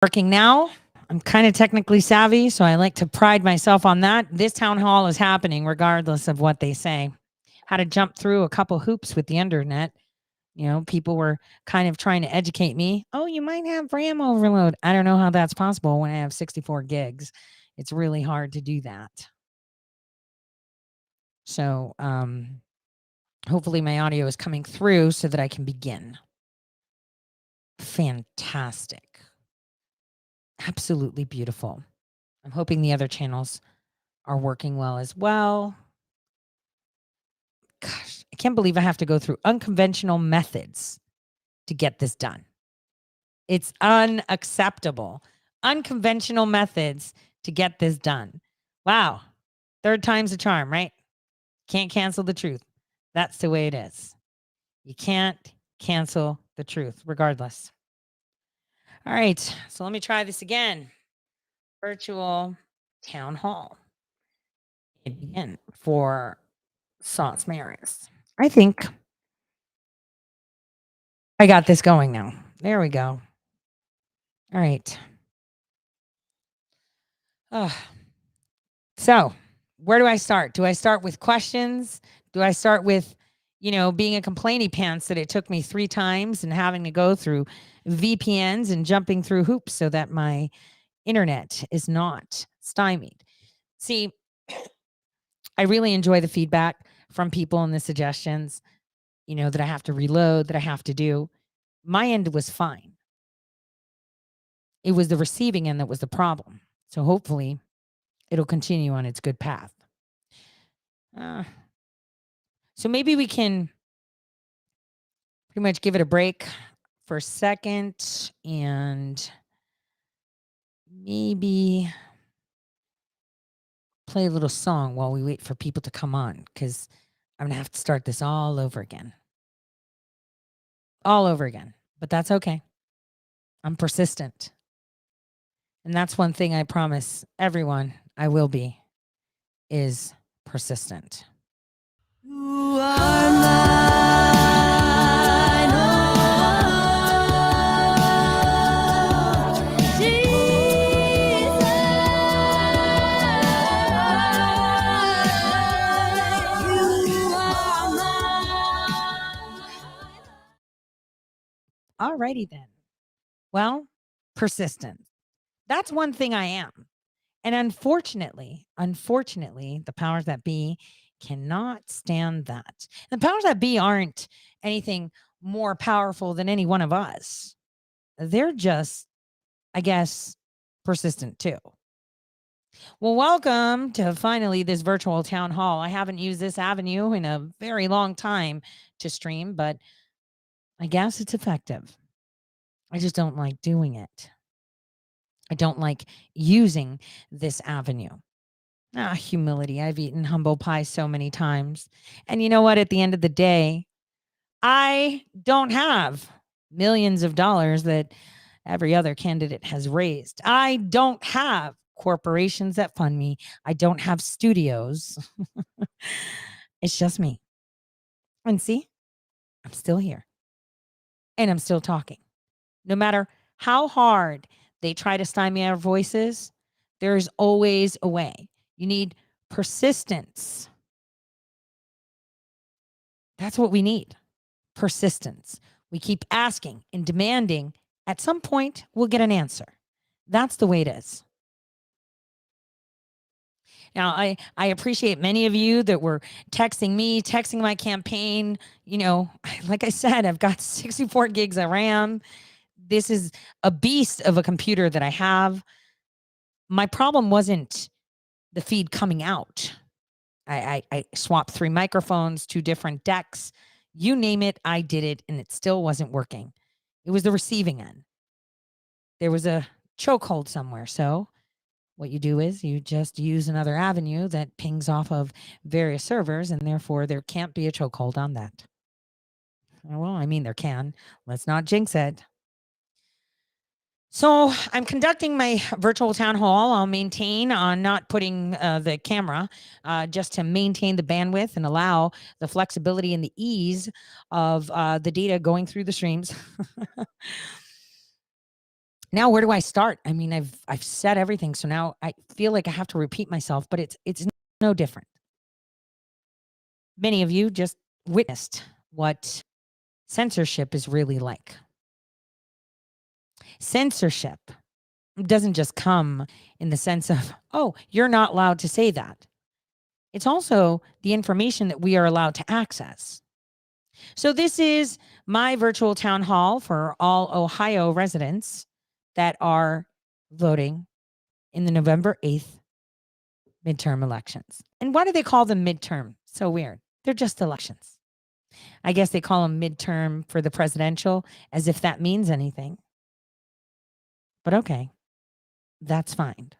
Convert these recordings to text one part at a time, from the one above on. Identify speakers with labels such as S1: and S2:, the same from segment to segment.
S1: Working now. I'm kind of technically savvy, so I like to pride myself on that. This town hall is happening regardless of what they say. Had to jump through a couple hoops with the internet. People were kind of trying to educate me. Oh, you might have RAM overload. I don't know how that's possible when I have 64 gigs. It's really hard to do that. So, hopefully my audio is coming through so that I can begin. Fantastic. Absolutely beautiful. I'm hoping the other channels are working well as well. Gosh, I can't believe I have to go through unconventional methods to get this done. It's unacceptable. Unconventional methods to get this done. Wow. Third time's a charm, right? Can't cancel the truth. That's the way it is. You can't cancel the truth, regardless. All right. So let me try this again. Virtual town hall. Begin for Sauce Maris. I think I got this going now. There we go. All right. So, where do I start? Do I start with questions? Do I start with, being a complainy pants that it took me 3 times and having to go through VPNs and jumping through hoops so that my internet is not stymied? See, I really enjoy the feedback from people and the suggestions, that I have to reload, that I have to do. My end was fine. It was the receiving end that was the problem. So hopefully it'll continue on its good path. So maybe we can pretty much give it a break for a second and maybe play a little song while we wait for people to come on, because I'm going to have to start this all over again. All over again. But that's okay. I'm persistent. And that's one thing I promise everyone I will be, is persistent. You are mine, oh, Jesus. You are mine. Alrighty then. Well, persistence. That's one thing I am. And unfortunately, the powers that be cannot stand that. The powers that be aren't anything more powerful than any one of us. They're just, I guess, persistent too. Well, welcome to finally this virtual town hall. I haven't used this avenue in a very long time to stream, but I guess it's effective. I just don't like doing it. I don't like using this avenue. Humility. I've eaten humble pie so many times. And you know what? At the end of the day, I don't have millions of dollars that every other candidate has raised. I don't have corporations that fund me. I don't have studios. It's just me. And see, I'm still here. And I'm still talking. No matter how hard they try to stymie our voices, there's always a way. You need persistence. That's what we need. Persistence. We keep asking and demanding. At some point, we'll get an answer. That's the way it is. Now, I appreciate many of you that were texting me, texting my campaign. Like I said, I've got 64 gigs of RAM. This is a beast of a computer that I have. My problem wasn't the feed coming out. I swapped 3 microphones, 2 different decks. You name it, I did it, and it still wasn't working. It was the receiving end. There was a chokehold somewhere. So what you do is you just use another avenue that pings off of various servers, and therefore there can't be a chokehold on that. Well, I mean, there can. Let's not jinx it. So I'm conducting my virtual town hall. I'll maintain on not putting the camera just to maintain the bandwidth and allow the flexibility and the ease of the data going through the streams. Now, where do I start? I mean, I've said everything, so now I feel like I have to repeat myself, but it's no different. Many of you just witnessed what censorship is really like. Censorship doesn't just come in the sense of, oh, you're not allowed to say that. It's also the information that we are allowed to access. So this is my virtual town hall for all Ohio residents that are voting in the November 8th midterm elections. And why do they call them midterm? So weird. They're just elections. I guess they call them midterm for the presidential, as if that means anything. But okay, that's fine.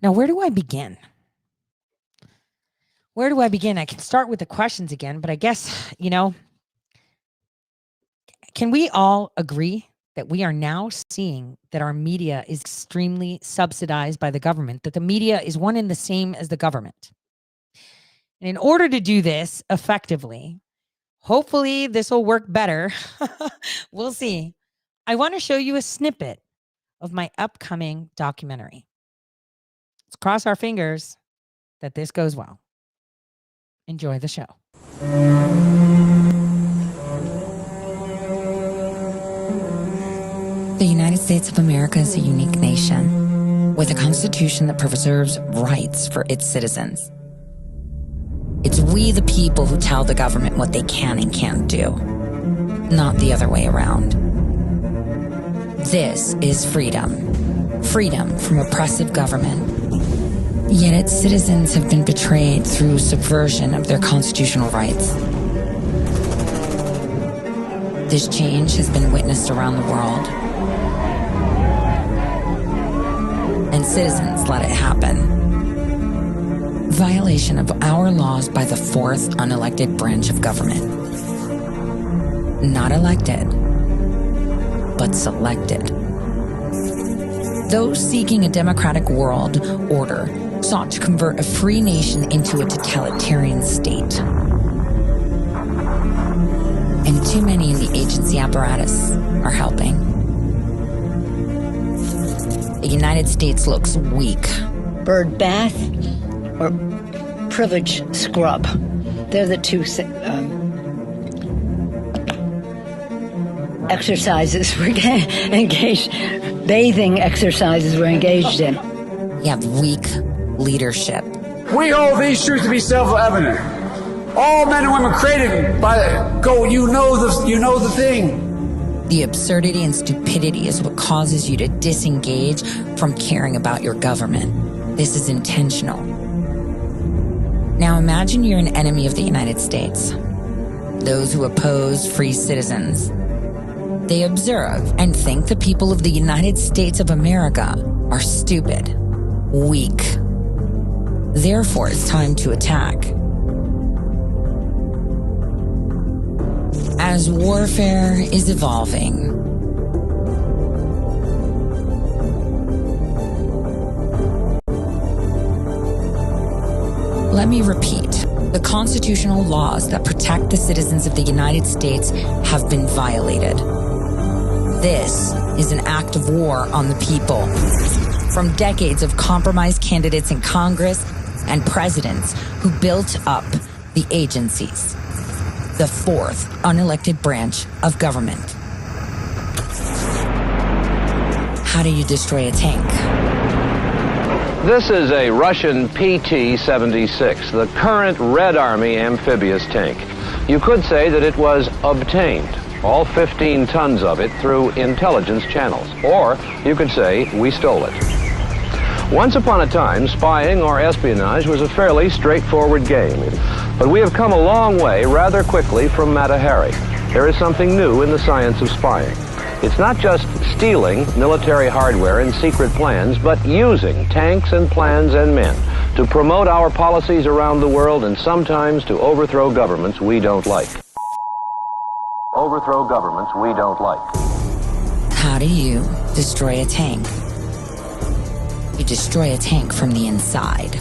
S1: Now, where do I begin? Where do I begin? I can start with the questions again, but I guess, can we all agree that we are now seeing that our media is extremely subsidized by the government, that the media is one and the same as the government? And in order to do this effectively, hopefully this will work better. We'll see. I want to show you a snippet of my upcoming documentary. Let's cross our fingers that this goes well. Enjoy the show.
S2: The United States of America is a unique nation with a constitution that preserves rights for its citizens. It's we the people who tell the government what they can and can't do, not the other way around. This is freedom. Freedom from oppressive government. Yet its citizens have been betrayed through subversion of their constitutional rights. This change has been witnessed around the world. And citizens let it happen. Violation of our laws by the fourth unelected branch of government. Not elected, but selected. Those seeking a democratic world order sought to convert a free nation into a totalitarian state. And too many in the agency apparatus are helping. The United States looks weak.
S3: Bird bath or privilege scrub. They're the two exercises we're engaged, bathing exercises we're engaged in.
S2: You have weak leadership.
S4: We hold these truths to be self-evident. All men and women created by you know the thing.
S2: The absurdity and stupidity is what causes you to disengage from caring about your government. This is intentional. Now imagine you're an enemy of the United States. Those who oppose free citizens. They observe and think the people of the United States of America are stupid, weak. Therefore, it's time to attack. As warfare is evolving, let me repeat. The constitutional laws that protect the citizens of the United States have been violated. This is an act of war on the people. From decades of compromised candidates in Congress and presidents who built up the agencies, the fourth unelected branch of government. How do you destroy a tank?
S5: This is a Russian PT-76, the current Red Army amphibious tank. You could say that it was obtained, all 15 tons of it, through intelligence channels. Or you could say we stole it. Once upon a time, spying or espionage was a fairly straightforward game. But we have come a long way rather quickly from Mata Hari. There is something new in the science of spying. It's not just stealing military hardware and secret plans, but using tanks and plans and men to promote our policies around the world and sometimes to overthrow governments we don't like. Overthrow governments we don't like.
S2: How do you destroy a tank? You destroy a tank from the inside.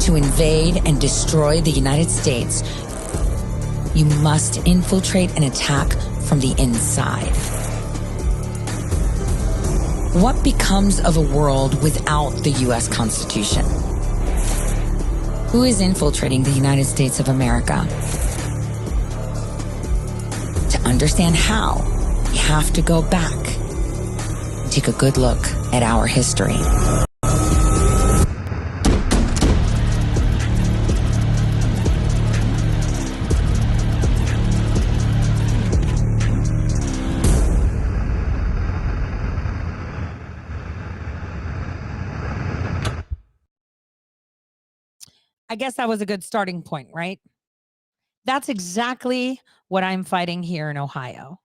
S2: To invade and destroy the United States, you must infiltrate and attack from the inside. What becomes of a world without the U.S. Constitution? Who is infiltrating the United States of America? To understand how, we have to go back and take a good look at our history.
S1: I guess that was a good starting point, right? That's exactly what I'm fighting here in Ohio.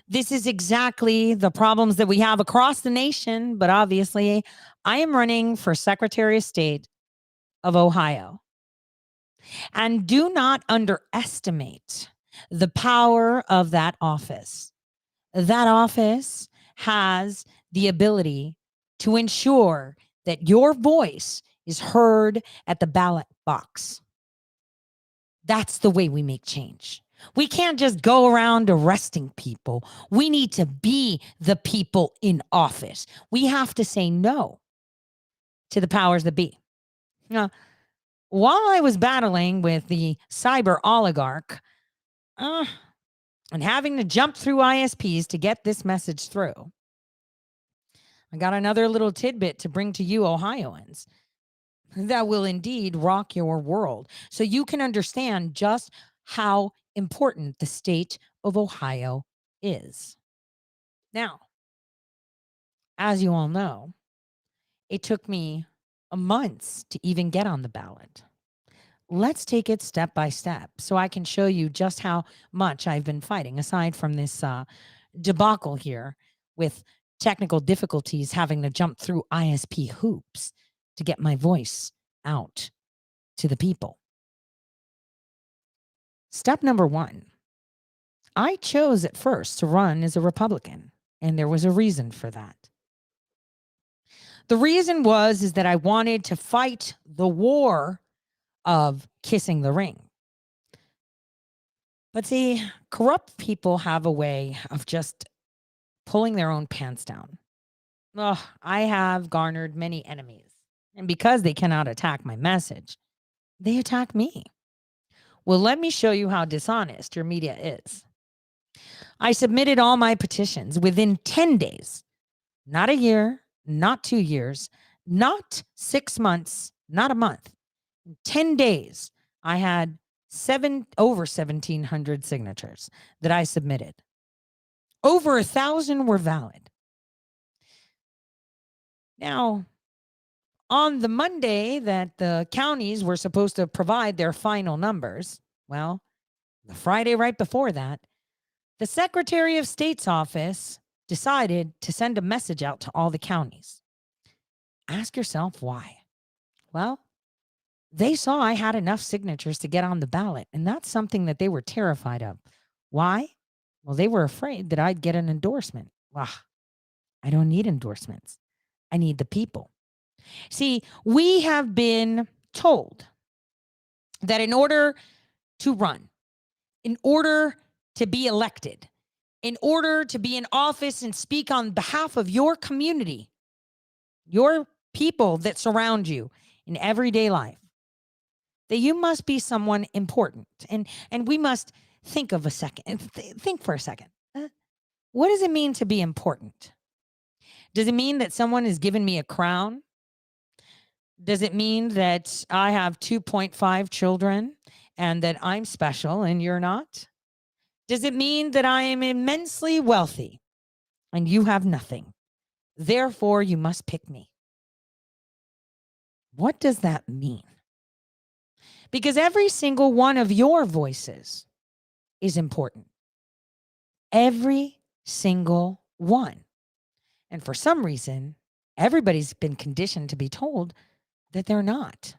S1: This is exactly the problems that we have across the nation, but obviously, I am running for Secretary of State of Ohio. And do not underestimate the power of that office. That office has the ability to ensure that your voice is heard at the ballot box. That's the way we make change. We can't just go around arresting people. We need to be the people in office. We have to say no to the powers that be. Now, while I was battling with the cyber oligarch and having to jump through ISPs to get this message through, I got another little tidbit to bring to you Ohioans that will indeed rock your world so you can understand just how important the state of Ohio is. Now, as you all know, it took me months to even get on the ballot. Let's take it step by step so I can show you just how much I've been fighting, aside from this debacle here with technical difficulties, having to jump through ISP hoops to get my voice out to the people. Step number one, I chose at first to run as a Republican, and there was a reason for that. The reason is that I wanted to fight the war of kissing the ring. But see, corrupt people have a way of just pulling their own pants down. I have garnered many enemies, and because they cannot attack my message, they attack me. Well, let me show you how dishonest your media is. I submitted all my petitions within 10 days, not a year, not 2 years, not 6 months, not a month. In 10 days, I had over 1,700 signatures that I submitted. Over 1,000 were valid. Now, on the Monday that the counties were supposed to provide their final numbers, well, the Friday right before that, the Secretary of State's office decided to send a message out to all the counties. Ask yourself why. Well, they saw I had enough signatures to get on the ballot, and that's something that they were terrified of. Why? Well, they were afraid that I'd get an endorsement. I don't need endorsements. I need the people. See, we have been told that in order to run, in order to be elected, in order to be in office and speak on behalf of your community, your people that surround you in everyday life, that you must be someone important. And we must think for a second. What does it mean to be important? Does it mean that someone has given me a crown? Does it mean that I have 2.5 children and that I'm special and you're not? Does it mean that I am immensely wealthy and you have nothing? Therefore, you must pick me. What does that mean? Because every single one of your voices is important. Every single one. And for some reason, everybody's been conditioned to be told that they're not.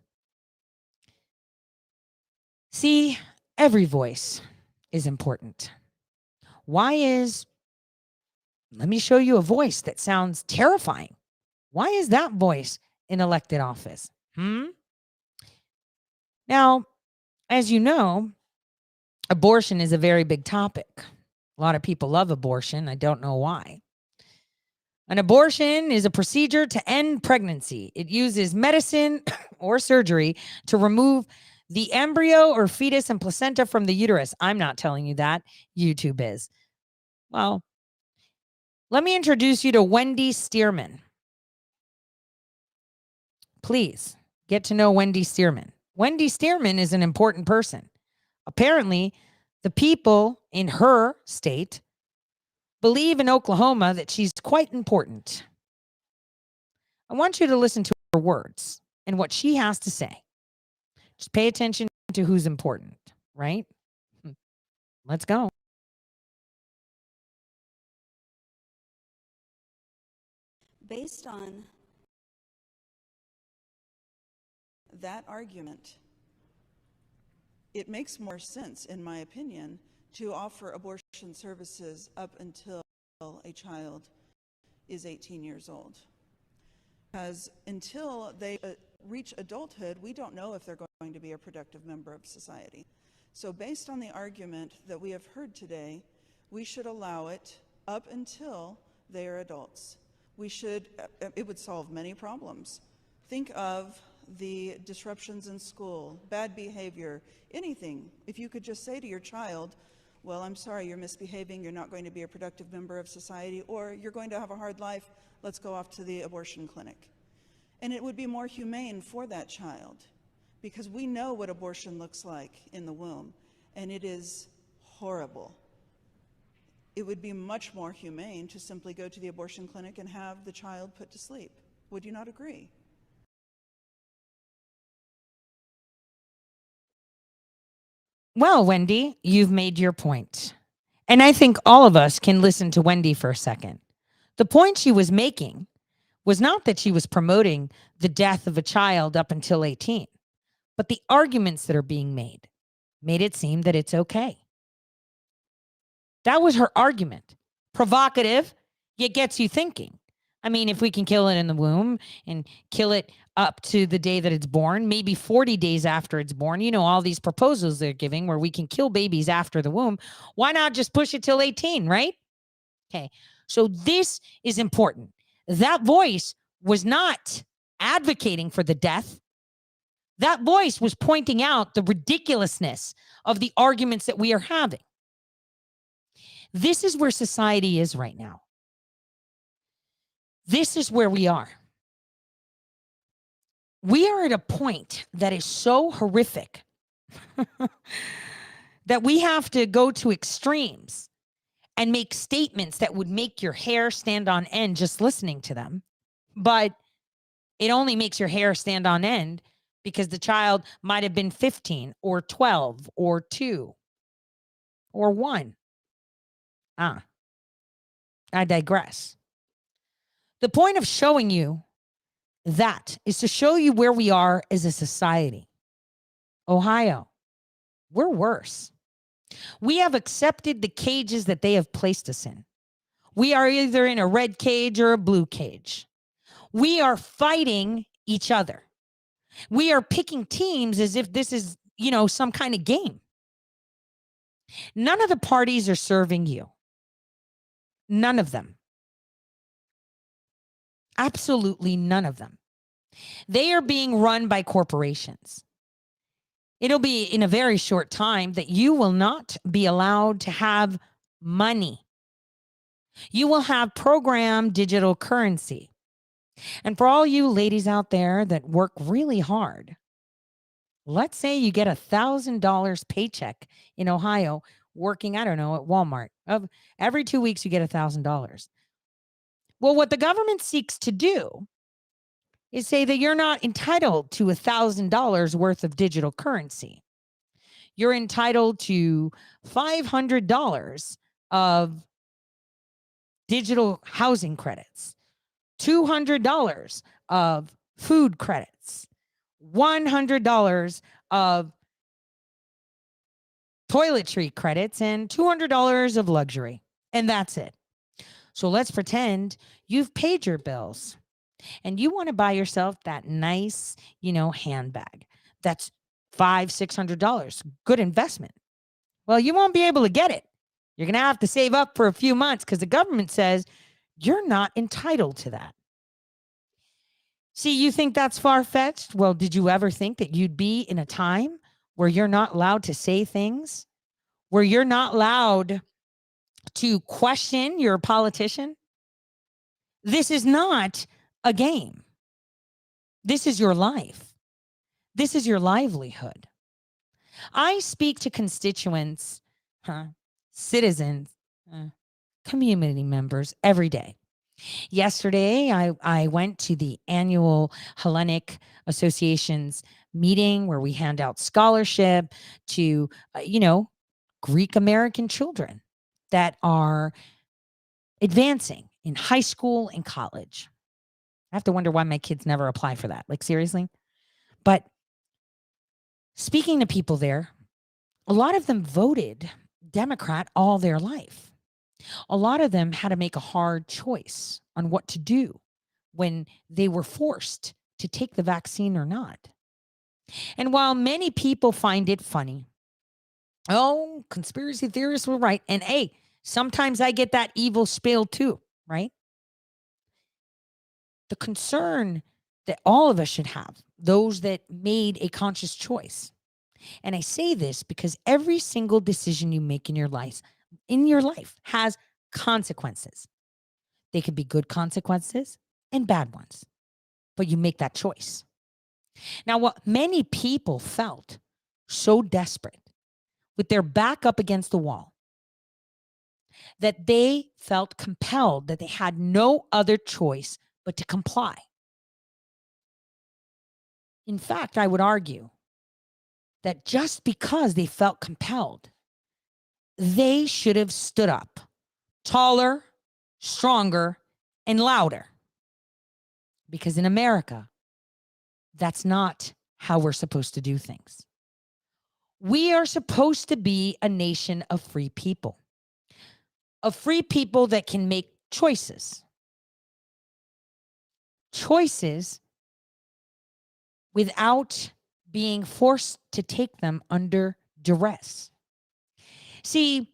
S1: See, every voice is important. Let me show you a voice that sounds terrifying. Why is that voice in elected office? Now, as you know, abortion is a very big topic. A lot of people love abortion. I don't know why. An abortion is a procedure to end pregnancy. It uses medicine or surgery to remove the embryo or fetus and placenta from the uterus. I'm not telling you that. YouTube is. Well, let me introduce you to Wendy Stearman. Please get to know Wendy Stearman. Wendy Stearman is an important person. Apparently, the people in her state believe in Oklahoma that she's quite important. I want you to listen to her words and what she has to say. Just pay attention to who's important, right? Let's go.
S6: Based on that argument, it makes more sense, in my opinion, to offer abortion services up until a child is 18 years old. Because until they reach adulthood, we don't know if they're going to be a productive member of society. So based on the argument that we have heard today, we should allow it up until they are adults. It would solve many problems. Think of the disruptions in school, bad behavior, anything. If you could just say to your child, well, I'm sorry, you're misbehaving, you're not going to be a productive member of society, or you're going to have a hard life, let's go off to the abortion clinic. And it would be more humane for that child, because we know what abortion looks like in the womb, and it is horrible. It would be much more humane to simply go to the abortion clinic and have the child put to sleep. Would you not agree?
S1: Well, Wendy, you've made your point. And I think all of us can listen to Wendy for a second. The point she was making was not that she was promoting the death of a child up until 18, but the arguments that are being made it seem that it's okay. That was her argument. Provocative, yet gets you thinking. I mean, if we can kill it in the womb and kill it up to the day that it's born, maybe 40 days after it's born, you know, all these proposals they're giving where we can kill babies after the womb. Why not just push it till 18, right? Okay. So this is important. That voice was not advocating for the death. That voice was pointing out the ridiculousness of the arguments that we are having. This is where society is right now. This is where we are. We are at a point that is so horrific that we have to go to extremes and make statements that would make your hair stand on end just listening to them. But it only makes your hair stand on end because the child might have been 15 or 12 or 2 or 1. I digress. The point of showing you that is to show you where we are as a society. Ohio, we're worse. We have accepted the cages that they have placed us in. We are either in a red cage or a blue cage. We are fighting each other. We are picking teams as if this is, you know, some kind of game. None of the parties are serving you. None of them. Absolutely none of them. They are being run by corporations. It'll be in a very short time that you will not be allowed to have money. You will have programmed digital currency. And for all you ladies out there that work really hard, let's say you get $1,000 paycheck in Ohio working, I don't know, at Walmart. Every 2 weeks you get $1,000. Well, what the government seeks to do is say that you're not entitled to $1,000 worth of digital currency. You're entitled to $500 of digital housing credits, $200 of food credits, $100 of toiletry credits, and $200 of luxury. And that's it. So let's pretend you've paid your bills and you want to buy yourself that nice, handbag. That's $500-$600. Good investment. Well, you won't be able to get it. You're going to have to save up for a few months because the government says You're not entitled to that. See, you think that's far-fetched? Well, did you ever think that you'd be in a time where you're not allowed to say things, where you're not allowed to question your politician? This is not a game. This is your life. This is your livelihood. I speak to constituents, citizens, community members every day. Yesterday, I went to the annual Hellenic Association's meeting where we hand out scholarship to, Greek American children that are advancing in high school and college. I have to wonder why my kids never apply for that. Like, seriously? But speaking to people there, a lot of them voted Democrat all their life. A lot of them had to make a hard choice on what to do when they were forced to take the vaccine or not. And while many people find it funny, oh, conspiracy theorists were right. And hey, sometimes I get that evil spiel too, right? The concern that all of us should have, those that made a conscious choice. And I say this because every single decision you make in your life has consequences. They could be good consequences and bad ones, but you make that choice. Now, what many people felt so desperate with their back up against the wall that they felt compelled that they had no other choice but to comply. In fact, I would argue that just because they felt compelled, they should have stood up taller, stronger, and louder. Because in America, that's not how we're supposed to do things. We are supposed to be a nation of free people that can make choices. Choices without being forced to take them under duress. See,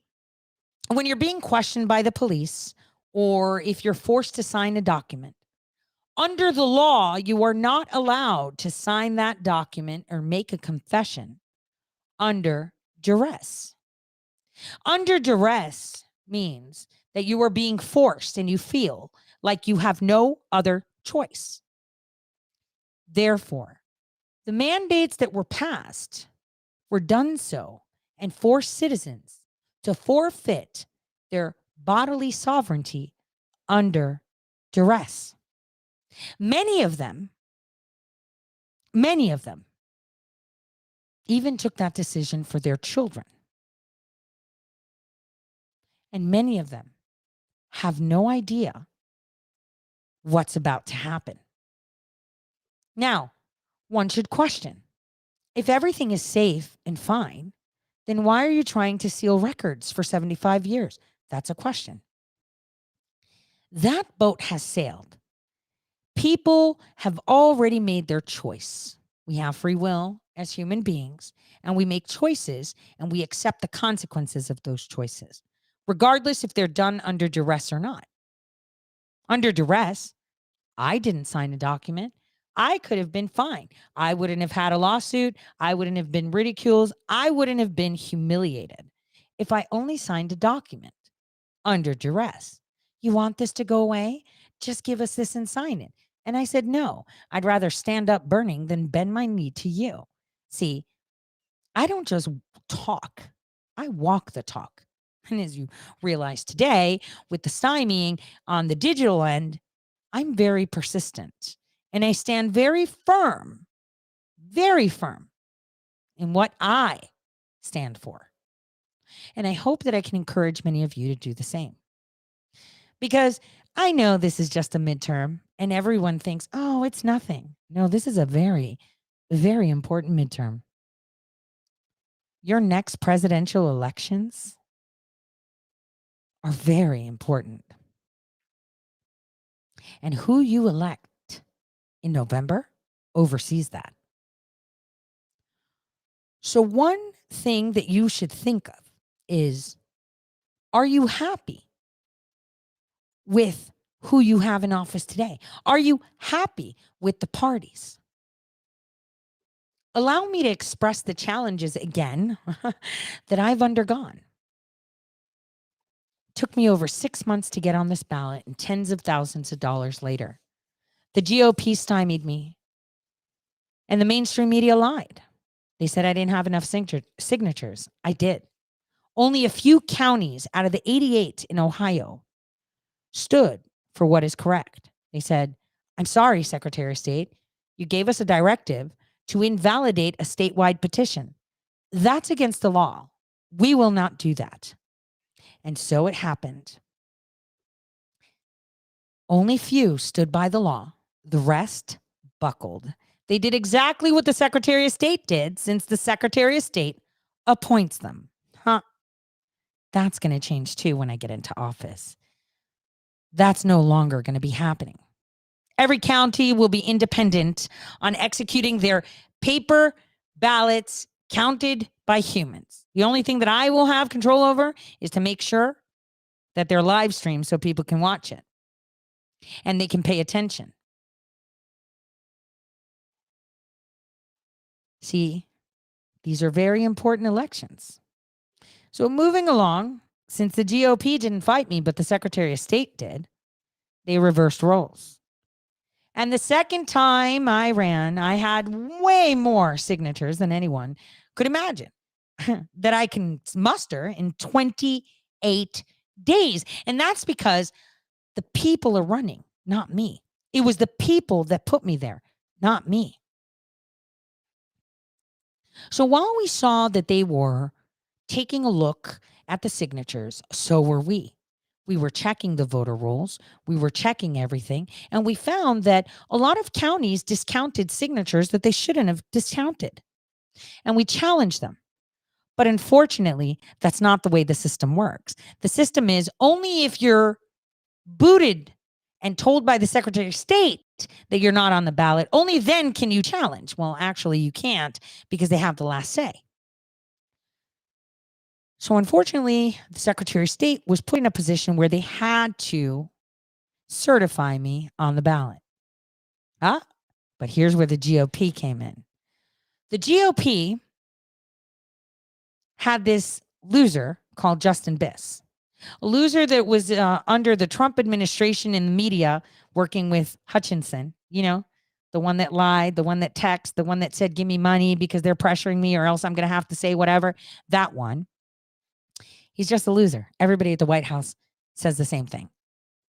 S1: when you're being questioned by the police, or if you're forced to sign a document, under the law, you are not allowed to sign that document or make a confession under duress. Under duress means that you are being forced and you feel like you have no other choice. Therefore, the mandates that were passed were done so and forced citizens to forfeit their bodily sovereignty under duress. Many of them even took that decision for their children. And many of them have no idea what's about to happen. Now, one should question, if everything is safe and fine, then why are you trying to seal records for 75 years? That's a question. That boat has sailed. People have already made their choice. We have free will as human beings, and we make choices and we accept the consequences of those choices, regardless if they're done under duress or not. Under duress, I didn't sign a document. I could have been fine. I wouldn't have had a lawsuit. I wouldn't have been ridiculed. I wouldn't have been humiliated if I only signed a document under duress. You want this to go away? Just give us this and sign it. And I said, no, I'd rather stand up burning than bend my knee to you. See, I don't just talk, I walk the talk. And as you realize today, with the stymieing on the digital end, I'm very persistent. And I stand very firm in what I stand for. And I hope that I can encourage many of you to do the same. Because I know this is just a midterm and everyone thinks, oh, it's nothing. No, this is a very, very important midterm. Your next presidential elections are very important. And who you elect in November oversees that. So one thing that you should think of is, are you happy with who you have in office today? Are you happy with the parties? Allow me to express the challenges again that I've undergone. It took me over 6 months to get on this ballot and tens of thousands of dollars later. The GOP stymied me and the mainstream media lied. They said I didn't have enough signatures. I did. Only a few counties out of the 88 in Ohio stood for what is correct. They said, I'm sorry, Secretary of State, you gave us a directive to invalidate a statewide petition. That's against the law. We will not do that. And so it happened. Only few stood by the law. The rest buckled. They did exactly what the Secretary of State did, since the Secretary of State appoints them. That's going to change too when I get into office. That's no longer going to be happening. Every county will be independent on executing their paper ballots counted by humans. The only thing that I will have control over is to make sure that they're live streamed so people can watch it and they can pay attention. See, these are very important elections. So moving along, since the GOP didn't fight me, but the Secretary of State did, they reversed roles. And the second time I ran, I had way more signatures than anyone could imagine that I can muster in 28 days. And that's because the people are running, not me. It was the people that put me there, not me. So while we saw that they were taking a look at the signatures, so were we. We were checking the voter rolls. We were checking everything. And we found that a lot of counties discounted signatures that they shouldn't have discounted. And we challenged them. But unfortunately, that's not the way the system works. The system is only if you're booted and told by the Secretary of State that you're not on the ballot, only then can you challenge. Well, actually, you can't because they have the last say. So unfortunately, the Secretary of State was put in a position where they had to certify me on the ballot. But here's where the GOP came in. The GOP had this loser called Justin Biss, a loser that was under the Trump administration in the media working with Hutchinson, the one that lied, the one that texted, the one that said, give me money because they're pressuring me or else I'm going to have to say whatever, that one. He's just a loser. Everybody at the White House says the same thing.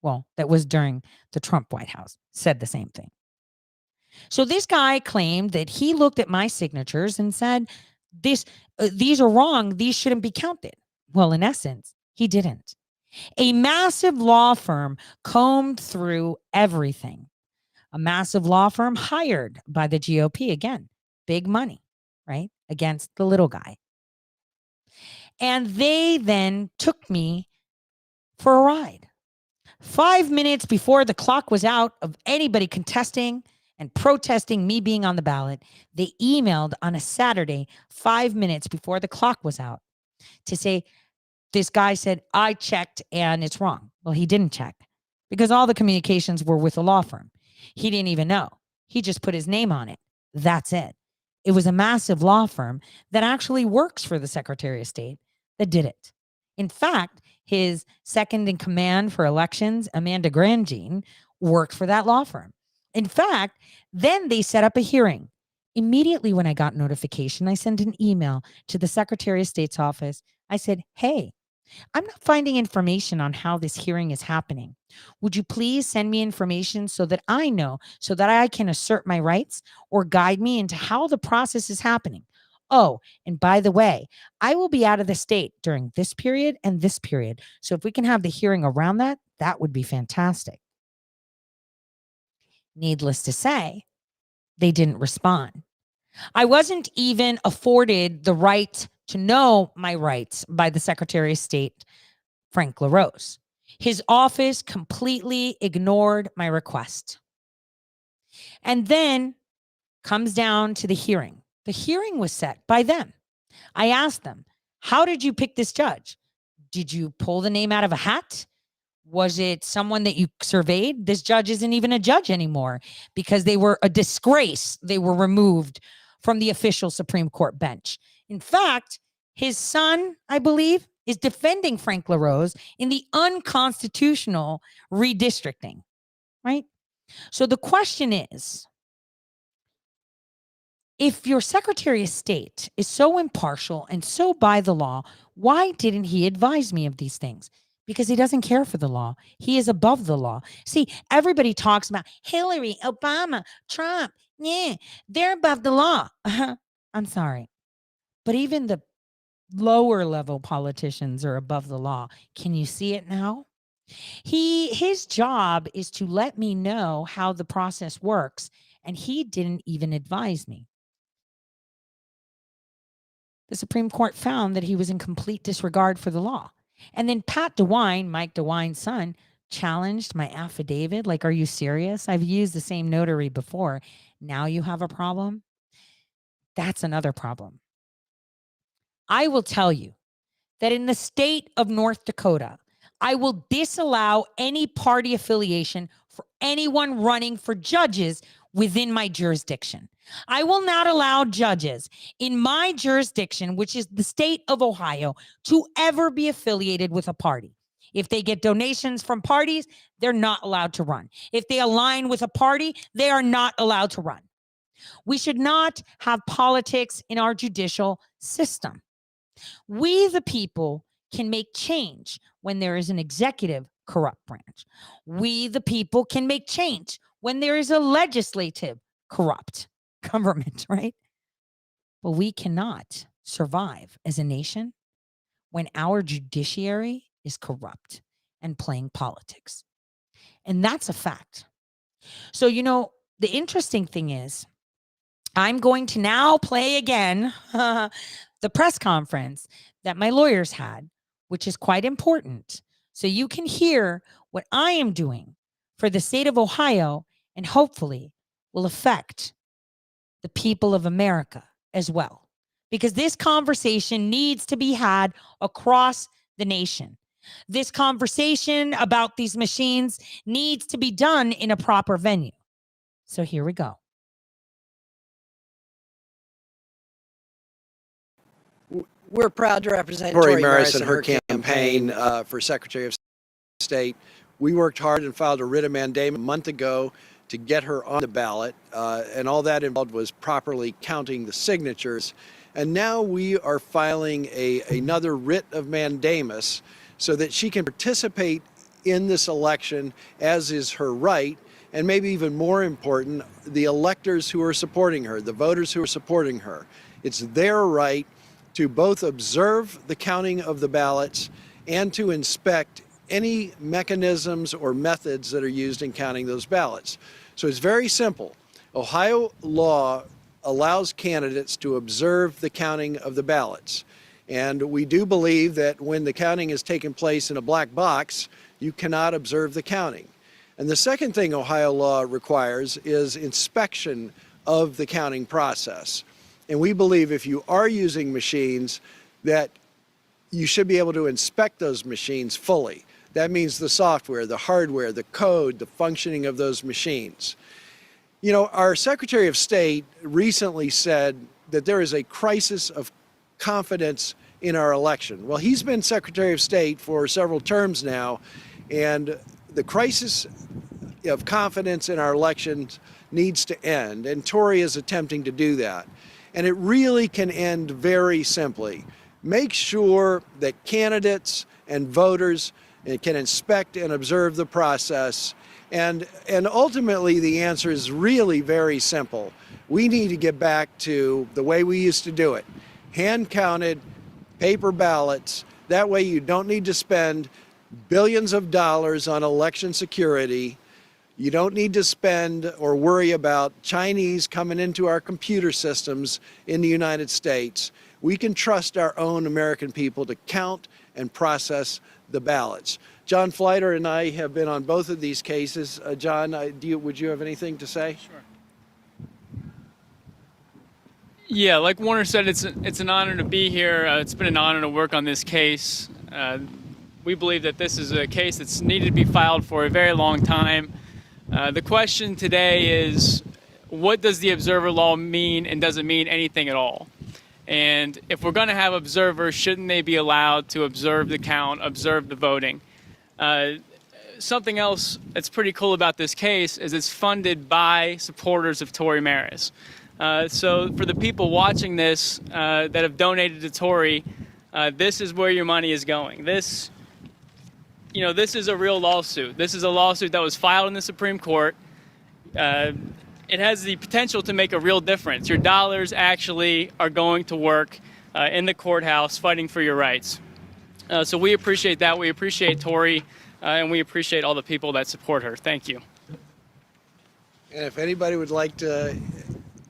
S1: Well, that was during the Trump White House, said the same thing. So this guy claimed that he looked at my signatures and said, these are wrong. These shouldn't be counted. Well, in essence, he didn't. A massive law firm combed through everything. A massive law firm hired by the GOP, again, big money, right? Against the little guy. And they then took me for a ride. 5 minutes before the clock was out of anybody contesting and protesting me being on the ballot, they emailed on a Saturday, 5 minutes before the clock was out, to say, this guy said, I checked and it's wrong. Well, he didn't check because all the communications were with a law firm. He didn't even know. He just put his name on it. That's it. It was a massive law firm that actually works for the Secretary of State that did it. In fact, his second in command for elections, Amanda Grandjean, worked for that law firm. In fact, then they set up a hearing. Immediately when I got notification, I sent an email to the Secretary of State's office. I said, hey, I'm not finding information on how this hearing is happening. Would you please send me information so that I know, so that I can assert my rights or guide me into how the process is happening? Oh, and by the way, I will be out of the state during this period and this period. So if we can have the hearing around that, that would be fantastic. Needless to say, they didn't respond. I wasn't even afforded the right to know my rights by the Secretary of State, Frank LaRose. His office completely ignored my request. And then comes down to the hearing. The hearing was set by them. I asked them, how did you pick this judge? Did you pull the name out of a hat? Was it someone that you surveyed? This judge isn't even a judge anymore because they were a disgrace. They were removed from the official Supreme Court bench. In fact, his son, I believe, is defending Frank LaRose in the unconstitutional redistricting, right? So the question is, if your Secretary of State is so impartial and so by the law, why didn't he advise me of these things? Because he doesn't care for the law. He is above the law. See, everybody talks about Hillary, Obama, Trump. Yeah, they're above the law. I'm sorry. But even the lower level politicians are above the law. Can you see it now? His job is to let me know how the process works, and he didn't even advise me. The Supreme Court found that he was in complete disregard for the law. And then Pat DeWine, Mike DeWine's son, challenged my affidavit. Like, are you serious? I've used the same notary before. Now you have a problem? That's another problem. I will tell you that in the state of North Dakota, I will disallow any party affiliation for anyone running for judges within my jurisdiction. I will not allow judges in my jurisdiction, which is the state of Ohio, to ever be affiliated with a party. If they get donations from parties, they're not allowed to run. If they align with a party, they are not allowed to run. We should not have politics in our judicial system. We, the people, can make change when there is an executive corrupt branch. We, the people, can make change when there is a legislative corrupt government, right? But we cannot survive as a nation when our judiciary is corrupt and playing politics. And that's a fact. So, the interesting thing is, I'm going to now play again the press conference that my lawyers had, which is quite important. So you can hear what I am doing for the state of Ohio and hopefully will affect the people of America as well. Because this conversation needs to be had across the nation. This conversation about these machines needs to be done in a proper venue. So here we go.
S7: We're proud to represent
S8: Tori
S7: Tori
S8: Maris
S7: Maris
S8: and her campaign for Secretary of State. We worked hard and filed a writ of mandamus a month ago to get her on the ballot, and all that involved was properly counting the signatures. And now we are filing another writ of mandamus so that she can participate in this election, as is her right, and maybe even more important, the electors who are supporting her, the voters who are supporting her. It's their right to both observe the counting of the ballots and to inspect any mechanisms or methods that are used in counting those ballots. So it's very simple. Ohio law allows candidates to observe the counting of the ballots. And we do believe that when the counting is taking place in a black box, you cannot observe the counting. And the second thing Ohio law requires is inspection of the counting process. And we believe if you are using machines, that you should be able to inspect those machines fully. That means the software, the hardware, the code, the functioning of those machines. Our Secretary of State recently said that there is a crisis of confidence in our election. Well, he's been Secretary of State for several terms now, and the crisis of confidence in our elections needs to end, and Tori is attempting to do that. And it really can end very simply. Make sure that candidates and voters can inspect and observe the process. And ultimately, the answer is really very simple. We need to get back to the way we used to do it. Hand-counted paper ballots. That way you don't need to spend billions of dollars on election security. You don't need to spend or worry about Chinese coming into our computer systems in the United States. We can trust our own American people to count and process the ballots. John Fleiter and I have been on both of these cases. John, would you have anything to say?
S9: Sure. Yeah, like Warner said, it's an honor to be here. It's been an honor to work on this case. we believe that this is a case that's needed to be filed for a very long time. The question today is, what does the observer law mean, and does it mean anything at all? And if we're going to have observers, shouldn't they be allowed to observe the count, observe the voting? Something else that's pretty cool about this case is it's funded by supporters of Tory Maris. So for the people watching this that have donated to Tory, this is where your money is going. This is a real lawsuit. This is a lawsuit that was filed in the Supreme Court. It has the potential to make a real difference. Your dollars actually are going to work in the courthouse fighting for your rights. So we appreciate that. We appreciate Tory, and we appreciate all the people that support her. Thank you.
S8: And if anybody would like to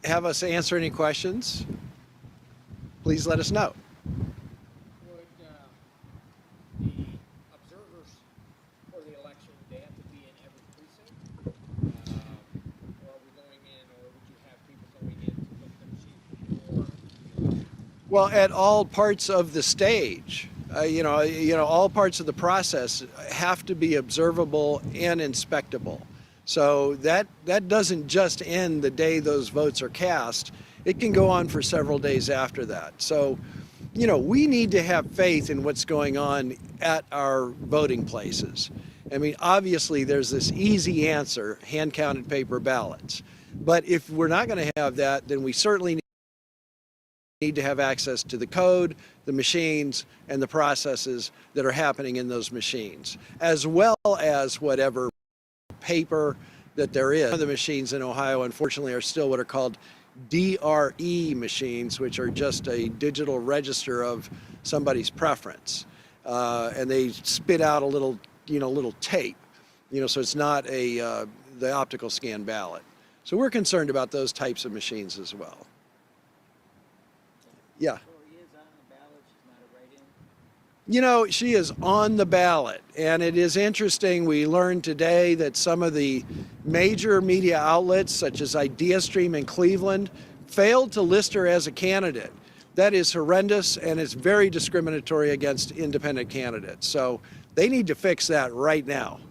S8: have us answer any questions, please let us know.
S10: Would the observers for the election, they have to be in every precinct? Or are we going in, or would you have people going in to look at the machine?
S8: Well, at all parts of the stage, all parts of the process have to be observable and inspectable. So that doesn't just end the day those votes are cast. It can go on for several days after that. So, we need to have faith in what's going on at our voting places. I mean, obviously there's this easy answer, hand-counted paper ballots. But if we're not going to have that, then we certainly need to have access to the code, the machines, and the processes that are happening in those machines, as well as whatever paper that there is. Some of the machines in Ohio, unfortunately, are still what are called DRE machines, which are just a digital register of somebody's preference. And they spit out a little tape, so it's not the optical scan ballot. So we're concerned about those types of machines as well. Yeah. She is on the ballot, and it is interesting. We learned today that some of the major media outlets, such as IdeaStream in Cleveland, failed to list her as a candidate. That is horrendous, and it's very discriminatory against independent candidates. So they need to fix that right now.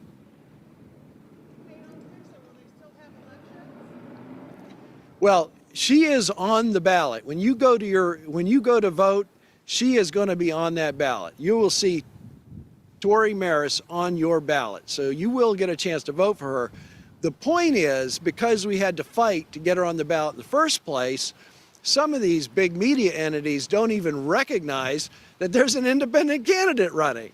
S8: Well, she is on the ballot. When you go to vote, she is going to be on that ballot. You will see Tory Maris on your ballot. So you will get a chance to vote for her. The point is, because we had to fight to get her on the ballot in the first place, some of these big media entities don't even recognize that there's an independent candidate running.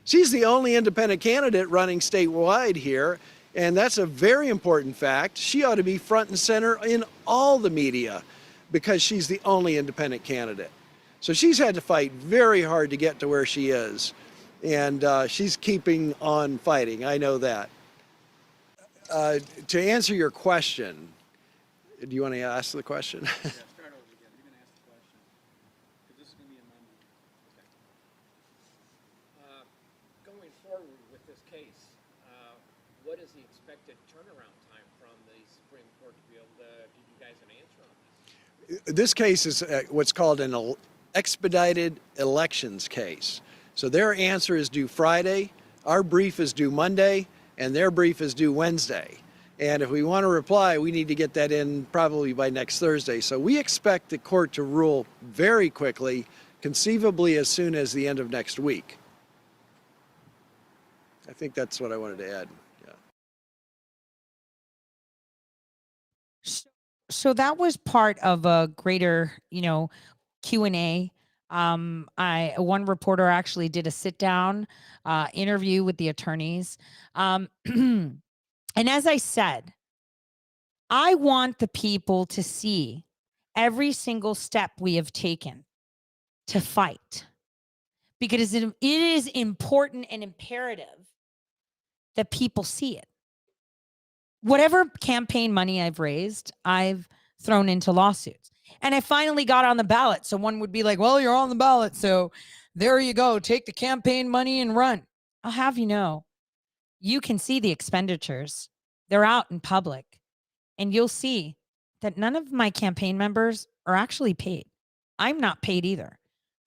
S8: She's the only independent candidate running statewide here, and that's a very important fact. She ought to be front and center in all the media because she's the only independent candidate. So she's had to fight very hard to get to where she is, and she's keeping on fighting. I know that. To answer your question, do you want to ask the question?
S10: Yeah, start over again. You're going to ask the question. Because this is going to be amended. Okay. Going forward with this case, what is the expected turnaround time from the Supreme Court to be able to give you guys an answer on this?
S8: This case is what's called an expedited elections case. So their answer is due Friday, our brief is due Monday, and their brief is due Wednesday. And if we want to reply, we need to get that in probably by next Thursday. So we expect the court to rule very quickly, conceivably as soon as the end of next week. I think that's what I wanted to add. Yeah.
S1: So that was part of a greater, Q&A. One reporter actually did a sit down interview with the attorneys. And as I said, I want the people to see every single step we have taken to fight, because it is important and imperative that people see it. Whatever campaign money I've raised, I've thrown into lawsuits. And I finally got on the ballot. Someone would be like, well, you're on the ballot, so there you go. Take the campaign money and run. I'll have you know, you can see the expenditures. They're out in public. And you'll see that none of my campaign members are actually paid. I'm not paid either.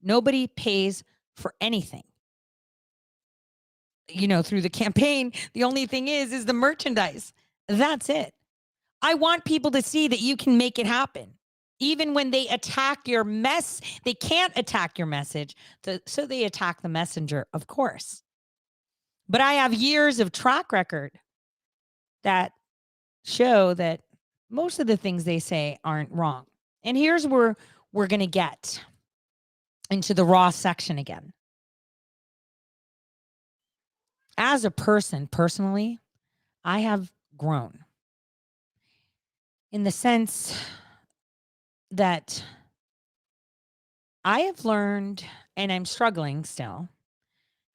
S1: Nobody pays for anything. through the campaign. The only thing is the merchandise. That's it. I want people to see that you can make it happen. Even when they attack your they can't attack your message. So they attack the messenger, of course. But I have years of track record that show that most of the things they say aren't wrong. And here's where we're going to get into the raw section again. As a person, personally, I have grown in the sense that I have learned, and I'm struggling still,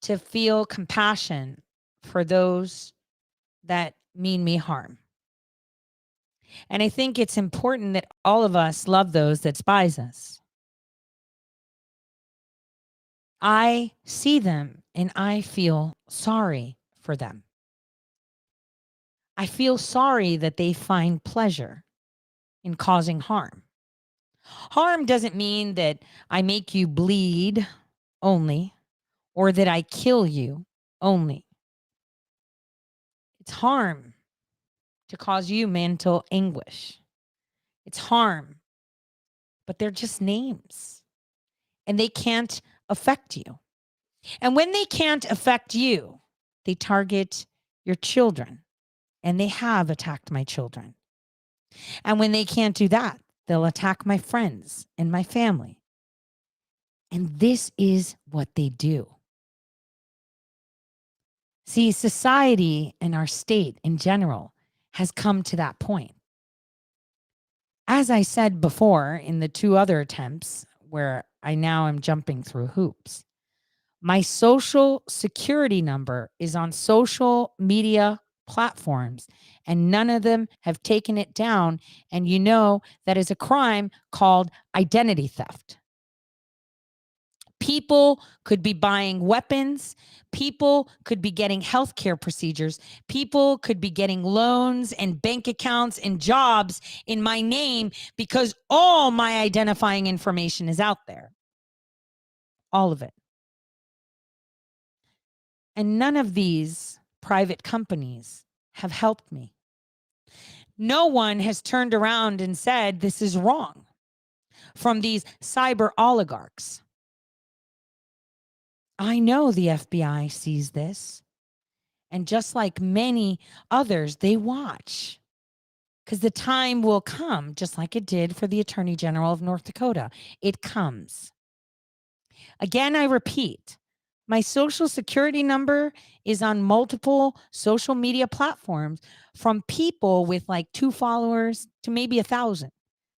S1: to feel compassion for those that mean me harm. And I think it's important that all of us love those that despise us. I see them and I feel sorry for them. I feel sorry that they find pleasure in causing harm. Harm doesn't mean that I make you bleed only or that I kill you only. It's harm to cause you mental anguish. It's harm, but they're just names and they can't affect you. And when they can't affect you, they target your children, and they have attacked my children. And when they can't do that, they'll attack my friends and my family. And this is what they do. See, society and our state in general has come to that point. As I said before in the two other attempts where I now am jumping through hoops, my social security number is on social media platforms, and none of them have taken it down. And that is a crime called identity theft. People could be buying weapons. People could be getting healthcare procedures. People could be getting loans and bank accounts and jobs in my name because all my identifying information is out there. All of it. And none of these private companies have helped me. No one has turned around and said this is wrong from these cyber oligarchs. I know the FBI sees this. And just like many others, they watch. Because the time will come, just like it did for the Attorney General of North Dakota. It comes. Again, I repeat, my social security number is on multiple social media platforms from people with like 2 followers to maybe 1,000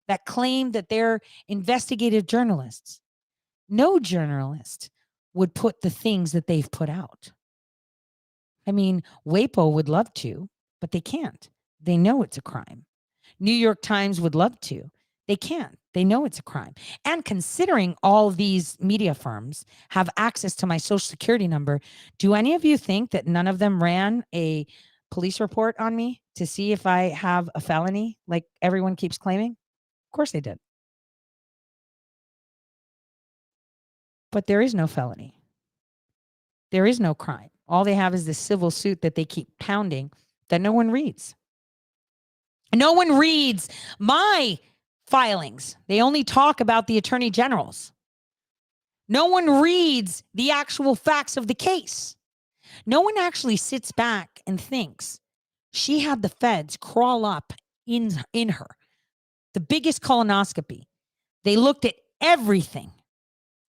S1: that claim that they're investigative journalists. No journalist would put the things that they've put out. I mean, WAPO would love to, but they can't. They know it's a crime. New York Times would love to. They can't. They know it's a crime. And considering all these media firms have access to my social security number, do any of you think that none of them ran a police report on me to see if I have a felony like everyone keeps claiming? Of course they did. But there is no felony. There is no crime. All they have is this civil suit that they keep pounding that no one reads. No one reads my filings. They only talk about the attorney generals. No one reads the actual facts of the case. No one actually sits back and thinks she had the feds crawl up in her. The biggest colonoscopy. They looked at everything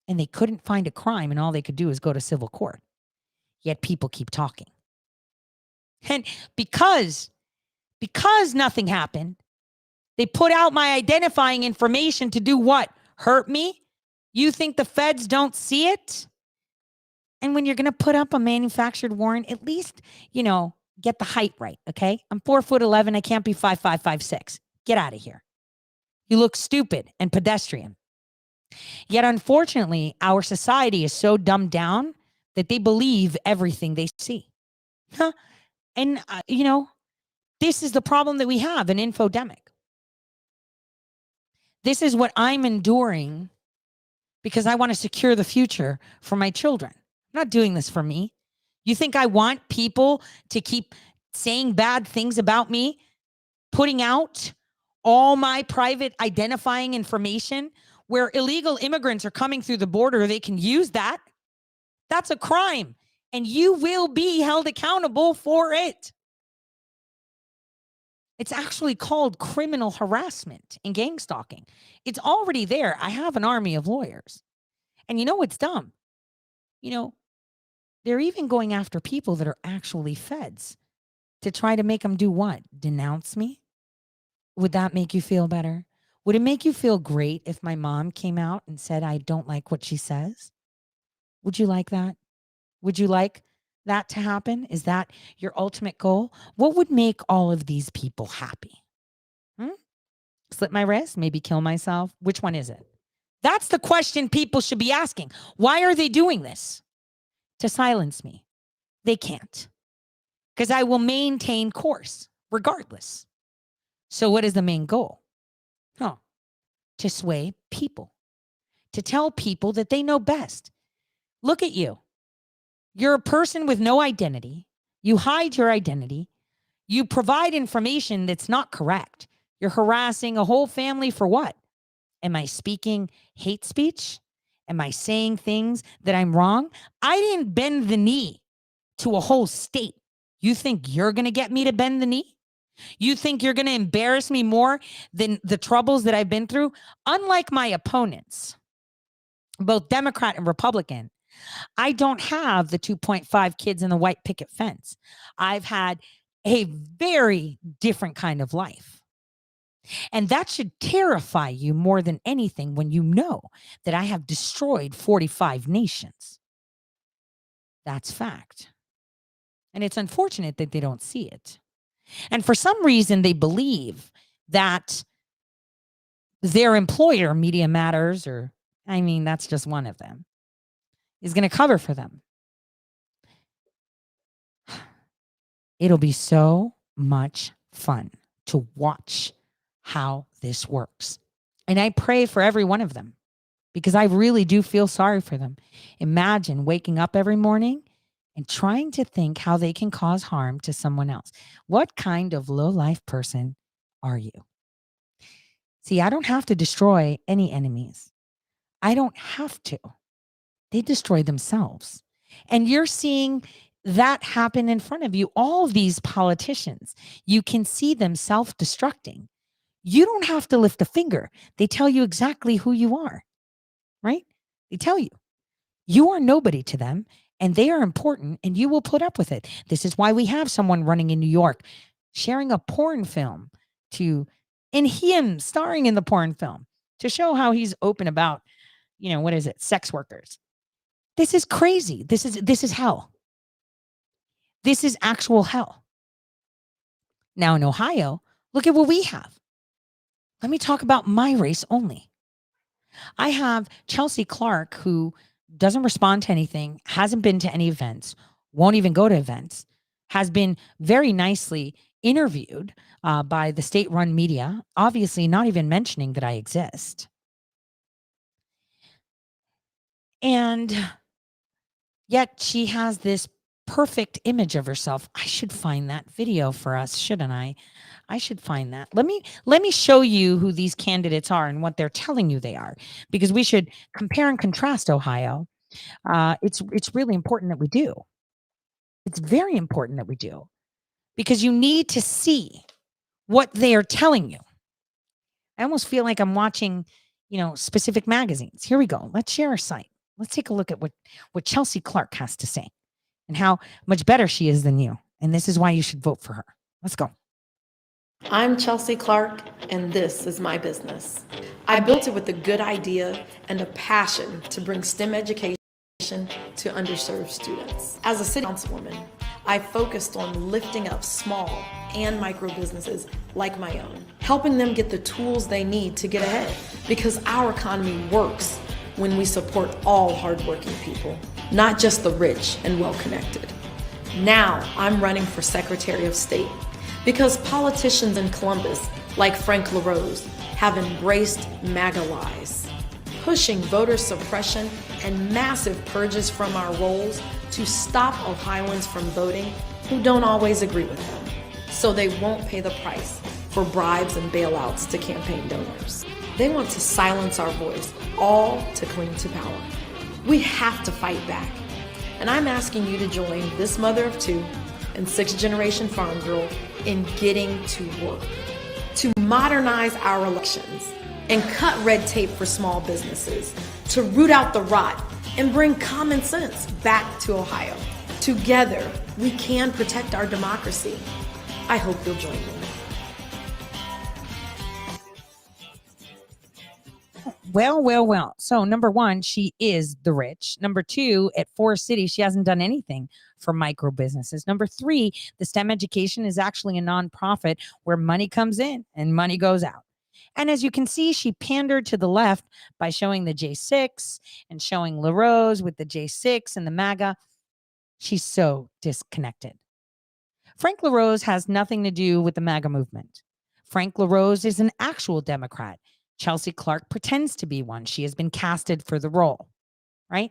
S1: and they couldn't find a crime, and all they could do is go to civil court. Yet people keep talking. And because nothing happened, they put out my identifying information to do what? Hurt me? You think the feds don't see it? And when you're going to put up a manufactured warrant, at least, get the height right, okay? I'm 4'11". I can't be 5'5", 5'6". Get out of here. You look stupid and pedestrian. Yet, unfortunately, our society is so dumbed down that they believe everything they see. And, this is the problem that we have, an infodemic. This is what I'm enduring because I want to secure the future for my children. I'm not doing this for me. You think I want people to keep saying bad things about me, putting out all my private identifying information where illegal immigrants are coming through the border? They can use that. That's a crime, and you will be held accountable for it. It's actually called criminal harassment and gang stalking. It's already there. I have an army of lawyers. And you know what's dumb? You know, they're even going after people that are actually feds to try to make them do what? Denounce me? Would that make you feel better? Would it make you feel great if my mom came out and said, I don't like what she says? Would you like that? Would you like that to happen? Is that your ultimate goal? What would make all of these people happy? Slit my wrist? Maybe kill myself? Which one is it? That's the question people should be asking. Why are they doing this? To silence me. They can't. Because I will maintain course regardless. So what is the main goal? To sway people. To tell people that they know best. Look at you. You're a person with no identity. You hide your identity. You provide information that's not correct. You're harassing a whole family for what? Am I speaking hate speech? Am I saying things that I'm wrong? I didn't bend the knee to a whole state. You think you're going to get me to bend the knee? You think you're going to embarrass me more than the troubles that I've been through? Unlike my opponents, both Democrat and Republican, I don't have the 2.5 kids in the white picket fence. I've had a very different kind of life. And that should terrify you more than anything when you know that I have destroyed 45 nations. That's fact. And it's unfortunate that they don't see it. And for some reason, they believe that their employer, Media Matters, that's just one of them, is going to cover for them. It'll be so much fun to watch how this works. And I pray for every one of them because I really do feel sorry for them. Imagine waking up every morning and trying to think how they can cause harm to someone else. What kind of low-life person are you? See, I don't have to destroy any enemies. I don't have to. They destroy themselves. And you're seeing that happen in front of you. All these politicians, you can see them self-destructing. You don't have to lift a finger. They tell you exactly who you are, right? They tell you. You are nobody to them, and they are important, and you will put up with it. This is why we have someone running in New York sharing a porn film and him starring in the porn film to show how he's open about, sex workers. This is crazy. This is hell. This is actual hell. Now in Ohio, look at what we have. Let me talk about my race only. I have Chelsea Clark, who doesn't respond to anything, hasn't been to any events, won't even go to events, has been very nicely interviewed by the state-run media, obviously not even mentioning that I exist. And yet she has this perfect image of herself. I should find that video for us, shouldn't I? I should find that. Let me show you who these candidates are and what they're telling you they are, because we should compare and contrast Ohio. It's really important that we do. It's very important that we do, because you need to see what they are telling you. I almost feel like I'm watching, specific magazines. Here we go. Let's share our site. Let's take a look at what Chelsea Clark has to say and how much better she is than you. And this is why you should vote for her. Let's go.
S11: I'm Chelsea Clark, and this is my business. I built it with a good idea and a passion to bring STEM education to underserved students. As a city councilwoman, I focused on lifting up small and micro businesses like my own, helping them get the tools they need to get ahead, because our economy works when we support all hardworking people, not just the rich and well-connected. Now I'm running for Secretary of State because politicians in Columbus, like Frank LaRose, have embraced MAGA lies, pushing voter suppression and massive purges from our rolls to stop Ohioans from voting who don't always agree with them, so they won't pay the price for bribes and bailouts to campaign donors. They want to silence our voice, all to cling to power. We have to fight back. And I'm asking you to join this mother of two and sixth-generation farm girl in getting to work, to modernize our elections and cut red tape for small businesses, to root out the rot and bring common sense back to Ohio. Together, we can protect our democracy. I hope you'll join me.
S1: Well. So number one, she is the rich. Number two, at Forest City, she hasn't done anything for micro businesses. Number three, the STEM education is actually a nonprofit where money comes in and money goes out. And as you can see, she pandered to the left by showing the J6 and showing LaRose with the J6 and the MAGA. She's so disconnected. Frank LaRose has nothing to do with the MAGA movement. Frank LaRose is an actual Democrat. Chelsea Clark pretends to be one. She has been casted for the role, right?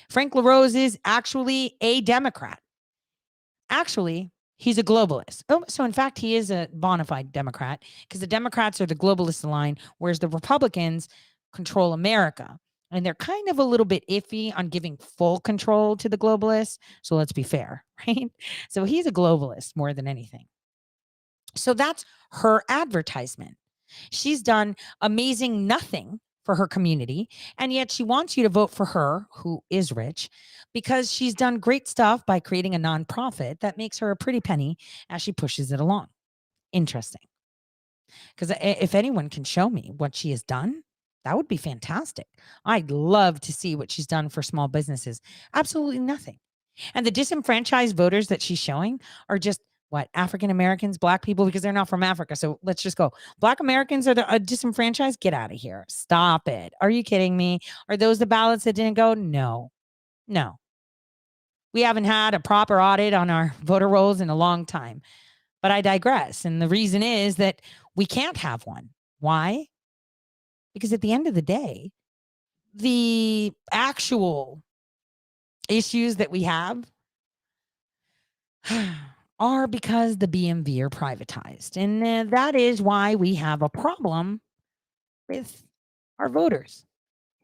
S1: Frank LaRose is actually a Democrat. Actually, he's a globalist. Oh, so in fact, he is a bona fide Democrat because the Democrats are the globalist line, whereas the Republicans control America. And they're kind of a little bit iffy on giving full control to the globalists. So let's be fair, right? So he's a globalist more than anything. So that's her advertisement. She's done amazing nothing for her community, and yet she wants you to vote for her, who is rich, because she's done great stuff by creating a nonprofit that makes her a pretty penny as she pushes it along. Interesting. Because if anyone can show me what she has done, that would be fantastic. I'd love to see what she's done for small businesses. Absolutely nothing. And the disenfranchised voters that she's showing are just what? African Americans, Black people, because they're not from Africa. So let's just go. Black Americans are the disenfranchised? Get out of here. Stop it. Are you kidding me? Are those the ballots that didn't go? No. We haven't had a proper audit on our voter rolls in a long time. But I digress. And the reason is that we can't have one. Why? Because at the end of the day, the actual issues that we have are because the BMV are privatized. And that is why we have a problem with our voters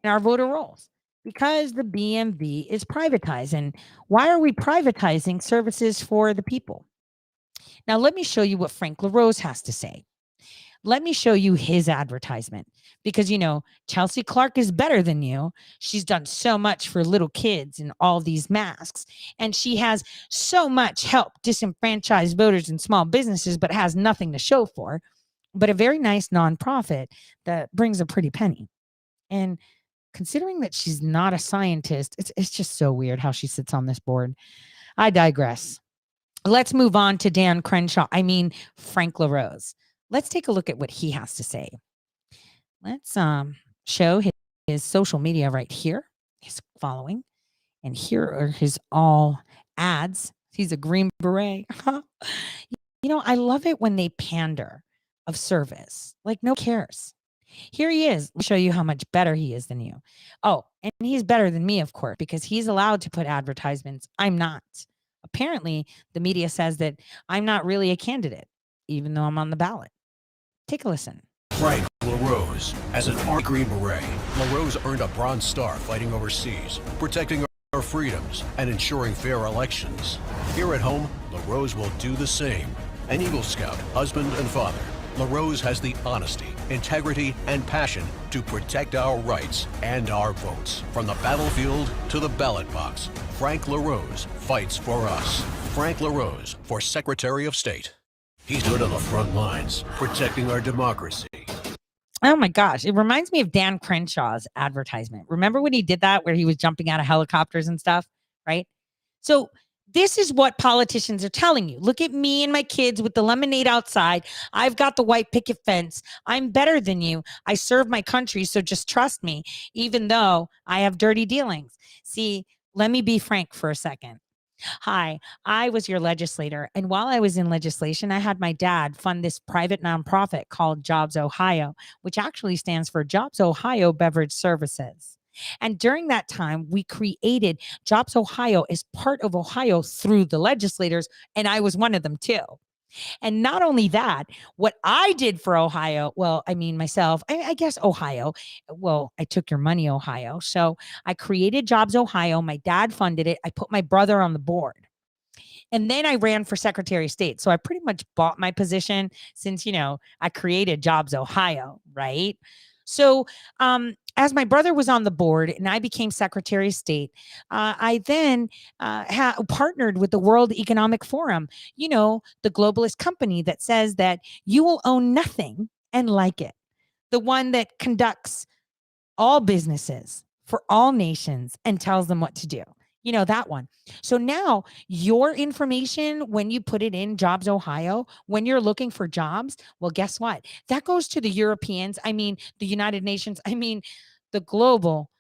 S1: and our voter rolls, because the BMV is privatized. And why are we privatizing services for the people? Now, let me show you what Frank LaRose has to say. Let me show you his advertisement because, Chelsea Clark is better than you. She's done so much for little kids and all these masks, and she has so much help disenfranchised voters and small businesses, but has nothing to show for, but a very nice nonprofit that brings a pretty penny. And considering that she's not a scientist, it's just so weird how she sits on this board. I digress. Let's move on to Frank LaRose. Let's take a look at what he has to say. Let's show his social media right here, his following. And here are his all ads. He's a Green Beret. I love it when they pander of service. Like, no one cares. Here he is. Let me show you how much better he is than you. Oh, and he's better than me, of course, because he's allowed to put advertisements. I'm not. Apparently, the media says that I'm not really a candidate, even though I'm on the ballot. Take a listen.
S12: Frank LaRose. As an Army Green Beret, LaRose earned a Bronze Star fighting overseas, protecting our freedoms, and ensuring fair elections. Here at home, LaRose will do the same. An Eagle Scout, husband and father, LaRose has the honesty, integrity, and passion to protect our rights and our votes. From the battlefield to the ballot box, Frank LaRose fights for us. Frank LaRose for Secretary of State. He stood on the front lines, protecting our democracy.
S1: Oh my gosh. It reminds me of Dan Crenshaw's advertisement. Remember when he did that where he was jumping out of helicopters and stuff, right? So this is what politicians are telling you. Look at me and my kids with the lemonade outside. I've got the white picket fence. I'm better than you. I serve my country, so just trust me, even though I have dirty dealings. See, let me be frank for a second. Hi, I was your legislator, and while I was in legislation, I had my dad fund this private nonprofit called Jobs Ohio, which actually stands for Jobs Ohio Beverage Services. And during that time, we created Jobs Ohio as part of Ohio through the legislators, and I was one of them too. And not only that, what I did for Ohio, well, I mean, myself, I guess Ohio, well, I took your money, Ohio. So I created Jobs Ohio. My dad funded it. I put my brother on the board. And then I ran for Secretary of State. So I pretty much bought my position since, I created Jobs Ohio, right? So as my brother was on the board and I became Secretary of State, I then partnered with the World Economic Forum, the globalist company that says that you will own nothing and like it. The one that conducts all businesses for all nations and tells them what to do. That one. So now your information, when you put it in Jobs Ohio, when you're looking for jobs, well, guess what? That goes to the Europeans. I mean, the United Nations. I mean, the global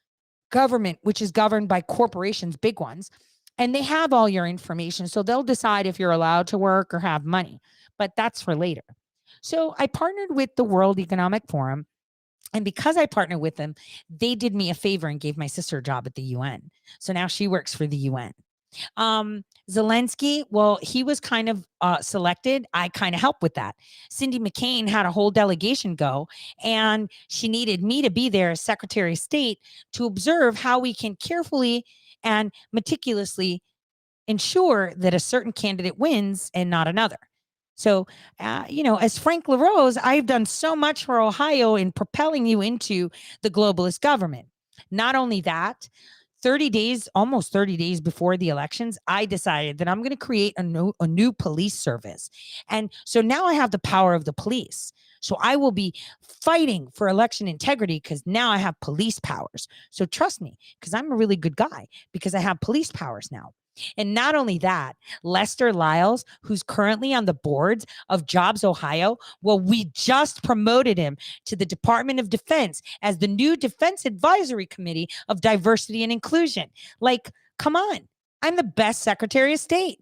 S1: government, which is governed by corporations, big ones, and they have all your information. So they'll decide if you're allowed to work or have money, but that's for later. So I partnered with the World Economic Forum. And because I partnered with them, they did me a favor and gave my sister a job at the UN. So now she works for the UN. Zelensky, well, he was kind of selected. I kind of helped with that. Cindy McCain had a whole delegation go, and she needed me to be there as Secretary of State to observe how we can carefully and meticulously ensure that a certain candidate wins and not another. So, as Frank LaRose, I've done so much for Ohio in propelling you into the globalist government. Not only that, almost 30 days before the elections, I decided that I'm going to create a new police service. And so now I have the power of the police. So I will be fighting for election integrity because now I have police powers. So trust me, because I'm a really good guy because I have police powers now. And not only that, Lester Lyles, who's currently on the boards of Jobs Ohio, well, we just promoted him to the Department of Defense as the new Defense Advisory Committee of Diversity and Inclusion. Like, come on, I'm the best Secretary of State.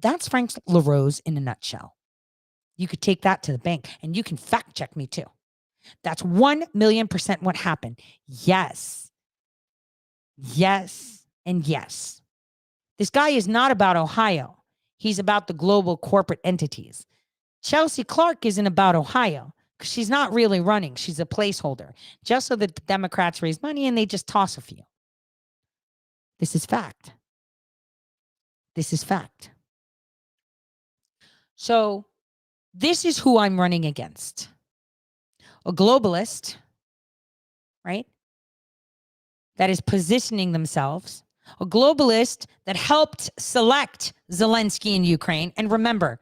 S1: That's Frank LaRose in a nutshell. You could take that to the bank and you can fact check me too. That's 1,000,000% what happened. Yes. Yes. And yes, this guy is not about Ohio. He's about the global corporate entities. Chelsea Clark isn't about Ohio because she's not really running. She's a placeholder just so that the Democrats raise money and they just toss a few. This is fact. This is fact. So this is who I'm running against. A globalist, right? That is positioning themselves. A globalist that helped select Zelensky in Ukraine. And remember,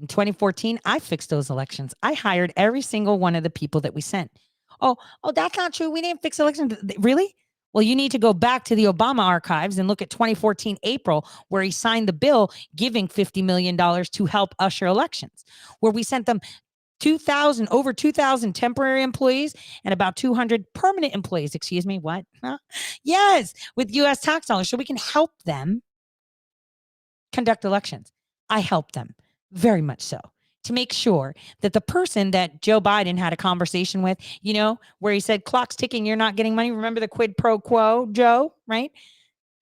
S1: in 2014, I fixed those elections. I hired every single one of the people that we sent. Oh, that's not true. We didn't fix elections. Really? Well, you need to go back to the Obama archives and look at 2014 April, where he signed the bill giving $50 million to help usher elections, where we sent them over 2,000 temporary employees and about 200 permanent employees. Excuse me, what? Huh? Yes, with U.S. tax dollars, so we can help them conduct elections. I help them very much so to make sure that the person that Joe Biden had a conversation with, where he said, clock's ticking, you're not getting money. Remember the quid pro quo, Joe, right?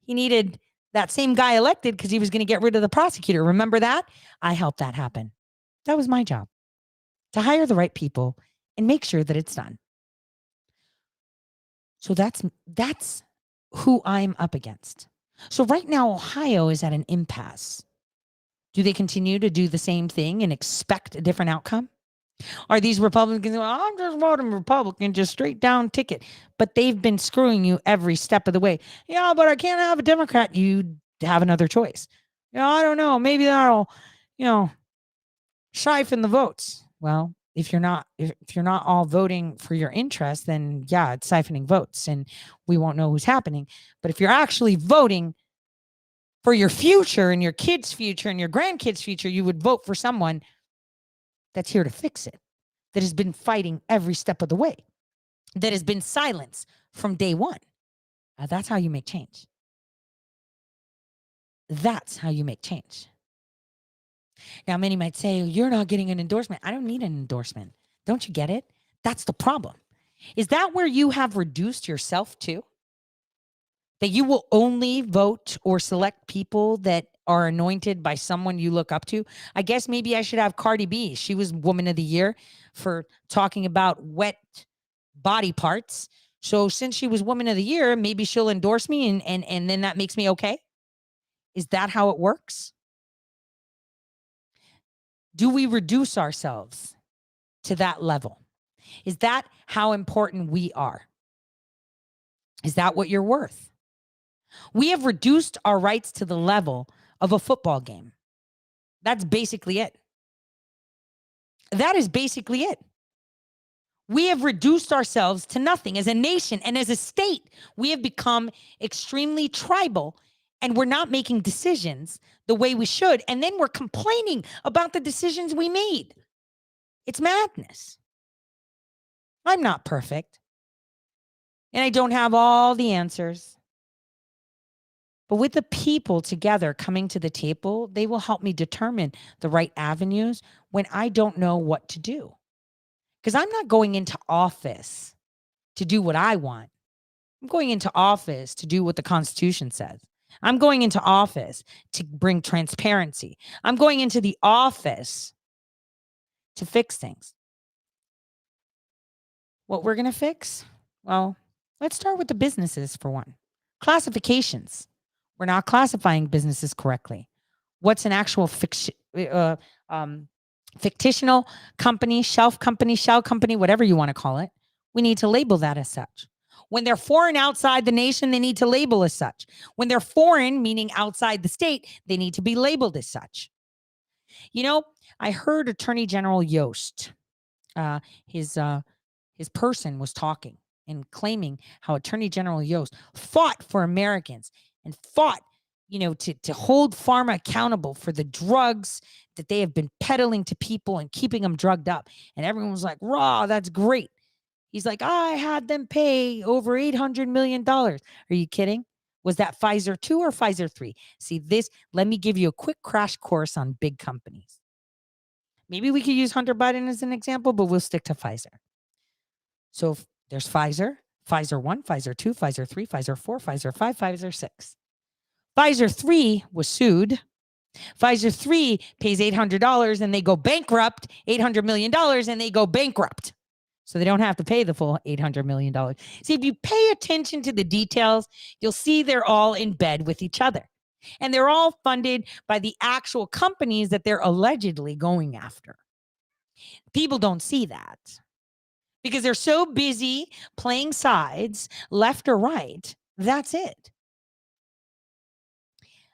S1: He needed that same guy elected because he was going to get rid of the prosecutor. Remember that? I helped that happen. That was my job. To hire the right people and make sure that it's done. So that's who I'm up against. So right now, Ohio is at an impasse. Do they continue to do the same thing and expect a different outcome? Are these Republicans, I'm just voting Republican, just straight down ticket. But they've been screwing you every step of the way. Yeah, but I can't have a Democrat. You have another choice. I don't know. Maybe that'll, siphon the votes. Well, if you're not all voting for your interest, then yeah, it's siphoning votes and we won't know who's happening. But if you're actually voting for your future and your kids' future and your grandkids' future, you would vote for someone that's here to fix it, that has been fighting every step of the way, that has been silenced from day one. That's how you make change. That's how you make change. Now, many might say, you're not getting an endorsement. I don't need an endorsement. Don't you get it? That's the problem. Is that where you have reduced yourself to? That you will only vote or select people that are anointed by someone you look up to? I guess maybe I should have Cardi B. She was Woman of the Year for talking about wet body parts. So since she was Woman of the Year, maybe she'll endorse me and then that makes me okay? Is that how it works? Do we reduce ourselves to that level? Is that how important we are? Is that what you're worth? We have reduced our rights to the level of a football game. That's basically it. That is basically it. We have reduced ourselves to nothing as a nation and as a state. We have become extremely tribal and we're not making decisions the way we should. And then we're complaining about the decisions we made. It's madness. I'm not perfect. And I don't have all the answers. But with the people together coming to the table, they will help me determine the right avenues when I don't know what to do. Because I'm not going into office to do what I want. I'm going into office to do what the Constitution says. I'm going into office to bring transparency. I'm going into the office to fix things. What we're going to fix? Well, let's start with the businesses for one. Classifications. We're not classifying businesses correctly. What's an actual fictional company, shell company, whatever you want to call it? We need to label that as such. When they're foreign outside the nation, they need to label as such. When they're foreign, meaning outside the state, they need to be labeled as such. You know, I heard Attorney General Yost, his person was talking and claiming how Attorney General Yost fought for Americans and fought, to hold pharma accountable for the drugs that they have been peddling to people and keeping them drugged up. And everyone was like, "Raw, that's great." He's like, "I had them pay over $800 million. Are you kidding? Was that Pfizer 2 or Pfizer 3? See this, let me give you a quick crash course on big companies. Maybe we could use Hunter Biden as an example, but we'll stick to Pfizer. So there's Pfizer, Pfizer 1, Pfizer 2, Pfizer 3, Pfizer 4, Pfizer 5, Pfizer 6. Pfizer 3 was sued. Pfizer 3 pays $800 and they go bankrupt, $800 million and they go bankrupt. So they don't have to pay the full $800 million. See, if you pay attention to the details, you'll see they're all in bed with each other. And they're all funded by the actual companies that they're allegedly going after. People don't see that because they're so busy playing sides, left or right. That's it.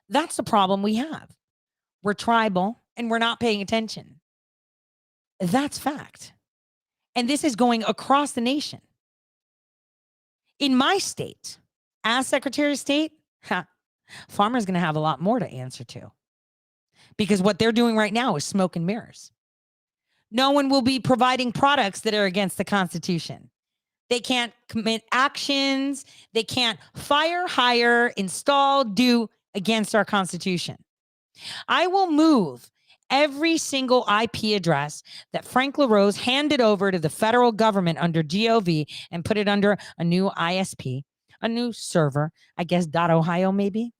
S1: That's the problem we have. We're tribal and we're not paying attention. That's fact. And this is going across the nation. In my state, as Secretary of State, Farmer's going to have a lot more to answer to. Because what they're doing right now is smoke and mirrors. No one will be providing products that are against the Constitution. They can't commit actions. They can't fire, hire, install, do against our Constitution. I will move every single IP address that Frank LaRose handed over to the federal government under GOV and put it under a new ISP, a new server, I guess .ohio maybe.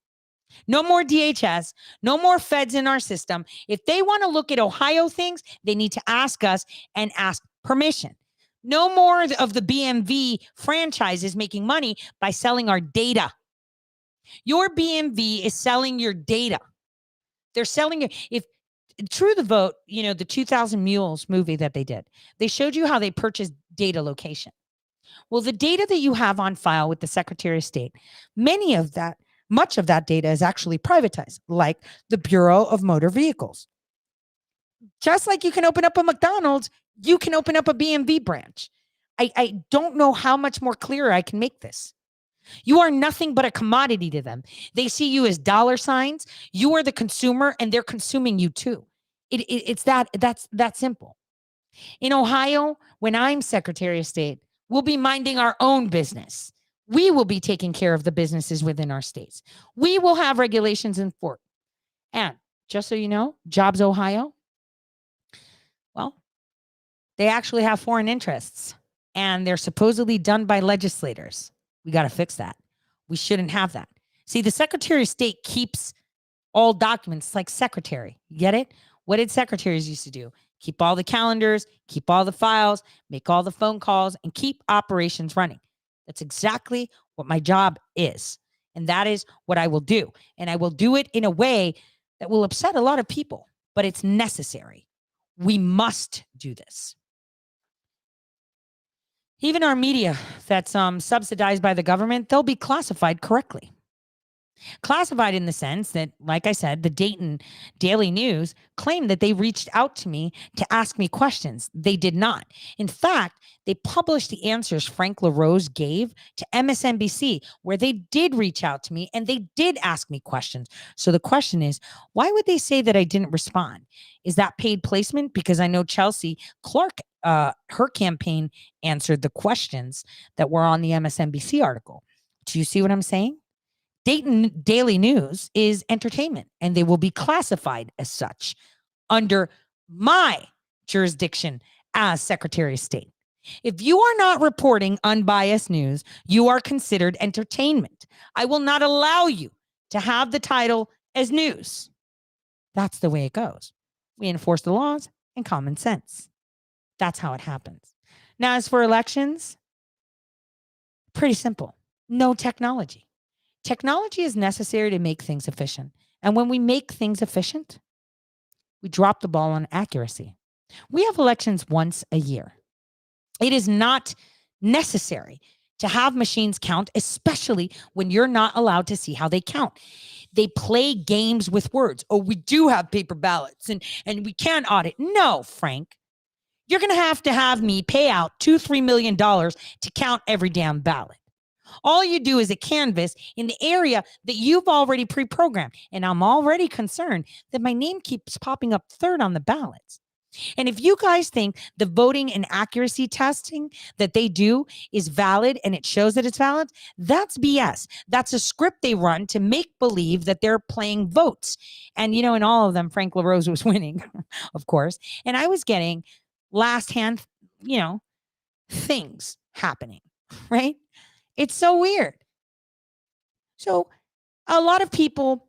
S1: No more DHS, no more feds in our system. If they want to look at Ohio things, they need to ask us and ask permission. No more of the BMV franchises making money by selling our data. Your BMV is selling your data. They're selling it. If True the Vote, the 2000 Mules movie that they did, they showed you how they purchased data location. Well, the data that you have on file with the Secretary of State, much of that data is actually privatized, like the Bureau of Motor Vehicles. Just like you can open up a McDonald's, you can open up a BMV branch. I don't know how much more clearer I can make this. You are nothing but a commodity to them. They see you as dollar signs. You are the consumer and they're consuming you too. It's that simple. In Ohio, when I'm Secretary of State, we'll be minding our own business. We will be taking care of the businesses within our states. We will have regulations in force. And just so you know, Jobs Ohio, well, they actually have foreign interests and they're supposedly done by legislators. We got to fix that. We shouldn't have that. See, the Secretary of State keeps all documents like secretary. You get it? What did secretaries used to do? Keep all the calendars, keep all the files, make all the phone calls, and keep operations running. That's exactly what my job is. And that is what I will do. And I will do it in a way that will upset a lot of people, but it's necessary. We must do this. Even our media that's subsidized by the government, they'll be classified correctly. Classified in the sense that, like I said, the Dayton Daily News claimed that they reached out to me to ask me questions. They did not. In fact, they published the answers Frank LaRose gave to MSNBC, where they did reach out to me and they did ask me questions. So the question is, why would they say that I didn't respond? Is that paid placement? Because I know Chelsea Clark, her campaign answered the questions that were on the MSNBC article. Do you see what I'm saying? Dayton Daily News is entertainment, and they will be classified as such under my jurisdiction as Secretary of State. If you are not reporting unbiased news, you are considered entertainment. I will not allow you to have the title as news. That's the way it goes. We enforce the laws and common sense. That's how it happens. Now, as for elections, pretty simple. No technology. Technology is necessary to make things efficient. And when we make things efficient, we drop the ball on accuracy. We have elections once a year. It is not necessary to have machines count, especially when you're not allowed to see how they count. They play games with words. Oh, we do have paper ballots and we can audit. No, Frank. You're going to have me pay out $2-3 million to count every damn ballot. All you do is a canvas in the area that you've already pre-programmed. And I'm already concerned that my name keeps popping up third on the ballots. And if you guys think the voting and accuracy testing that they do is valid and it shows that it's valid, that's BS. That's a script they run to make believe that they're playing votes. And, you know, in all of them, Frank LaRose was winning, of course. And I was getting last hand, things happening, right? It's so weird. So a lot of people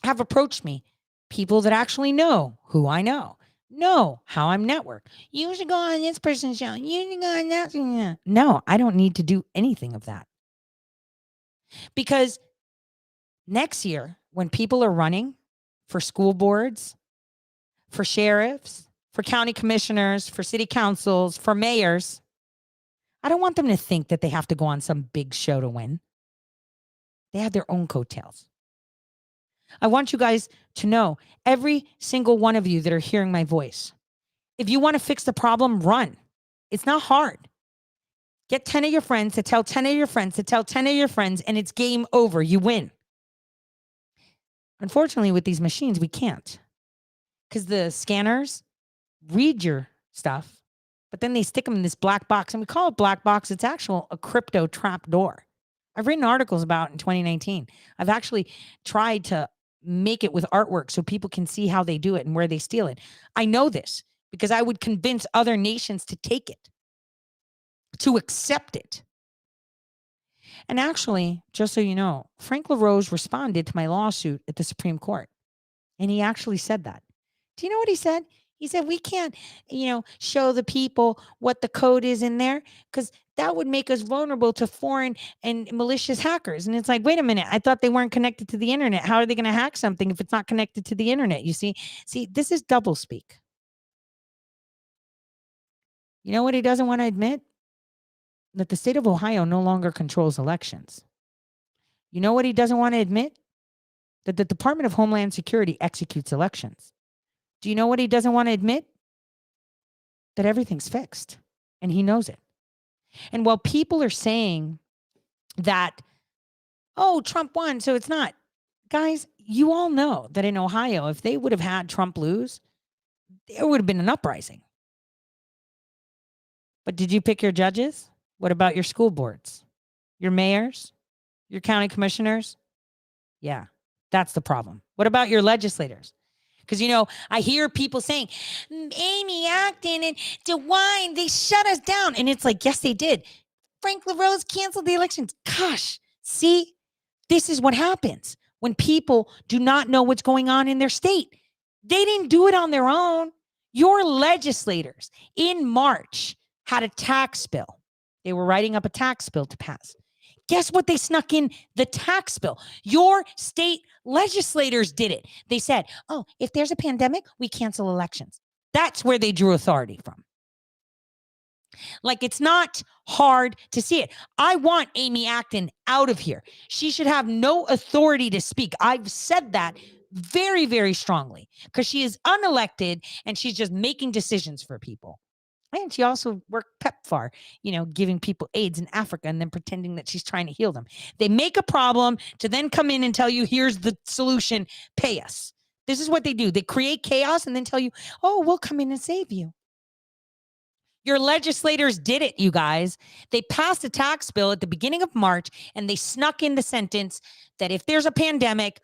S1: have approached me, people that actually know who I know how I'm networked. You should go on this person's show. You should go on that. No, I don't need to do anything of that. Because next year, when people are running for school boards, for sheriffs, for county commissioners, for city councils, for mayors, I don't want them to think that they have to go on some big show to win. They have their own coattails. I want you guys to know, every single one of you that are hearing my voice, if you want to fix the problem, run. It's not hard. Get 10 of your friends to tell 10 of your friends to tell 10 of your friends, and it's game over. You win. Unfortunately, with these machines, we can't. Because the scanners read your stuff, but then they stick them in this black box, and we call it black box. It's actual a crypto trap door. I've written articles about it in 2019. I've actually tried to make it with artwork so people can see how they do it and where they steal it. I know this because I would convince other nations to take it, to accept it. And actually, just so you know, Frank LaRose responded to my lawsuit at the Supreme Court. And he actually said that. Do you know what he said? He said, we can't, show the people what the code is in there because that would make us vulnerable to foreign and malicious hackers. And it's like, wait a minute, I thought they weren't connected to the internet. How are they going to hack something if it's not connected to the internet? You see, this is doublespeak. You know what he doesn't want to admit? That the state of Ohio no longer controls elections. You know what he doesn't want to admit? That the Department of Homeland Security executes elections. Do you know what he doesn't want to admit? That everything's fixed, and he knows it. And while people are saying that, oh, Trump won, so it's not. Guys, you all know that in Ohio, if they would have had Trump lose, there would have been an uprising. But did you pick your judges? What about your school boards? Your mayors? Your county commissioners? Yeah, that's the problem. What about your legislators? Because, I hear people saying, Amy Acton and DeWine, they shut us down. And it's like, yes, they did. Frank LaRose canceled the elections. Gosh, see, this is what happens when people do not know what's going on in their state. They didn't do it on their own. Your legislators in March had a tax bill. They were writing up a tax bill to pass. Guess what? They snuck in the tax bill. Your state legislators did it. They said, oh, if there's a pandemic, we cancel elections. That's where they drew authority from. Like, it's not hard to see it. I want Amy Acton out of here. She should have no authority to speak. I've said that very, very strongly because she is unelected and she's just making decisions for people. And she also worked PEPFAR, giving people AIDS in Africa and then pretending that she's trying to heal them. They make a problem to then come in and tell you, here's the solution, pay us. This is what they do. They create chaos and then tell you, oh, we'll come in and save you. Your legislators did it, you guys. They passed a tax bill at the beginning of March and they snuck in the sentence that if there's a pandemic,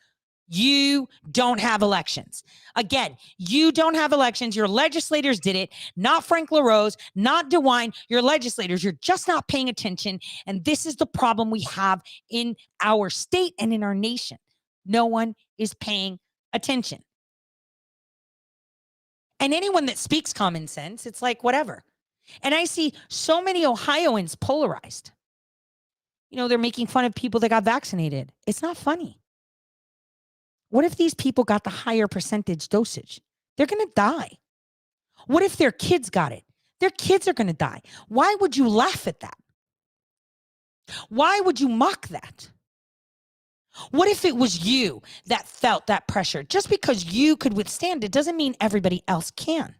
S1: you don't have elections. Again, you don't have elections. Your legislators did it, not Frank LaRose, not DeWine. Your legislators, you're just not paying attention. And this is the problem we have in our state and in our nation. No one is paying attention. And anyone that speaks common sense, it's like, whatever. And I see so many Ohioans polarized. They're making fun of people that got vaccinated. It's not funny. What if these people got the higher percentage dosage? They're going to die. What if their kids got it? Their kids are going to die. Why would you laugh at that? Why would you mock that? What if it was you that felt that pressure? Just because you could withstand it doesn't mean everybody else can.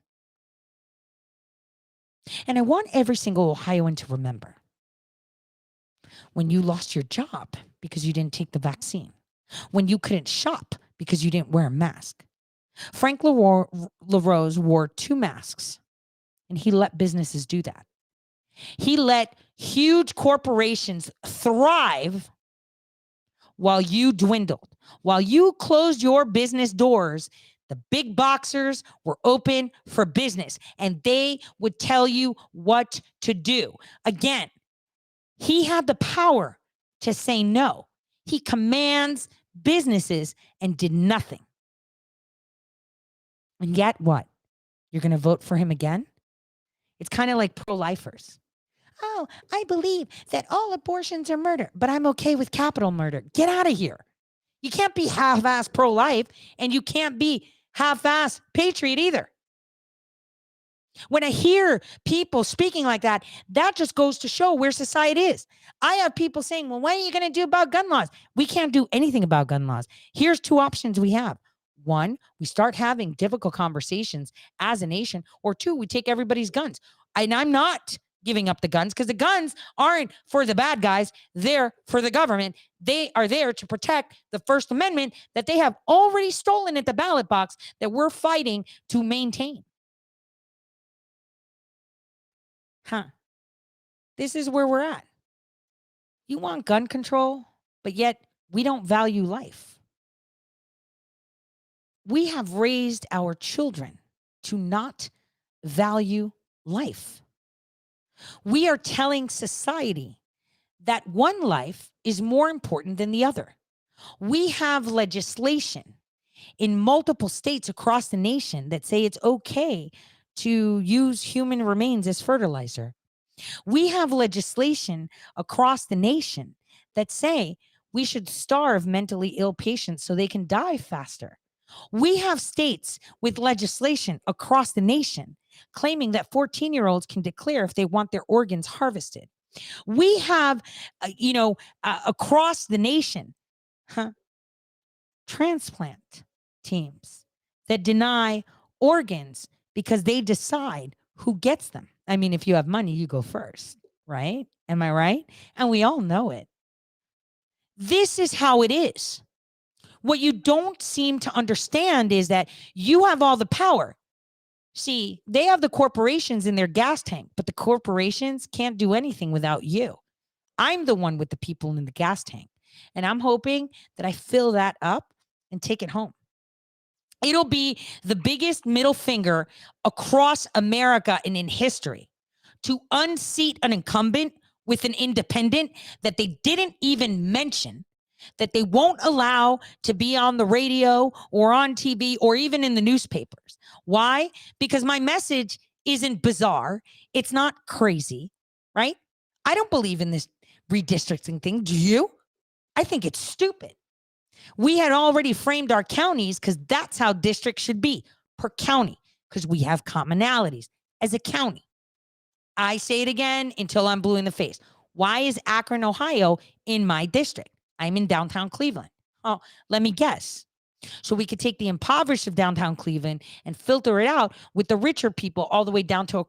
S1: And I want every single Ohioan to remember when you lost your job because you didn't take the vaccine, when you couldn't shop because you didn't wear a mask. Frank LaRose wore 2 masks, and he let businesses do that. He let huge corporations thrive while you dwindled. While you closed your business doors, the big boxers were open for business, and they would tell you what to do. Again, he had the power to say no. He commands businesses and did nothing. And yet what? You're going to vote for him again? It's kind of like pro-lifers. Oh, I believe that all abortions are murder, but I'm okay with capital murder. Get out of here. You can't be half-ass pro-life, and you can't be half-ass patriot either. When I hear people speaking like that, that just goes to show where society is. I have people saying, well, what are you going to do about gun laws? We can't do anything about gun laws. Here's 2 options we have. 1, we start having difficult conversations as a nation, or 2, we take everybody's guns. And I'm not giving up the guns because the guns aren't for the bad guys. They're for the government. They are there to protect the First Amendment that they have already stolen at the ballot box that we're fighting to maintain. This is where we're at. You want gun control, but yet we don't value life. We have raised our children to not value life. We are telling society that one life is more important than the other. We have legislation in multiple states across the nation that say it's okay to use human remains as fertilizer. We have legislation across the nation that say we should starve mentally ill patients so they can die faster. We have states with legislation across the nation claiming that 14-year-olds can declare if they want their organs harvested. We have, across the nation, transplant teams that deny organs because they decide who gets them. I mean, if you have money, you go first, right? Am I right? And we all know it. This is how it is. What you don't seem to understand is that you have all the power. See, they have the corporations in their gas tank, but the corporations can't do anything without you. I'm the one with the people in the gas tank, and I'm hoping that I fill that up and take it home. It'll be the biggest middle finger across America and in history to unseat an incumbent with an independent that they didn't even mention, that they won't allow to be on the radio or on TV or even in the newspapers. Why? Because my message isn't bizarre. It's not crazy, right? I don't believe in this redistricting thing. Do you? I think it's stupid. We had already framed our counties because that's how districts should be, per county, because we have commonalities as a county. I say it again until I'm blue in the face. Why is Akron, Ohio in my district? I'm in downtown Cleveland. Oh, let me guess. So we could take the impoverished of downtown Cleveland and filter it out with the richer people all the way down to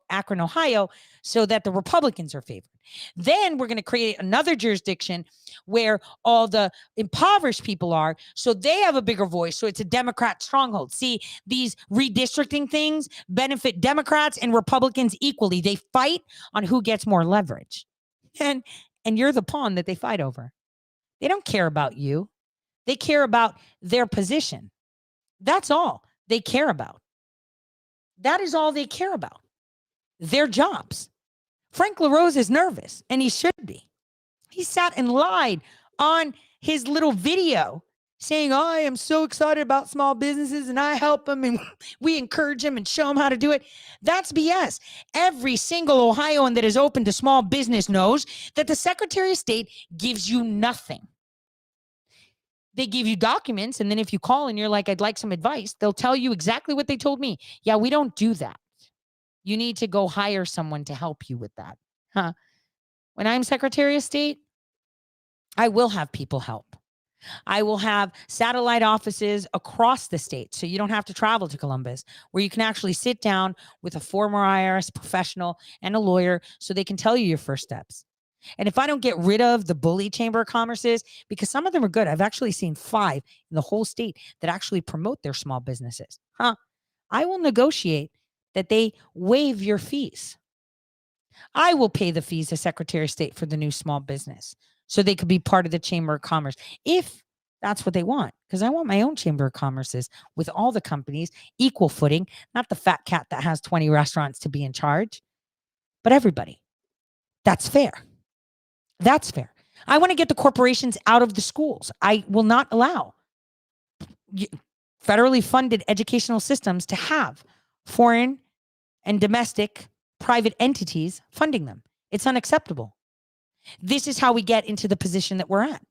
S1: Akron, Ohio, so that the Republicans are favored. Then we're going to create another jurisdiction where all the impoverished people are, so they have a bigger voice. So it's a Democrat stronghold. See, these redistricting things benefit Democrats and Republicans equally. They fight on who gets more leverage. And you're the pawn that they fight over. They don't care about you. They care about their position. That's all they care about. That is all they care about. Their jobs. Frank LaRose is nervous, and he should be. He sat and lied on his little video saying, oh, I am so excited about small businesses and I help them and we encourage them and show them how to do it. That's BS. Every single Ohioan that is open to small business knows that the Secretary of State gives you nothing. They give you documents, and then if you call and you're like, I'd like some advice, they'll tell you exactly what they told me. Yeah, we don't do that. You need to go hire someone to help you with that. Huh? When I'm Secretary of State, I will have people help. I will have satellite offices across the state, so you don't have to travel to Columbus, where you can actually sit down with a former IRS professional and a lawyer so they can tell you your first steps. And if I don't get rid of the bully Chamber of Commerces, because some of them are good, I've actually seen 5 in the whole state that actually promote their small businesses. I will negotiate that they waive your fees. I will pay the fees as Secretary of State for the new small business so they could be part of the Chamber of Commerce, if that's what they want. Because I want my own Chamber of Commerces with all the companies, equal footing, not the fat cat that has 20 restaurants to be in charge, but everybody. That's fair. That's fair. I want to get the corporations out of the schools. I will not allow federally funded educational systems to have foreign and domestic private entities funding them. It's unacceptable. This is how we get into the position that we're at.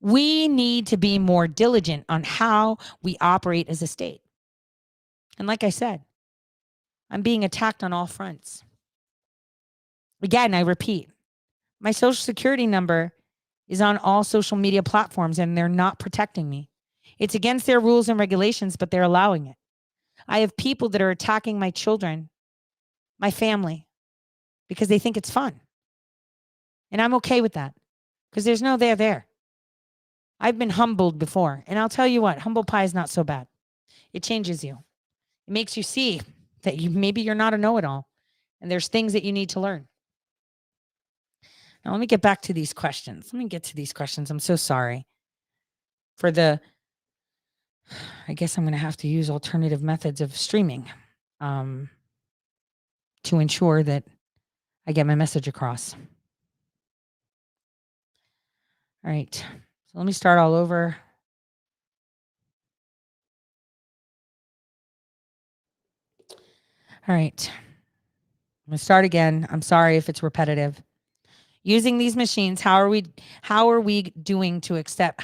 S1: We need to be more diligent on how we operate as a state. And like I said, I'm being attacked on all fronts. Again, I repeat, my social security number is on all social media platforms and they're not protecting me. It's against their rules and regulations, but they're allowing it. I have people that are attacking my children, my family, because they think it's fun. And I'm okay with that because there's no there. I've been humbled before. And I'll tell you what, humble pie is not so bad. It changes you. It makes you see that maybe you're not a know-it-all and there's things that you need to learn. Now, let me get back to these questions. I'm so sorry for I guess I'm going to have to use alternative methods of streaming to ensure that I get my message across. All right. So let me start all over. All right. I'm going to start again. I'm sorry if it's repetitive. Using these machines, how are we doing to accept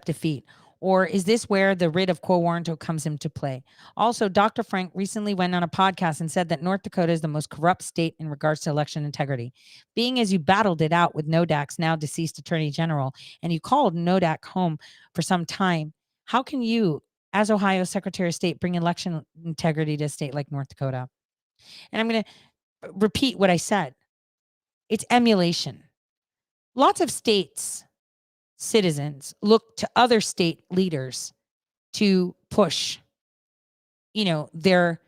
S1: defeat? Or is this where the writ of quo warranto comes into play? Also, Dr. Frank recently went on a podcast and said that North Dakota is the most corrupt state in regards to election integrity. Being as you battled it out with Nodak's now deceased Attorney General, and you called Nodak home for some time, how can you, as Ohio Secretary of State, bring election integrity to a state like North Dakota? And I'm going to repeat what I said. It's emulation. Lots of states' citizens look to other state leaders to push, their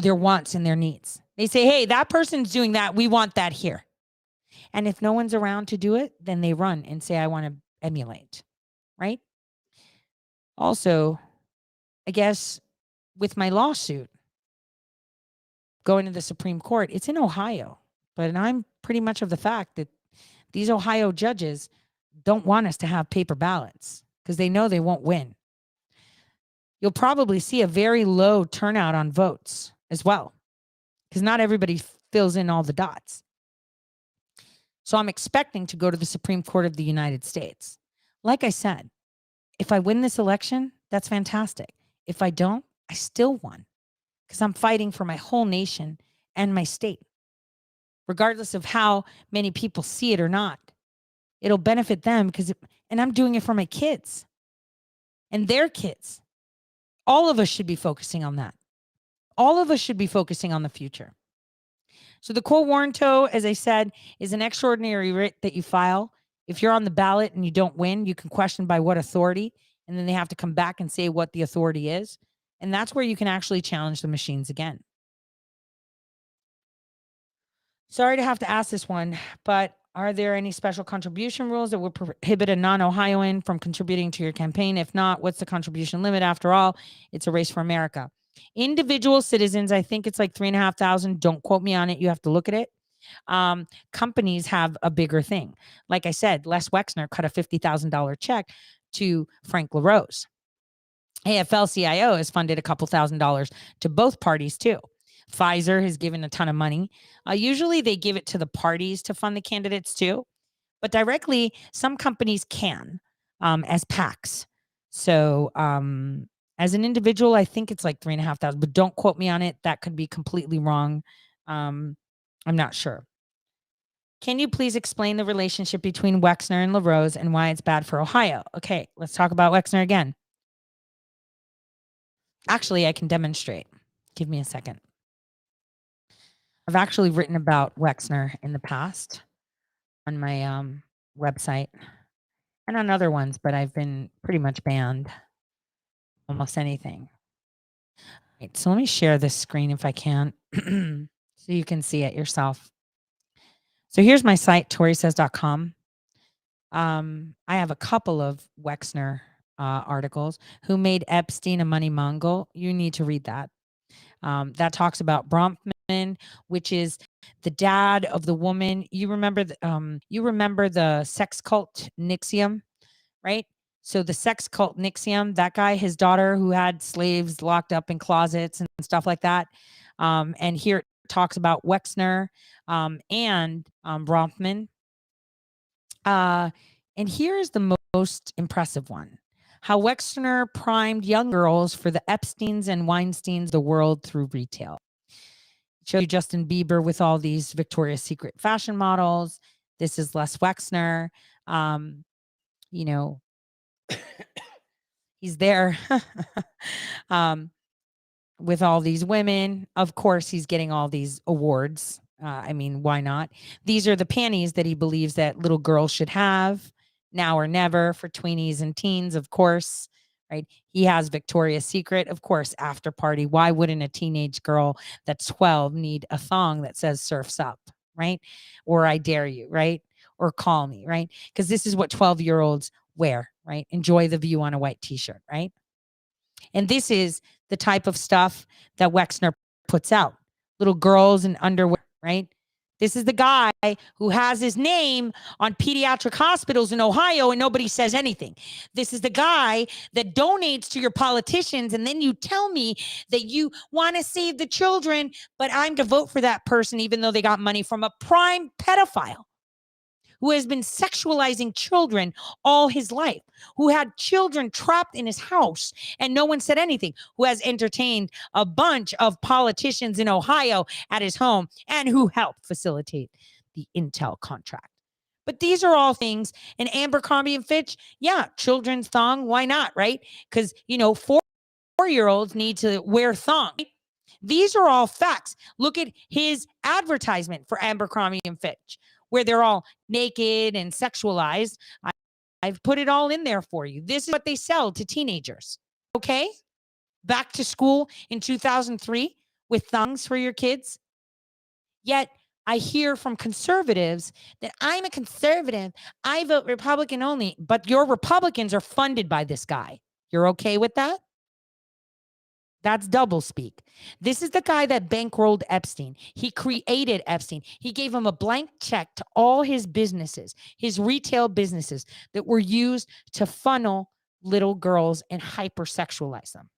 S1: wants and their needs. They say, hey, that person's doing that. We want that here. And if no one's around to do it, then they run and say, I want to emulate, right? Also, I guess with my lawsuit going to the Supreme Court, it's in Ohio, but I'm pretty much of the fact that these Ohio judges don't want us to have paper ballots because they know they won't win. You'll probably see a very low turnout on votes as well, because not everybody fills in all the dots. So I'm expecting to go to the Supreme Court of the United States. Like I said, if I win this election, that's fantastic. If I don't, I still won, because I'm fighting for my whole nation and my state. Regardless of how many people see it or not, it'll benefit them and I'm doing it for my kids and their kids. All of us should be focusing on that. All of us should be focusing on the future. So the quo warranto, as I said, is an extraordinary writ that you file. If you're on the ballot and you don't win, you can question by what authority, and then they have to come back and say what the authority is. And that's where you can actually challenge the machines again. Sorry to have to ask this one, but are there any special contribution rules that would prohibit a non-Ohioan from contributing to your campaign? If not, what's the contribution limit? After all, it's a race for America. Individual citizens, I think it's like 3,500. Don't quote me on it. You have to look at it. Companies have a bigger thing. Like I said, Les Wexner cut a $50,000 check to Frank LaRose. AFL-CIO has funded a couple $1,000s to both parties too. Pfizer has given a ton of money. Usually they give it to the parties to fund the candidates too, but directly some companies can as PACs. So as an individual, I think it's like 3,500, but don't quote me on it. That could be completely wrong. I'm not sure. Can you please explain the relationship between Wexner and LaRose and why it's bad for Ohio? Okay, let's talk about Wexner again. Actually, I can demonstrate. Give me a second. I've actually written about Wexner in the past on my website and on other ones, but I've been pretty much banned almost anything. Right, so let me share this screen if I can so you can see it yourself. So here's my site, ToriSays.com. I have a couple of Wexner articles. Who Made Epstein a Money Mongol? You need to read that. That talks about Bronfman, which is the dad of the woman. You remember the sex cult NXIVM, right? So the sex cult NXIVM, that guy, his daughter who had slaves locked up in closets and stuff like that. And here it talks about Wexner and Bronfman. And here's the most impressive one. How Wexner primed young girls for the Epsteins and Weinsteins of the world through retail. Show you Justin Bieber with all these Victoria's Secret fashion models. This is Les Wexner. You know, he's there with all these women. Of course, he's getting all these awards. I mean, why not? These are the panties that he believes that little girls should have now or never for tweenies and teens, of course, right? He has Victoria's Secret, of course, after party. Why wouldn't a teenage girl that's 12 need a thong that says surfs up, right? Or I dare you, right? Or call me, right? Because this is what 12-year-olds wear, right? Enjoy the view on a white t-shirt, right? And this is the type of stuff that Wexner puts out. Little girls in underwear, right? This is the guy who has his name on pediatric hospitals in Ohio and nobody says anything. This is the guy that donates to your politicians and then you tell me that you want to save the children, but I'm to vote for that person even though they got money from a prime pedophile who has been sexualizing children all his life, who had children trapped in his house and no one said anything, who has entertained a bunch of politicians in Ohio at his home, and who helped facilitate the Intel contract. But these are all things, and Abercrombie and Fitch, yeah, children's thong, why not, right? Because, you know, 4-year-olds need to wear thong. These are all facts. Look at his advertisement for Abercrombie and Fitch, where they're all naked and sexualized. I've put it all in there for you. This is what they sell to teenagers. Okay? Back to school in 2003 with thongs for your kids. Yet I hear from conservatives that I'm a conservative, I vote Republican only, but your Republicans are funded by this guy. You're okay with that? That's doublespeak. This is the guy that bankrolled Epstein. He created Epstein. He gave him a blank check to all his businesses, his retail businesses that were used to funnel little girls and hypersexualize them.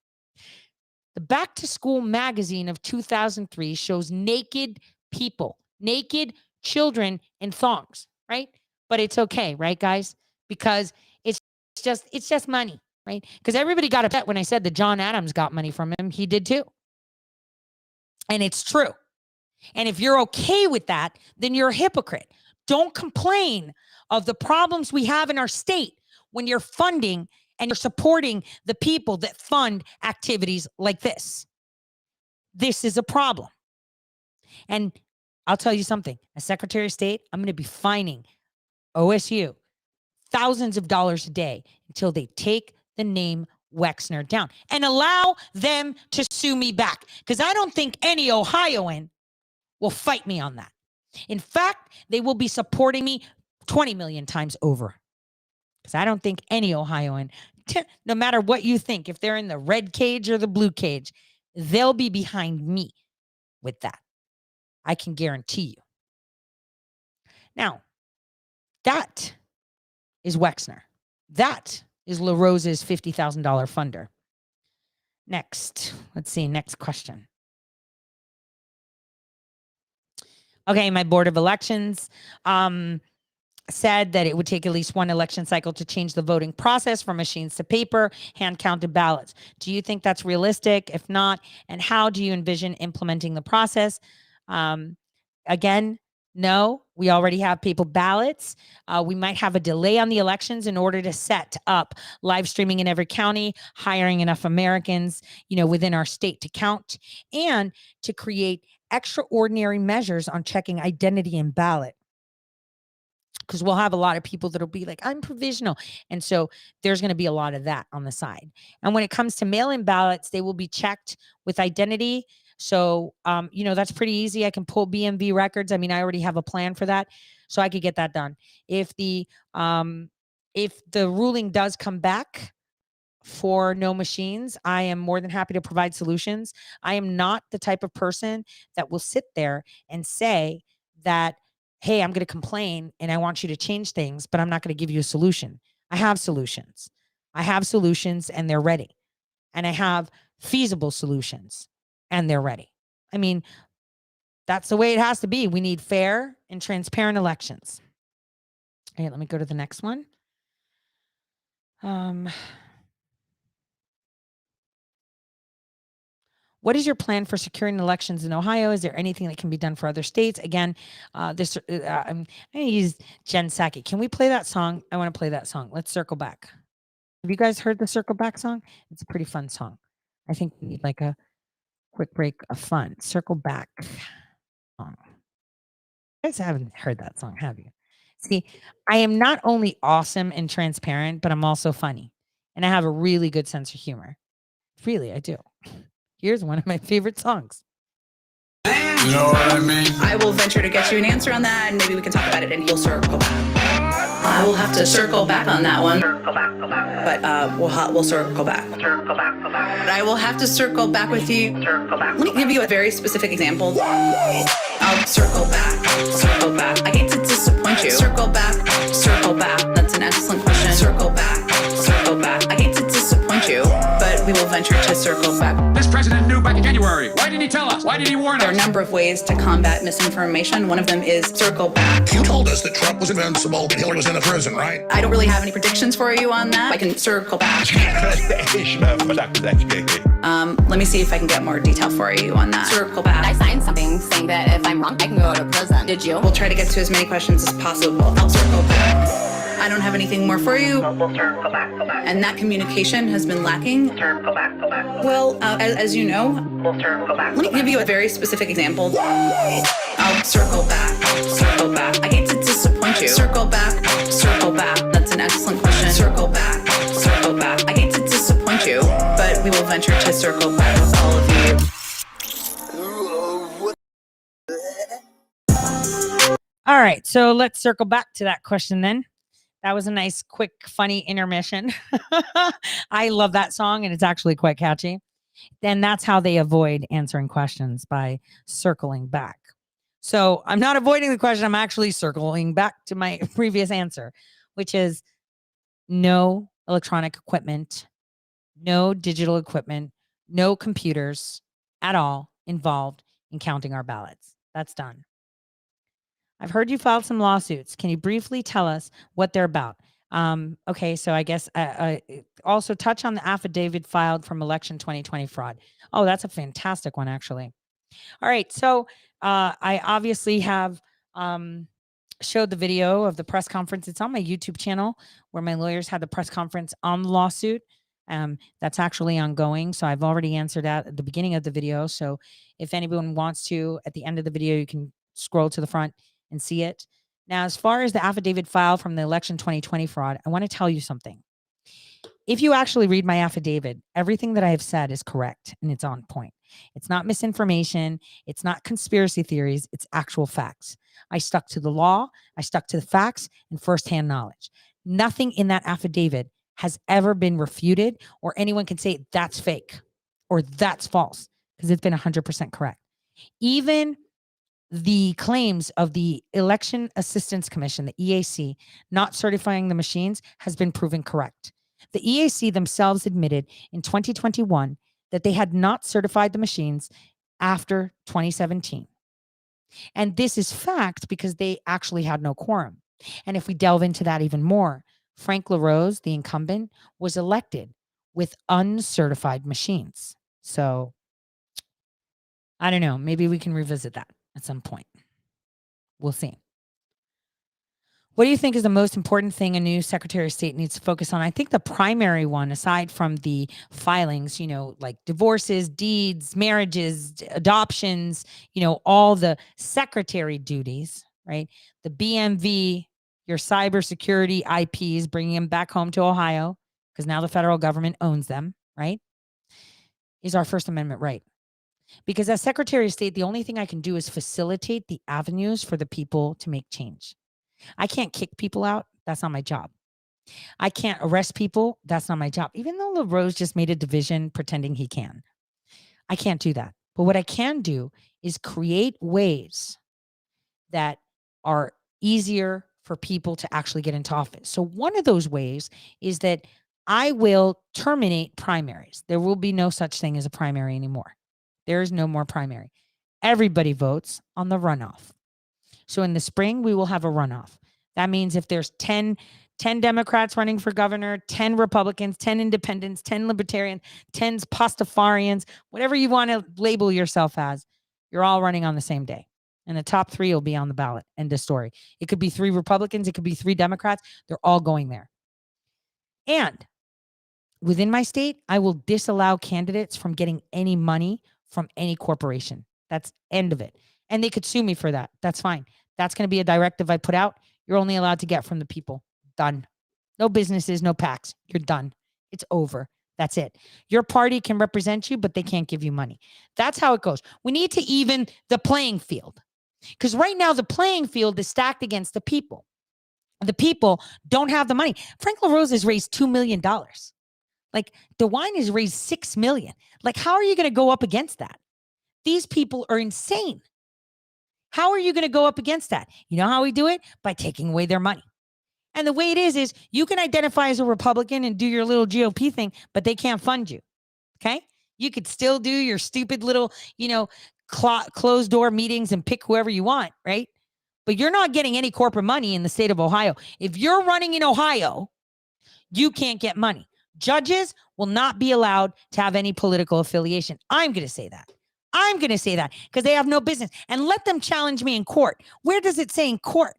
S1: The Back to School magazine of 2003 shows naked people, naked children in thongs, right? But it's okay, right, guys? Because it's just money, right? Because everybody got upset when I said that John Adams got money from him. He did too. And it's true. And if you're okay with that, then you're a hypocrite. Don't complain of the problems we have in our state when you're funding and you're supporting the people that fund activities like this. This is a problem. And I'll tell you something, as Secretary of State, I'm going to be fining OSU thousands of dollars a day until they take the name Wexner down and allow them to sue me back. Because I don't think any Ohioan will fight me on that. In fact, they will be supporting me 20 million times over. Because I don't think any Ohioan, no matter what you think, if they're in the red cage or the blue cage, they'll be behind me with that. I can guarantee you. Now, that is Wexner. That is LaRose's $50,000 funder. Next, let's see, next question. Okay, my Board of Elections said that it would take at least one election cycle to change the voting process from machines to paper, hand-counted ballots. Do you think that's realistic? If not, and how do you envision implementing the process? Again, no, we already have paper ballots. We might have a delay on the elections in order to set up live streaming in every county, hiring enough Americans, within our state to count, and to create extraordinary measures on checking identity and ballot. Because we'll have a lot of people that'll be like, I'm provisional. And so there's going to be a lot of that on the side. And when it comes to mail-in ballots, they will be checked with identity. So, that's pretty easy. I can pull BMV records. I mean, I already have a plan for that. So I could get that done. If the ruling does come back for no machines, I am more than happy to provide solutions. I am not the type of person that will sit there and say that, hey, I'm going to complain and I want you to change things, but I'm not going to give you a solution. I have solutions. And they're ready. And I have feasible solutions and they're ready. I mean, that's the way it has to be. We need fair and transparent elections. Okay, let me go to the next one. What is your plan for securing elections in Ohio? Is there anything that can be done for other states? Again, I'm going to use Jen Psaki. Can we play that song? I want to play that song. Let's circle back. Have you guys heard the Circle Back song? It's a pretty fun song. I think we need like a quick break of fun. Circle Back song. You guys haven't heard that song, have you? See, I am not only awesome and transparent, but I'm also funny. And I have a really good sense of humor. Really, I do. Here's one of my favorite songs.
S4: You know what I mean?
S13: I will venture to get you an answer on that, and maybe we can talk about it, and you'll circle back. I will have to circle back on that one. But we'll circle back. But I will have to circle back with you. Let me give you a very specific example. I'll circle back. I hate to disappoint you. Circle back. That's an excellent question. Circle back. I hate to disappoint you, but we will venture to circle back.
S4: This president knew back in January. Why didn't he tell us? Why did he warn us?
S13: There are a number of ways to combat misinformation. One of them is circle back.
S14: You told us that Trump was invincible, but Hillary was in the prison, right?
S13: I don't really have any predictions for you on that. I can circle back. Let me see if I can get more detail for you on that. Circle back.
S15: I signed something saying that if I'm wrong, I can go to prison. Did you?
S13: We'll try to get to as many questions as possible. I'll circle back. I don't have anything more for you. We'll circle back. And that communication has been lacking. Circle back. Well, as you know, we'll circle back. Let me give you a very specific example. I'll circle back. I hate to disappoint you. Circle back. That's an excellent question. Circle back. I hate to disappoint you, but we will venture to circle back with all of you.
S1: All right. So let's circle back to that question then. That was a nice, quick, funny intermission. I love that song, and it's actually quite catchy. Then that's how they avoid answering questions, by circling back. So I'm not avoiding the question. I'm actually circling back to my previous answer, which is no electronic equipment, no digital equipment, no computers at all involved in counting our ballots. That's done. I've heard you filed some lawsuits. Can you briefly tell us what they're about? Okay, so I guess also touch on the affidavit filed from election 2020 fraud. Oh, that's a fantastic one, actually. All right, so I obviously have showed the video of the press conference. It's on my YouTube channel where my lawyers had the press conference on the lawsuit. That's actually ongoing. So I've already answered that at the beginning of the video. So if anyone wants to, at the end of the video, you can scroll to the front and see it. Now, as far as the affidavit filed from the election 2020 fraud, I want to tell you something. If you actually read my affidavit, everything that I have said is correct and it's on point. It's not misinformation. It's not conspiracy theories. It's actual facts. I stuck to the law. I stuck to the facts and firsthand knowledge. Nothing in that affidavit has ever been refuted, or anyone can say that's fake or that's false, because it's been 100% correct. Even the claims of the Election Assistance Commission, the EAC, not certifying the machines has been proven correct. The EAC themselves admitted in 2021 that they had not certified the machines after 2017. And this is fact because they actually had no quorum. And if we delve into that even more, Frank LaRose, the incumbent, was elected with uncertified machines. So I don't know, maybe we can revisit that at some point. We'll see. What do you think is the most important thing a new Secretary of State needs to focus on? I think the primary one, aside from the filings, like divorces, deeds, marriages, adoptions, all the secretary duties, right? The BMV, your cybersecurity IPs, bringing them back home to Ohio, because now the federal government owns them, right? Is our First Amendment right. Because as Secretary of State, the only thing I can do is facilitate the avenues for the people to make change. I can't kick people out. That's not my job. I can't arrest people. That's not my job. Even though LaRose just made a division pretending he can. I can't do that. But what I can do is create ways that are easier for people to actually get into office. So one of those ways is that I will terminate primaries. There will be no such thing as a primary anymore. There is no more primary. Everybody votes on the runoff. So in the spring, we will have a runoff. That means if there's 10 Democrats running for governor, 10 Republicans, 10 independents, 10 libertarians, 10 Pastafarians, whatever you want to label yourself as, you're all running on the same day. And the top 3 will be on the ballot. End of story. It could be 3 Republicans. It could be 3 Democrats. They're all going there. And within my state, I will disallow candidates from getting any money from any corporation. That's end of it. And they could sue me for that. That's fine. That's going to be a directive I put out. You're only allowed to get from the people. Done. No businesses, no PACs. You're done. It's over. That's it. Your party can represent you, but they can't give you money. That's how it goes. We need to even the playing field. Because right now the playing field is stacked against the people. The people don't have the money. Frank LaRose has raised $2 million. Like DeWine has raised $6 million. Like, how are you going to go up against that? These people are insane. How are you going to go up against that? You know how we do it? By taking away their money. And the way it is you can identify as a Republican and do your little GOP thing, but they can't fund you. Okay? You could still do your stupid little, closed door meetings and pick whoever you want, right? But you're not getting any corporate money in the state of Ohio. If you're running in Ohio, you can't get money. Judges will not be allowed to have any political affiliation. I'm going to say that. I'm going to say that because they have no business. And let them challenge me in court. Where does it say in court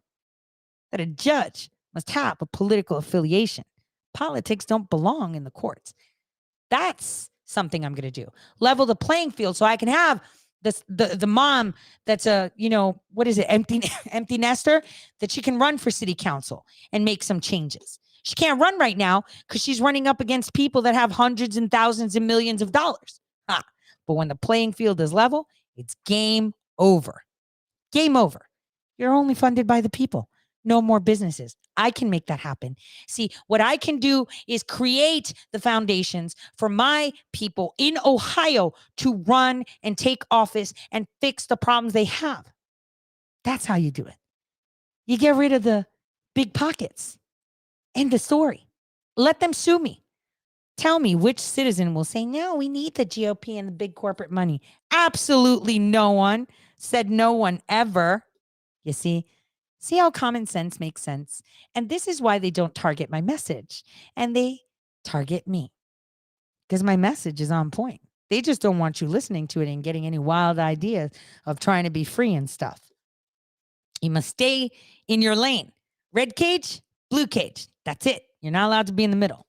S1: that a judge must have a political affiliation? Politics don't belong in the courts. That's something I'm going to do. Level the playing field so I can have the mom that's a, empty nester, that she can run for city council and make some changes. She can't run right now because she's running up against people that have hundreds and thousands and millions of dollars. But when the playing field is level, it's game over. Game over. You're only funded by the people. No more businesses. I can make that happen. See, what I can do is create the foundations for my people in Ohio to run and take office and fix the problems they have. That's how you do it. You get rid of the big pockets. End the story. Let them sue me. Tell me which citizen will say, no, we need the GOP and the big corporate money. Absolutely no one said no one ever. You see how common sense makes sense. And this is why they don't target my message and they target me because my message is on point. They just don't want you listening to it and getting any wild ideas of trying to be free and stuff. You must stay in your lane. Red cage, blue cage. That's it. You're not allowed to be in the middle.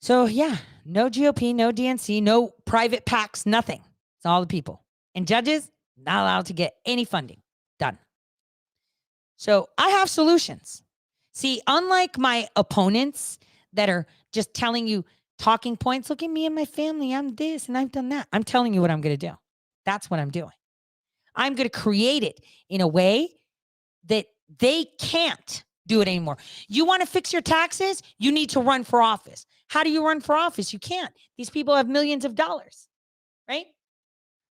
S1: So yeah, no GOP, no DNC, no private PACs, nothing. It's all the people. And judges, not allowed to get any funding. Done. So I have solutions. See, unlike my opponents that are just telling you talking points, look at me and my family, I'm this and I've done that. I'm telling you what I'm going to do. That's what I'm doing. I'm going to create it in a way that they can't do it anymore. You want to fix your taxes? You need to run for office. How do you run for office? You can't. These people have millions of dollars, right?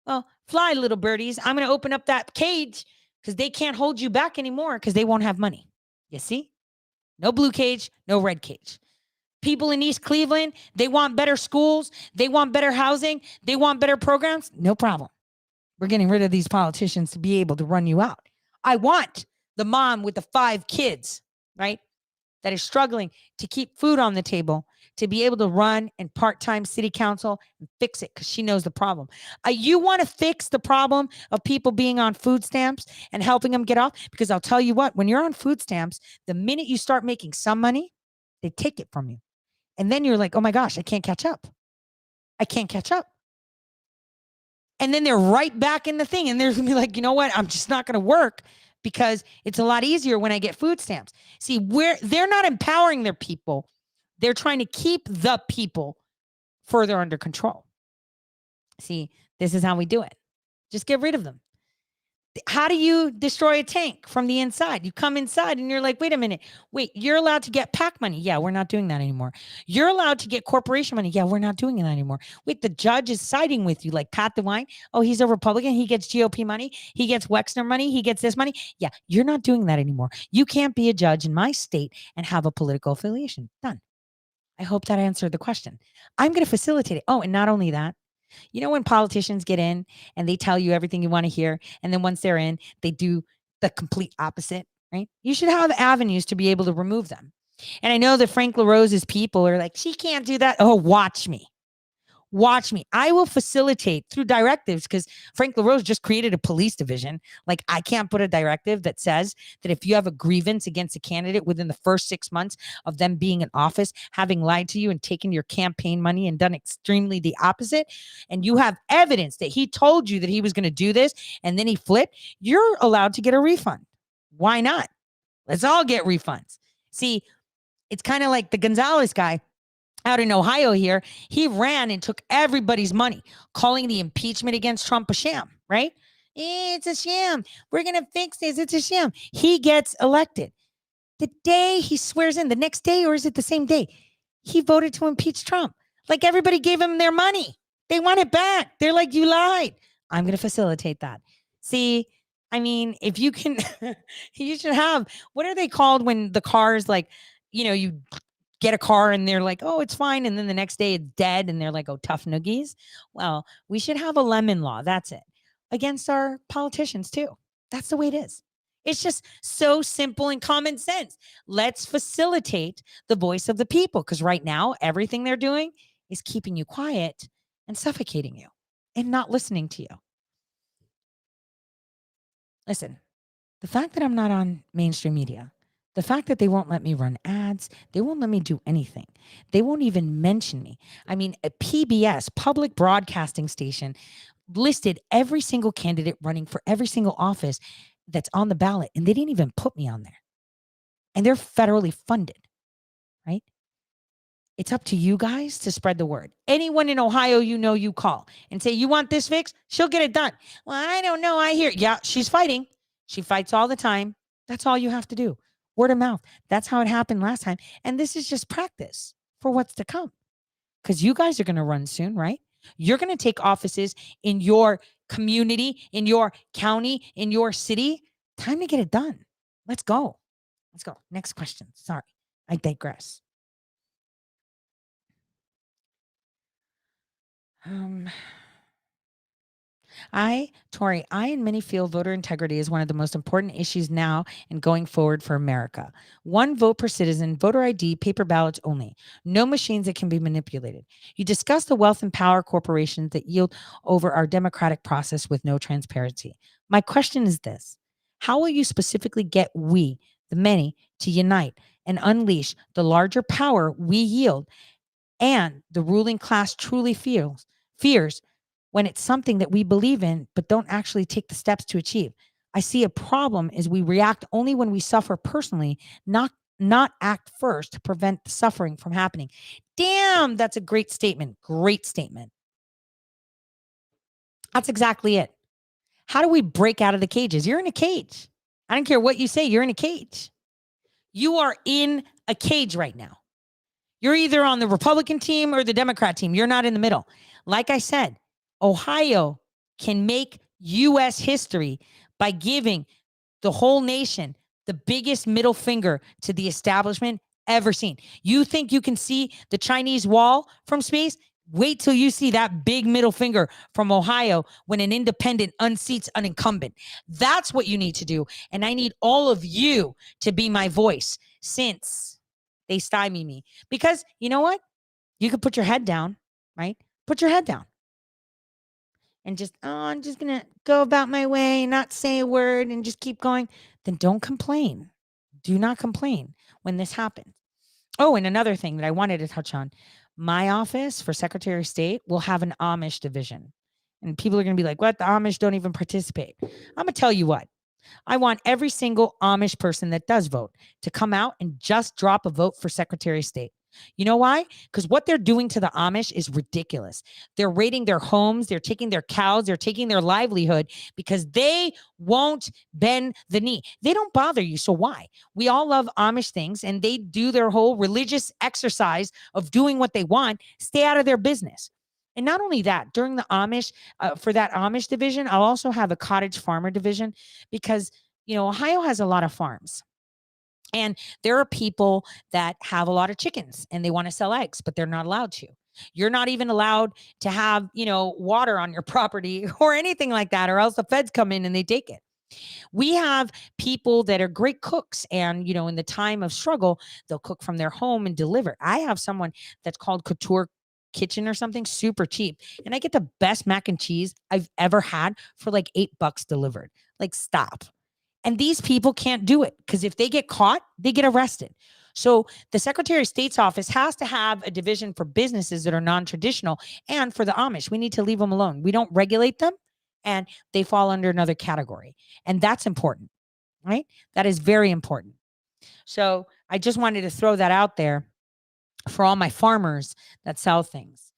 S1: Well, fly, little birdies. I'm going to open up that cage because they can't hold you back anymore because they won't have money. You see? No blue cage, no red cage. People in East Cleveland, they want better schools. They want better housing. They want better programs. No problem. We're getting rid of these politicians to be able to run you out. I want the mom with the 5 kids, right, that is struggling to keep food on the table to be able to run and part-time city council and fix it because she knows the problem. You want to fix the problem of people being on food stamps and helping them get off? Because I'll tell you what, when you're on food stamps, the minute you start making some money, they take it from you. And then you're like, oh my gosh, I can't catch up. I can't catch up. And then they're right back in the thing. And they're going to be like, you know what? I'm just not going to work because it's a lot easier when I get food stamps. See, they're not empowering their people. They're trying to keep the people further under control. See, this is how we do it. Just get rid of them. How do you destroy a tank from the inside? You come inside and you're like, wait a minute. Wait, you're allowed to get PAC money. Yeah, we're not doing that anymore. You're allowed to get corporation money. Yeah, we're not doing that anymore. Wait, the judge is siding with you like Pat DeWine. Oh, he's a Republican. He gets GOP money. He gets Wexner money. He gets this money. Yeah, you're not doing that anymore. You can't be a judge in my state and have a political affiliation. Done. I hope that answered the question. I'm going to facilitate it. Oh, and not only that, you know, when politicians get in and they tell you everything you want to hear, and then once they're in, they do the complete opposite, right? You should have avenues to be able to remove them. And I know that Frank LaRose's people are like, she can't do that. Oh, watch me. Watch me. I will facilitate through directives because Frank LaRose just created a police division. Like, I can't put a directive that says that if you have a grievance against a candidate within the first 6 months of them being in office, having lied to you and taken your campaign money and done extremely the opposite, and you have evidence that he told you that he was going to do this and then he flipped, you're allowed to get a refund. Why not? Let's all get refunds. See, it's kind of like the Gonzalez guy out in Ohio here. He ran and took everybody's money, calling the impeachment against Trump a sham, right? It's a sham. We're going to fix this. It's a sham. He gets elected. The day he swears in, the next day, or is it the same day, he voted to impeach Trump. Like, everybody gave him their money. They want it back. They're like, you lied. I'm going to facilitate that. See, I mean, if you can, you should have, what are they called when the cars, like, you know, you get a car and they're like, oh, it's fine. And then the next day it's dead. And they're like, oh, tough noogies. Well, we should have a lemon law. That's it. Against our politicians too. That's the way it is. It's just so simple and common sense. Let's facilitate the voice of the people. Because right now, everything they're doing is keeping you quiet and suffocating you and not listening to you. Listen, the fact that I'm not on mainstream media, the fact that they won't let me run ads, they won't let me do anything. They won't even mention me. I mean, a PBS, public broadcasting station, listed every single candidate running for every single office that's on the ballot, and they didn't even put me on there. And they're federally funded, right? It's up to you guys to spread the word. Anyone in Ohio, you know, you call and say, you want this fixed? She'll get it done. Well, I don't know. I hear, yeah, she's fighting. She fights all the time. That's all you have to do. Word of mouth. That's how it happened last time. And this is just practice for what's to come. Because you guys are going to run soon, right? You're going to take offices in your community, in your county, in your city. Time to get it done. Let's go. Let's go. Next question. Sorry, I digress. Tori, I and many feel voter integrity is one of the most important issues now and going forward for America. One vote per citizen, voter ID, paper ballots only. No machines that can be manipulated. You discuss the wealth and power corporations that yield over our democratic process with no transparency. My question is this: how will you specifically get we, the many, to unite and unleash the larger power we yield and the ruling class truly fears when it's something that we believe in but don't actually take the steps to achieve? I see a problem is we react only when we suffer personally, not act first to prevent the suffering from happening. Damn, that's a great statement. Great statement. That's exactly it. How do we break out of the cages? You're in a cage. I don't care what you say, you're in a cage. You are in a cage right now. You're either on the Republican team or the Democrat team. You're not in the middle. Like I said, Ohio can make U.S. history by giving the whole nation the biggest middle finger to the establishment ever seen. You think you can see the Chinese wall from space? Wait till you see that big middle finger from Ohio when an independent unseats an incumbent. That's what you need to do. And I need all of you to be my voice since they stymie me. Because you know what? You could put your head down, right? Put your head down. And just, I'm just going to go about my way, not say a word, and just keep going. Then don't complain. Do not complain when this happens. Oh, and another thing that I wanted to touch on. My office for Secretary of State will have an Amish division. And people are going to be like, what? The Amish don't even participate. I'm going to tell you what. I want every single Amish person that does vote to come out and just drop a vote for Secretary of State. You know why? Because what they're doing to the Amish is ridiculous. They're raiding their homes. They're taking their cows. They're taking their livelihood because they won't bend the knee. They don't bother you. So why? We all love Amish things and they do their whole religious exercise of doing what they want. Stay out of their business. And not only that, during the Amish, for that Amish division, I'll also have a cottage farmer division because, you know, Ohio has a lot of farms. And there are people that have a lot of chickens and they want to sell eggs, but they're not allowed to. You're not even allowed to have, you know, water on your property or anything like that, or else the feds come in and they take it. We have people that are great cooks and, you know, in the time of struggle, they'll cook from their home and deliver. I have someone that's called Couture Kitchen or something, super cheap. And I get the best mac and cheese I've ever had for like $8 delivered. Like, stop. And these people can't do it because if they get caught, they get arrested. So the Secretary of State's office has to have a division for businesses that are non-traditional and for the Amish. We need to leave them alone. We don't regulate them and they fall under another category. And that's important, right? That is very important. So I just wanted to throw that out there for all my farmers that sell things.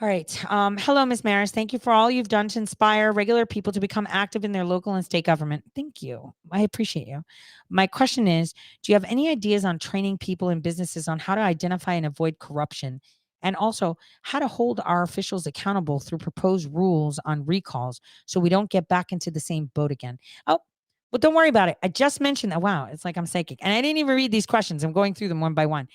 S1: All right. Hello, Ms. Maris. Thank you for all you've done to inspire regular people to become active in their local and state government. Thank you. I appreciate you. My question is, do you have any ideas on training people and businesses on how to identify and avoid corruption? And also how to hold our officials accountable through proposed rules on recalls so we don't get back into the same boat again? Oh, but don't worry about it. I just mentioned that. Wow, it's like I'm psychic. And I didn't even read these questions. I'm going through them one by one.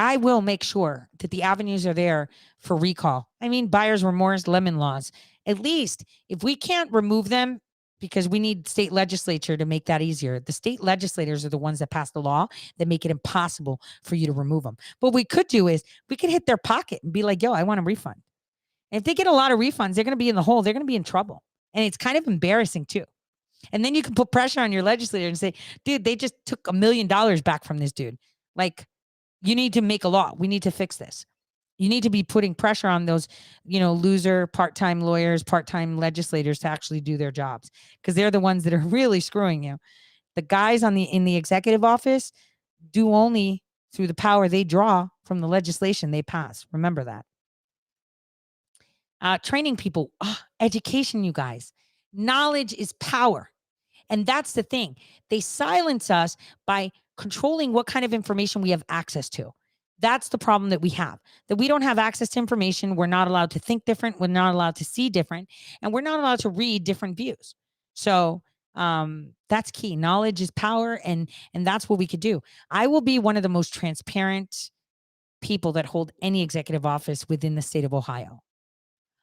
S1: I will make sure that the avenues are there for recall. I mean, buyer's remorse, lemon laws. At least if we can't remove them because we need state legislature to make that easier. The state legislators are the ones that pass the law that make it impossible for you to remove them. But what we could do is we could hit their pocket and be like, yo, I want a refund. And if they get a lot of refunds, they're going to be in the hole. They're going to be in trouble. And it's kind of embarrassing too. And then you can put pressure on your legislator and say, dude, they just took $1 million back from this dude. Like, you need to make a law. We need to fix this. You need to be putting pressure on those, you know, loser part-time lawyers, part-time legislators to actually do their jobs because they're the ones that are really screwing you. The guys in the executive office do only through the power they draw from the legislation they pass. Remember that. Training people, education, you guys. Knowledge is power. And that's the thing. They silence us by controlling what kind of information we have access to. That's the problem that we have, that we don't have access to information. We're not allowed to think different. We're not allowed to see different, and we're not allowed to read different views. So that's key. Knowledge is power, and that's what we could do. I will be one of the most transparent people that hold any executive office within the state of Ohio.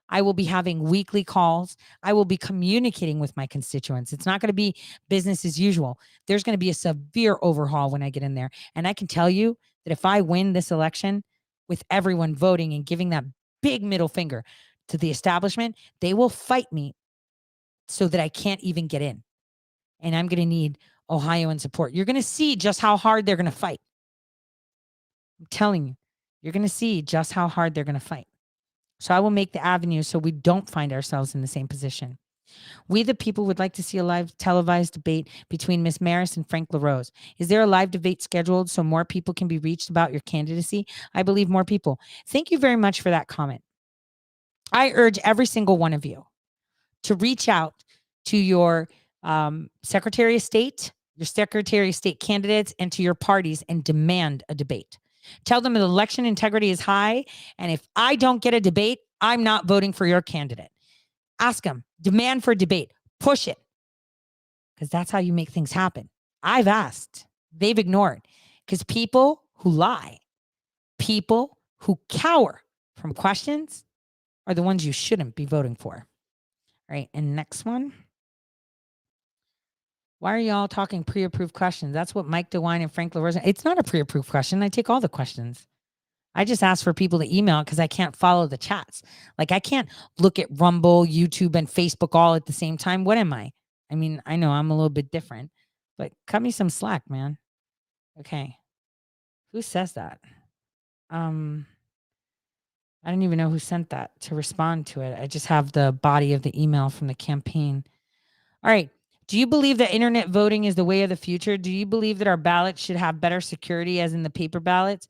S1: I will be having weekly calls. I will be communicating with my constituents. It's not going to be business as usual. There's going to be a severe overhaul when I get in there. And I can tell you that if I win this election with everyone voting and giving that big middle finger to the establishment, they will fight me so that I can't even get in. And I'm going to need Ohioan support. You're going to see just how hard they're going to fight. I'm telling you, you're going to see just how hard they're going to fight. So I will make the avenue so we don't find ourselves in the same position. We, the people, would like to see a live televised debate between Ms. Maris and Frank LaRose. Is there a live debate scheduled so more people can be reached about your candidacy? I believe more people. Thank you very much for that comment. I urge every single one of you to reach out to your Secretary of State, your Secretary of State candidates, and to your parties and demand a debate. Tell them that election integrity is high, and if I don't get a debate, I'm not voting for your candidate. Ask them, demand for a debate, push it, because that's how you make things happen. I've asked, they've ignored, because people who lie, people who cower from questions are the ones you shouldn't be voting for. All right, and next one. Why are y'all talking pre-approved questions? That's what Mike DeWine and Frank LaRose. It's not a pre-approved question. I take all the questions. I just ask for people to email because I can't follow the chats. Like I can't look at Rumble, YouTube, and Facebook all at the same time. What am I? I mean, I know I'm a little bit different, but cut me some slack, man. Okay. Who says that? I don't even know who sent that to respond to it. I just have the body of the email from the campaign. All right. Do you believe that internet voting is the way of the future? Do you believe that our ballots should have better security as in the paper ballots?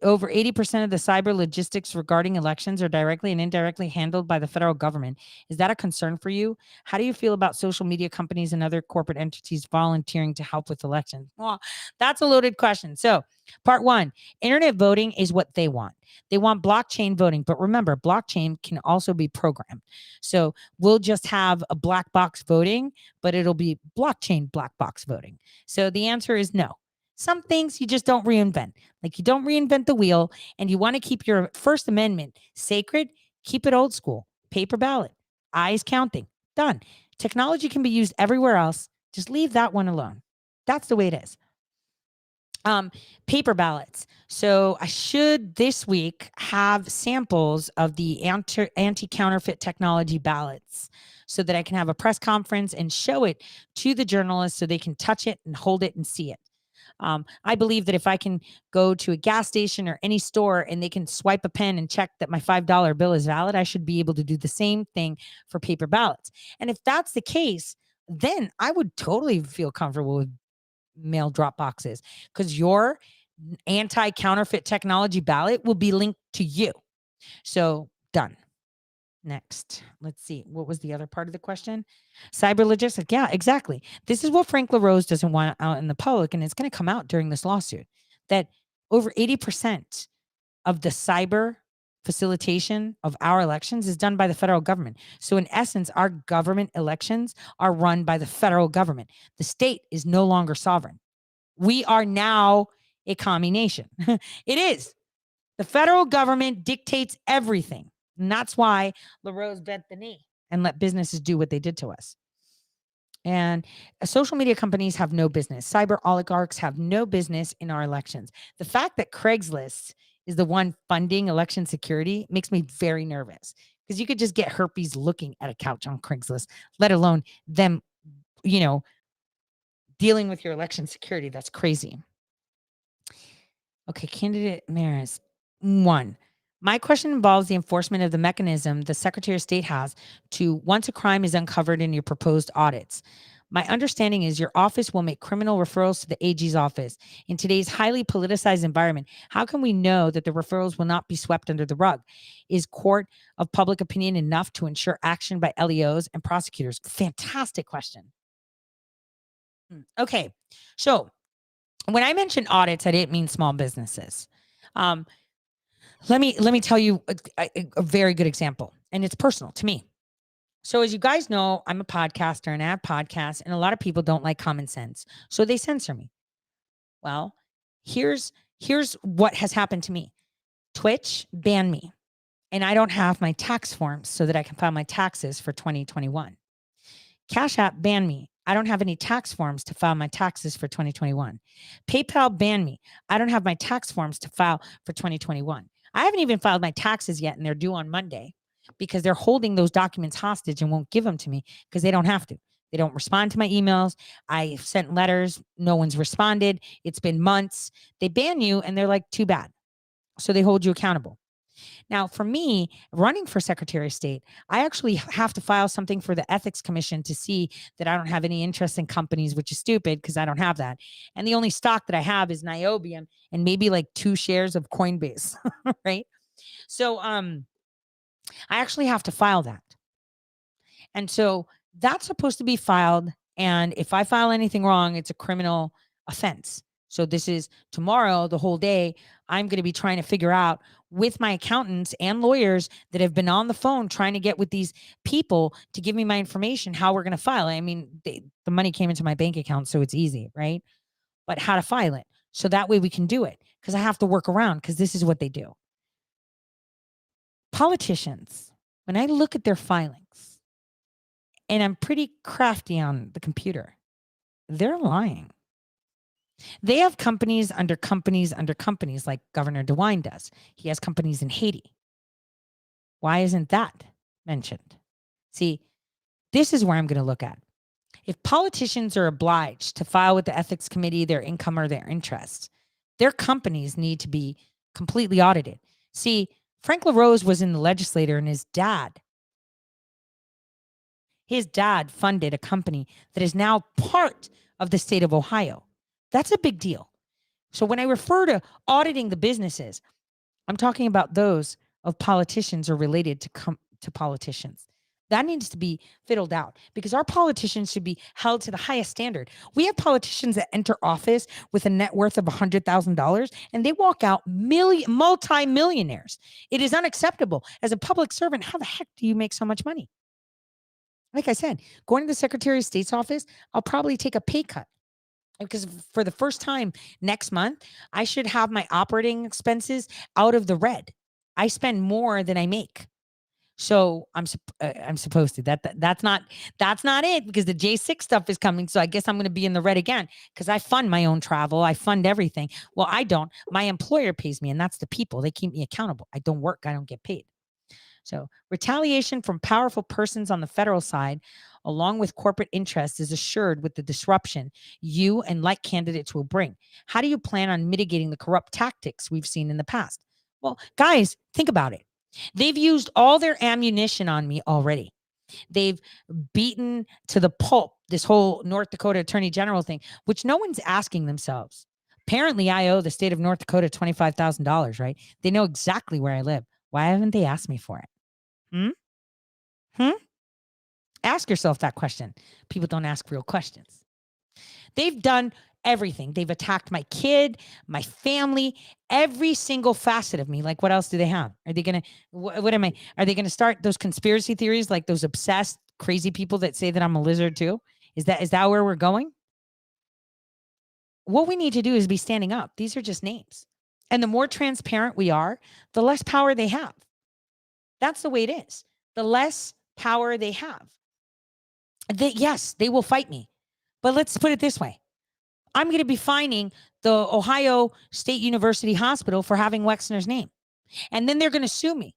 S1: Over 80% of the cyber logistics regarding elections are directly and indirectly handled by the federal government. Is that a concern for you? How do you feel about social media companies and other corporate entities volunteering to help with elections? Well, that's a loaded question. So, part one, internet voting is what they want. They want blockchain voting. But remember, blockchain can also be programmed. So, we'll just have a black box voting, but it'll be blockchain black box voting. So, the answer is no. Some things you just don't reinvent. Like you don't reinvent the wheel, and you want to keep your First Amendment sacred, keep it old school. Paper ballot, eyes counting, done. Technology can be used everywhere else. Just leave that one alone. That's the way it is. Paper ballots. So I should this week have samples of the anti-counterfeit technology ballots so that I can have a press conference and show it to the journalists so they can touch it and hold it and see it. I believe that if I can go to a gas station or any store and they can swipe a pen and check that my $5 bill is valid, I should be able to do the same thing for paper ballots. And if that's the case, then I would totally feel comfortable with mail drop boxes because your anti-counterfeit technology ballot will be linked to you. So done. Next, let's see. What was the other part of the question? Cyber logistics. Yeah, exactly. This is what Frank LaRose doesn't want out in the public, and it's going to come out during this lawsuit, that over 80% of the cyber facilitation of our elections is done by the federal government. So in essence, our government elections are run by the federal government. The state is no longer sovereign. We are now a commie nation. It is. The federal government dictates everything. And that's why LaRose bent the knee and let businesses do what they did to us. And social media companies have no business. Cyber oligarchs have no business in our elections. The fact that Craigslist is the one funding election security makes me very nervous because you could just get herpes looking at a couch on Craigslist, let alone them, dealing with your election security. That's crazy. Okay, candidate Maris. 1. My question involves the enforcement of the mechanism the Secretary of State has to, once a crime is uncovered in your proposed audits. My understanding is your office will make criminal referrals to the AG's office. In today's highly politicized environment, how can we know that the referrals will not be swept under the rug? Is court of public opinion enough to ensure action by LEOs and prosecutors? Fantastic question. Okay, so when I mentioned audits, I didn't mean small businesses. Let me tell you a very good example, and it's personal to me. So as you guys know, I'm a podcaster and I have podcasts, and a lot of people don't like common sense, so they censor me. Well, here's what has happened to me. Twitch banned me, and I don't have my tax forms so that I can file my taxes for 2021. Cash App banned me. I don't have any tax forms to file my taxes for 2021. PayPal banned me. I don't have my tax forms to file for 2021. I haven't even filed my taxes yet, and they're due on Monday because they're holding those documents hostage and won't give them to me because they don't have to. They don't respond to my emails. I sent letters. No one's responded. It's been months. They ban you, and they're like, too bad. So they hold you accountable. Now, for me, running for Secretary of State, I actually have to file something for the Ethics Commission to see that I don't have any interest in companies, which is stupid because I don't have that. And the only stock that I have is Niobium and maybe like 2 shares of Coinbase, right? So I actually have to file that. And so that's supposed to be filed. And if I file anything wrong, it's a criminal offense. So this is tomorrow, the whole day, I'm going to be trying to figure out with my accountants and lawyers that have been on the phone trying to get with these people to give me my information, how we're going to file it. I mean, the money came into my bank account, so it's easy, right? But how to file it. So that way we can do it, because I have to work around, because this is what they do. Politicians, when I look at their filings, and I'm pretty crafty on the computer, they're lying. They have companies under companies under companies, like Governor DeWine does. He has companies in Haiti. Why isn't that mentioned? See, this is where I'm going to look at. If politicians are obliged to file with the ethics committee their income or their interests, their companies need to be completely audited. See, Frank LaRose was in the legislature, and his dad funded a company that is now part of the state of Ohio. That's a big deal. So when I refer to auditing the businesses, I'm talking about those of politicians or related to politicians. That needs to be fiddled out, because our politicians should be held to the highest standard. We have politicians that enter office with a net worth of $100,000 and they walk out multi-millionaires. It is unacceptable. As a public servant, how the heck do you make so much money? Like I said, going to the Secretary of State's office, I'll probably take a pay cut, because for the first time next month, I should have my operating expenses out of the red. I spend more than I make. So I'm supposed to. That's not it, because the J6 stuff is coming. So I guess I'm going to be in the red again, because I fund my own travel. I fund everything. Well, I don't. My employer pays me, and that's the people. They keep me accountable. I don't work. I don't get paid. So retaliation from powerful persons on the federal side, along with corporate interests, is assured with the disruption you and like candidates will bring. How do you plan on mitigating the corrupt tactics we've seen in the past? Well, guys, think about it. They've used all their ammunition on me already. They've beaten to the pulp this whole North Dakota Attorney General thing, which no one's asking themselves. Apparently, I owe the state of North Dakota $25,000, right? They know exactly where I live. Why haven't they asked me for it? Ask yourself that question. People don't ask real questions. They've done everything. They've attacked my kid, my family, every single facet of me. Like, what else do they have? Are they going to, what am I, are they going to start those conspiracy theories, like those obsessed, crazy people that say that I'm a lizard too? Is that where we're going? What we need to do is be standing up. These are just names. And the more transparent we are, the less power they have. That's the way it is. The less power they have. Yes, they will fight me. But let's put it this way. I'm going to be fining the Ohio State University Hospital for having Wexner's name. And then they're going to sue me.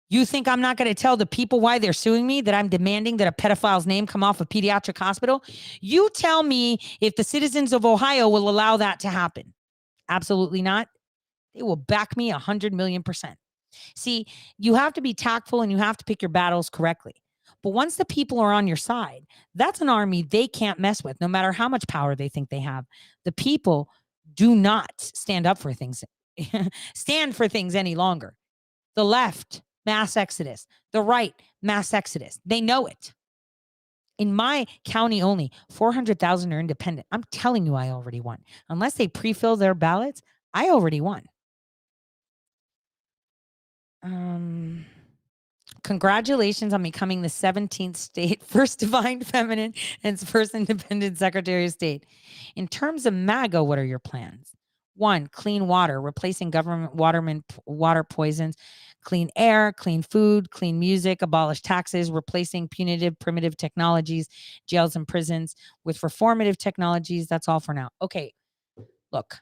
S1: You think I'm not going to tell the people why they're suing me, that I'm demanding that a pedophile's name come off a pediatric hospital? You tell me if the citizens of Ohio will allow that to happen. Absolutely not. They will back me 100 million%. See, you have to be tactful and you have to pick your battles correctly. But once the people are on your side, that's an army they can't mess with, no matter how much power they think they have. The people do not stand up for things, stand for things any longer. The left, mass exodus. The right, mass exodus. They know it. In my county only, 400,000 are independent. I'm telling you, I already won. Unless they pre-fill their ballots, I already won. Congratulations on becoming the 17th state, first divine feminine and first independent Secretary of State. In terms of MAGA, what are your plans? 1, clean water, replacing government water poisons, clean air, clean food, clean music, abolish taxes, replacing punitive, primitive technologies, jails and prisons with reformative technologies. That's all for now. Okay, look,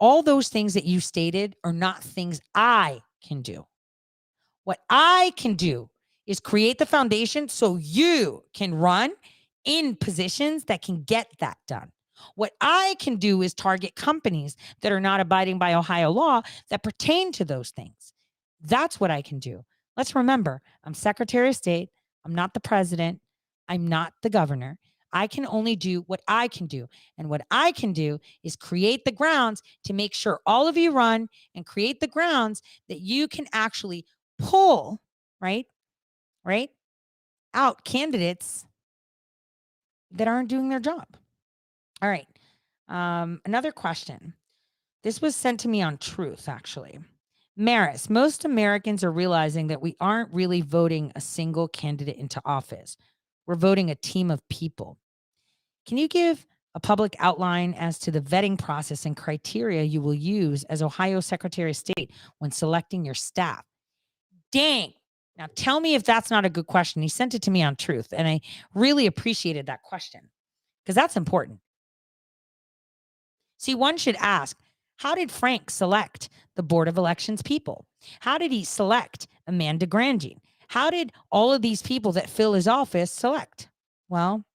S1: all those things that you stated are not things I can do. What I can do is create the foundation so you can run in positions that can get that done. What I can do is target companies that are not abiding by Ohio law that pertain to those things. That's what I can do. Let's remember, I'm Secretary of State. I'm not the president. I'm not the governor. I can only do what I can do. And what I can do is create the grounds to make sure all of you run and create the grounds that you can actually pull, right, out candidates that aren't doing their job. All right. Another question. This was sent to me on Truth, actually. Maris, most Americans are realizing that we aren't really voting a single candidate into office. We're voting a team of people. Can you give a public outline as to the vetting process and criteria you will use as Ohio Secretary of State when selecting your staff? Dang. Now tell me if that's not a good question. He sent it to me on Truth, and I really appreciated that question because that's important. See, one should ask, how did Frank select the Board of Elections people? How did he select Amanda Grandjean? How did all of these people that fill his office select? Well,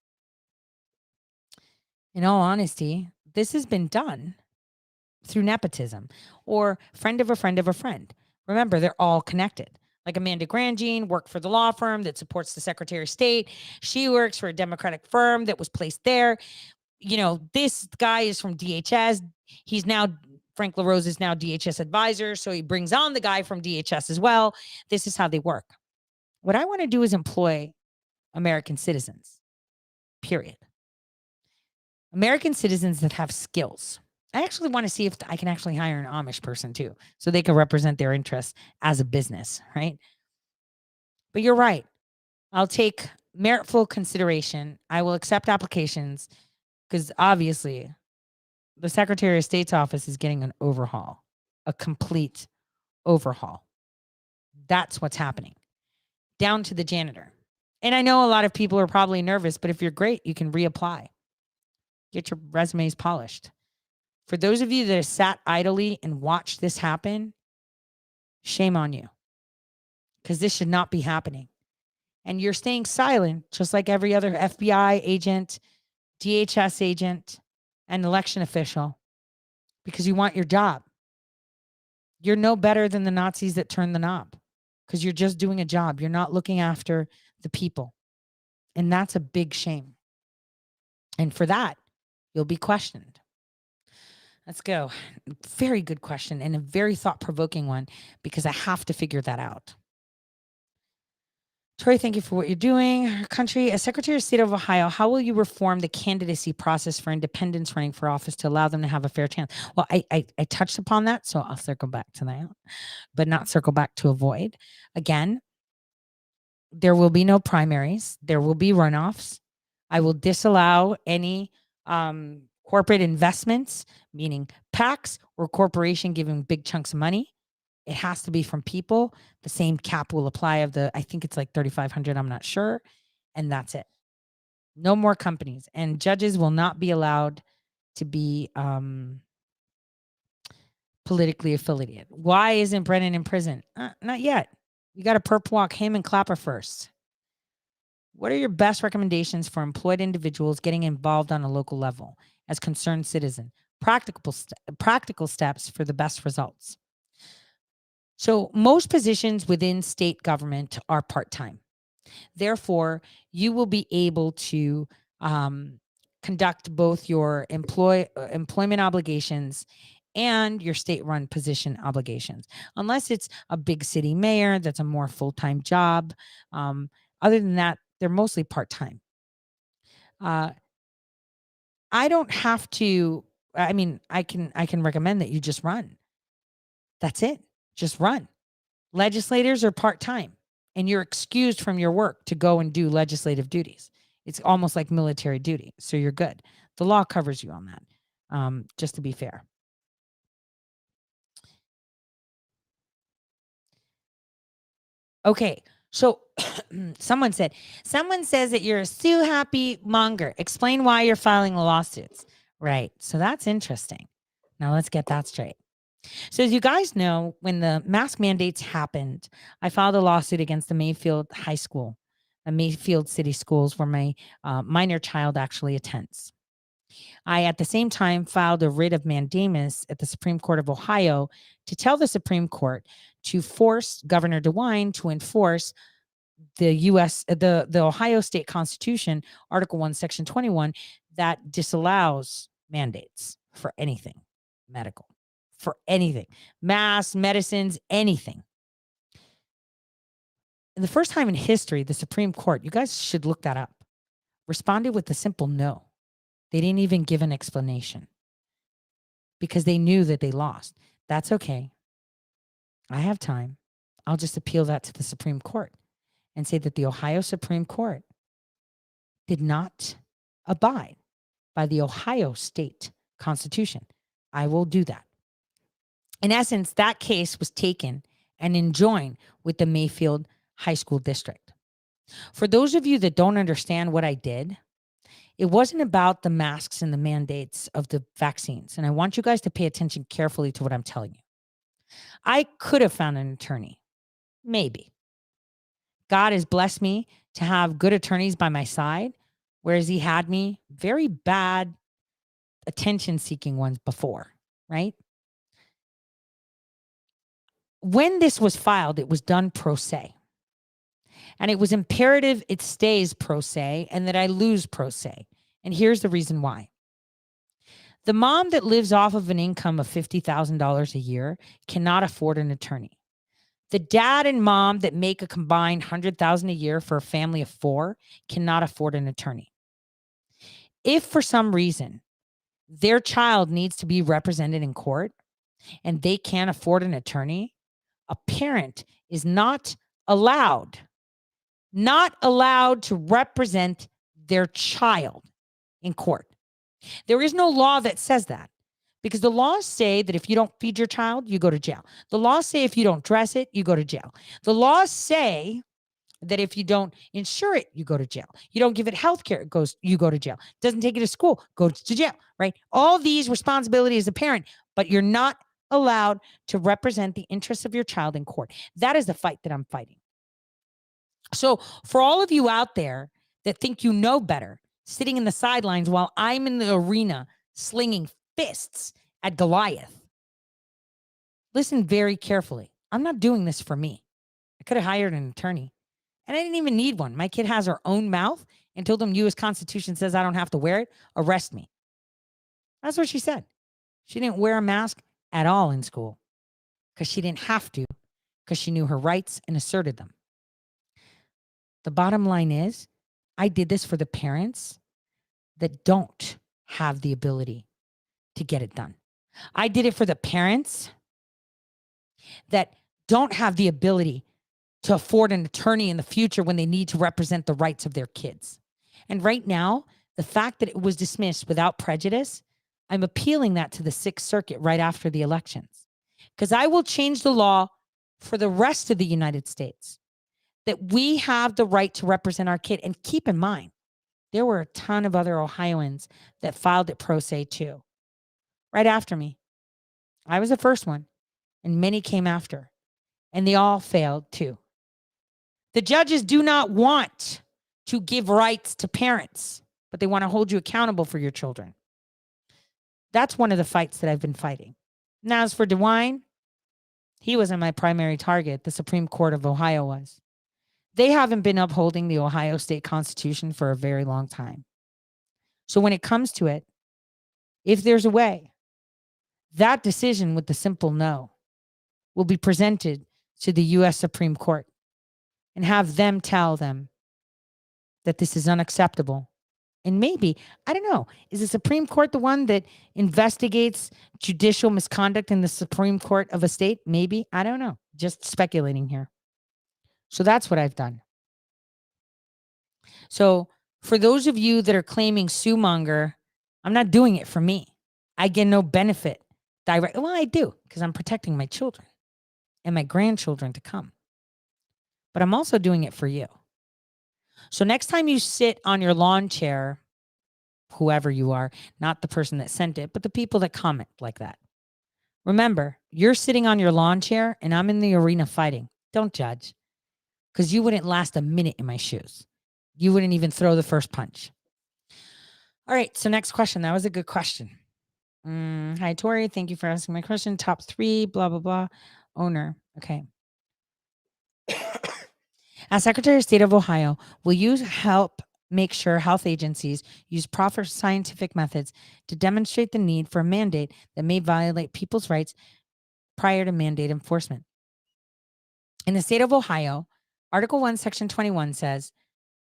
S1: in all honesty, this has been done through nepotism or friend of a friend of a friend. Remember, they're all connected. Like Amanda Grandjean worked for the law firm that supports the Secretary of State. She works for a Democratic firm that was placed there. You know, this guy is from DHS. He's now, Frank LaRose is now DHS advisor. So he brings on the guy from DHS as well. This is how they work. What I want to do is employ American citizens, period. American citizens that have skills. I actually want to see if I can actually hire an Amish person too, so they can represent their interests as a business, right? But you're right. I'll take meritful consideration. I will accept applications because obviously the Secretary of State's office is getting an overhaul, a complete overhaul. That's what's happening, down to the janitor. And I know a lot of people are probably nervous, but if you're great, you can reapply. Get your resumes polished. For those of you that have sat idly and watched this happen, shame on you, because this should not be happening. And you're staying silent, just like every other FBI agent, DHS agent, and election official, because you want your job. You're no better than the Nazis that turned the knob, because you're just doing a job. You're not looking after the people. And that's a big shame. And for that, you'll be questioned. Let's go. Very good question and a very thought-provoking one, because I have to figure that out. Troy, thank you for what you're doing. Our country, as Secretary of State of Ohio, how will you reform the candidacy process for independents running for office to allow them to have a fair chance? Well, I touched upon that, so I'll circle back to that, but not circle back to avoid. Again, there will be no primaries. There will be runoffs. I will disallow any corporate investments, meaning PACs or corporation giving big chunks of money. It has to be from people. The same cap will apply of I think it's like 3,500. I'm not sure. And that's it. No more companies. And judges will not be allowed to be politically affiliated. Why isn't Brennan in prison? Not yet. You got to perp walk him and Clapper first. What are your best recommendations for employed individuals getting involved on a local level as concerned citizen? Practical steps for the best results. So most positions within state government are part-time. Therefore, you will be able to conduct both your employment obligations and your state-run position obligations, unless it's a big city mayor that's a more full-time job. Other than that, they're mostly part-time. I don't have to. I mean, I can recommend that you just run. That's it. Just run. Legislators are part-time, and you're excused from your work to go and do legislative duties. It's almost like military duty, so you're good. The law covers you on that, just to be fair. Okay, so someone says that you're a Sue Happy monger. Explain why you're filing lawsuits. Right, so that's interesting. Now let's get that straight. So as you guys know, when the mask mandates happened, I filed a lawsuit against the Mayfield High School, the Mayfield City Schools, where my minor child actually attends. I, at the same time, filed a writ of mandamus at the Supreme Court of Ohio to tell the Supreme Court to force Governor DeWine to enforce the Ohio State Constitution, Article 1, Section 21, that disallows mandates for anything medical, for anything, masks, medicines, anything. And the first time in history, the Supreme Court, you guys should look that up, responded with a simple no. They didn't even give an explanation because they knew that they lost. That's okay. I have time. I'll just appeal that to the Supreme Court and say that the Ohio Supreme Court did not abide by the Ohio State Constitution. I will do that. In essence, that case was taken and enjoined with the Mayfield High School District. For those of you that don't understand what I did, it wasn't about the masks and the mandates of the vaccines. And I want you guys to pay attention carefully to what I'm telling you. I could have found an attorney. Maybe. God has blessed me to have good attorneys by my side, whereas he had me very bad attention-seeking ones before, right? When this was filed, it was done pro se. And it was imperative it stays pro se and that I lose pro se. And here's the reason why. The mom that lives off of an income of $50,000 a year cannot afford an attorney. The dad and mom that make a combined $100,000 a year for a family of 4 cannot afford an attorney. If for some reason their child needs to be represented in court and they can't afford an attorney, a parent is not allowed to represent their child in court. There is no law that says that, because the laws say that if you don't feed your child, you go to jail. The laws say if you don't dress it, you go to jail. The laws say that if you don't insure it, you go to jail. You don't give it health care, you go to jail. Doesn't take it to school, go to jail, right? All these responsibilities as a parent, but you're not allowed to represent the interests of your child in court. That is the fight that I'm fighting. So for all of you out there that think you know better, sitting in the sidelines while I'm in the arena slinging fists at Goliath, listen very carefully. I'm not doing this for me. I could have hired an attorney, and I didn't even need one. My kid has her own mouth and told them U.S. Constitution says I don't have to wear it. Arrest me. That's what she said. She didn't wear a mask at all in school because she didn't have to, because she knew her rights and asserted them. The bottom line is, I did this for the parents that don't have the ability to get it done. I did it for the parents that don't have the ability to afford an attorney in the future when they need to represent the rights of their kids. And right now, the fact that it was dismissed without prejudice, I'm appealing that to the Sixth Circuit right after the elections, because I will change the law for the rest of the United States that we have the right to represent our kid. And keep in mind, there were a ton of other Ohioans that filed it pro se too, right after me. I was the first one, and many came after, and they all failed too. The judges do not want to give rights to parents, but they want to hold you accountable for your children. That's one of the fights that I've been fighting. Now, as for DeWine, he wasn't my primary target. The Supreme Court of Ohio was. They haven't been upholding the Ohio State Constitution for a very long time. So when it comes to it, if there's a way, that decision with the simple no will be presented to the U.S. Supreme Court and have them tell them that this is unacceptable. And maybe, I don't know, is the Supreme Court the one that investigates judicial misconduct in the Supreme Court of a state? Maybe. I don't know. Just speculating here. So that's what I've done. So for those of you that are claiming sue monger, I'm not doing it for me. I get no benefit direct. Well, I do because I'm protecting my children and my grandchildren to come. But I'm also doing it for you. So next time you sit on your lawn chair, whoever you are, not the person that sent it, but the people that comment like that. Remember, you're sitting on your lawn chair and I'm in the arena fighting. Don't judge, because you wouldn't last a minute in my shoes. You wouldn't even throw the first punch. All right, so next question. That was a good question. Hi, Tori. Thank you for asking my question. Top 3, blah, blah, blah. Owner. Okay. As Secretary of State of Ohio, will you help make sure health agencies use proper scientific methods to demonstrate the need for a mandate that may violate people's rights prior to mandate enforcement? In the state of Ohio, Article 1, Section 21 says,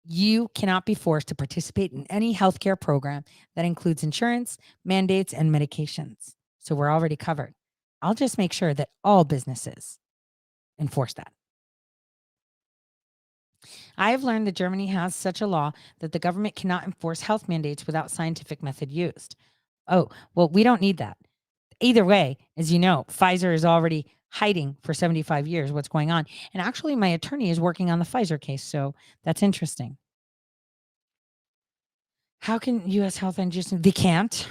S1: you cannot be forced to participate in any healthcare program that includes insurance, mandates, and medications. So we're already covered. I'll just make sure that all businesses enforce that. I have learned that Germany has such a law that the government cannot enforce health mandates without scientific method used. Oh, well, we don't need that. Either way, as you know, Pfizer is already hiding for 75 years what's going on. And actually, my attorney is working on the Pfizer case, so that's interesting. How can U.S. health agencies? They can't.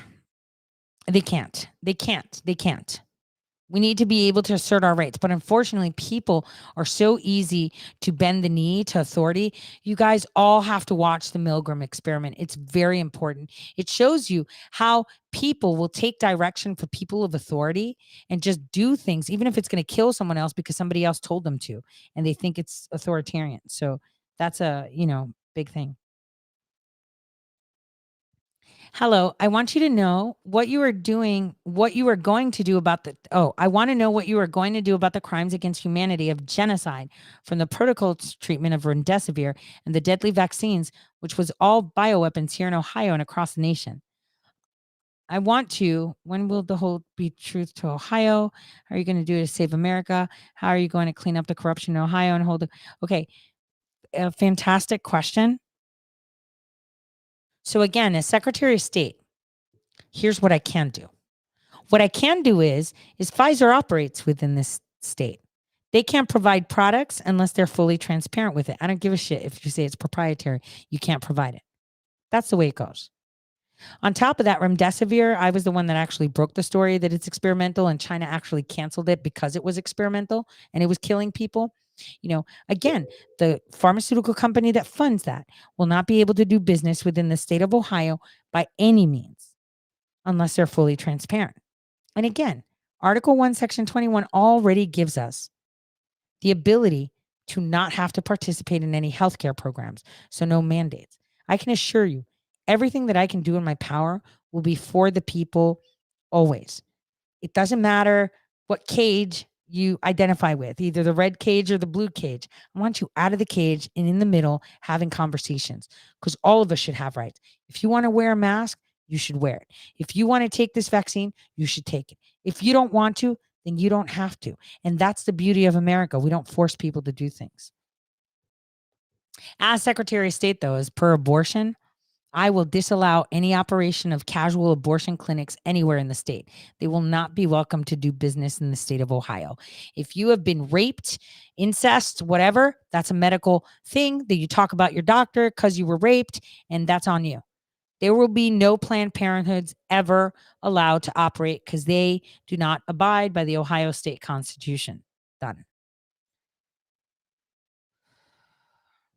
S1: We need to be able to assert our rights. But unfortunately, people are so easy to bend the knee to authority. You guys all have to watch the Milgram experiment. It's very important. It shows you how people will take direction for people of authority and just do things, even if it's going to kill someone else because somebody else told them to, and they think it's authoritarian. So that's a, big thing. Hello, I want you to know what you are doing, what you are going to do about I want to know what you are going to do about the crimes against humanity of genocide from the protocol treatment of remdesivir and the deadly vaccines, which was all bioweapons here in Ohio and across the nation. I want to, when will the whole be truth to Ohio? How are you going to do it to save America? How are you going to clean up the corruption in Ohio and hold it? Okay, a fantastic question. So again, as Secretary of State, here's what I can do. What I can do is Pfizer operates within this state. They can't provide products unless they're fully transparent with it. I don't give a shit if you say it's proprietary. You can't provide it. That's the way it goes. On top of that, remdesivir, I was the one that actually broke the story that it's experimental, and China actually canceled it because it was experimental and it was killing people. Again, the pharmaceutical company that funds that will not be able to do business within the state of Ohio by any means unless they're fully transparent. And again, Article 1, Section 21 already gives us the ability to not have to participate in any healthcare programs, so no mandates. I can assure you, everything that I can do in my power will be for the people always. It doesn't matter what cage you identify with, either the red cage or the blue cage. I want you out of the cage and in the middle having conversations, because all of us should have rights. If you want to wear a mask, you should wear it. If you want to take this vaccine, you should take it. If you don't want to, then you don't have to. And that's the beauty of America. We don't force people to do things. As Secretary of State, though, as per abortion, I will disallow any operation of casual abortion clinics anywhere in the state. They will not be welcome to do business in the state of Ohio. If you have been raped, incest, whatever, that's a medical thing that you talk about your doctor because you were raped, and that's on you. There will be no Planned Parenthoods ever allowed to operate because they do not abide by the Ohio State Constitution. Done.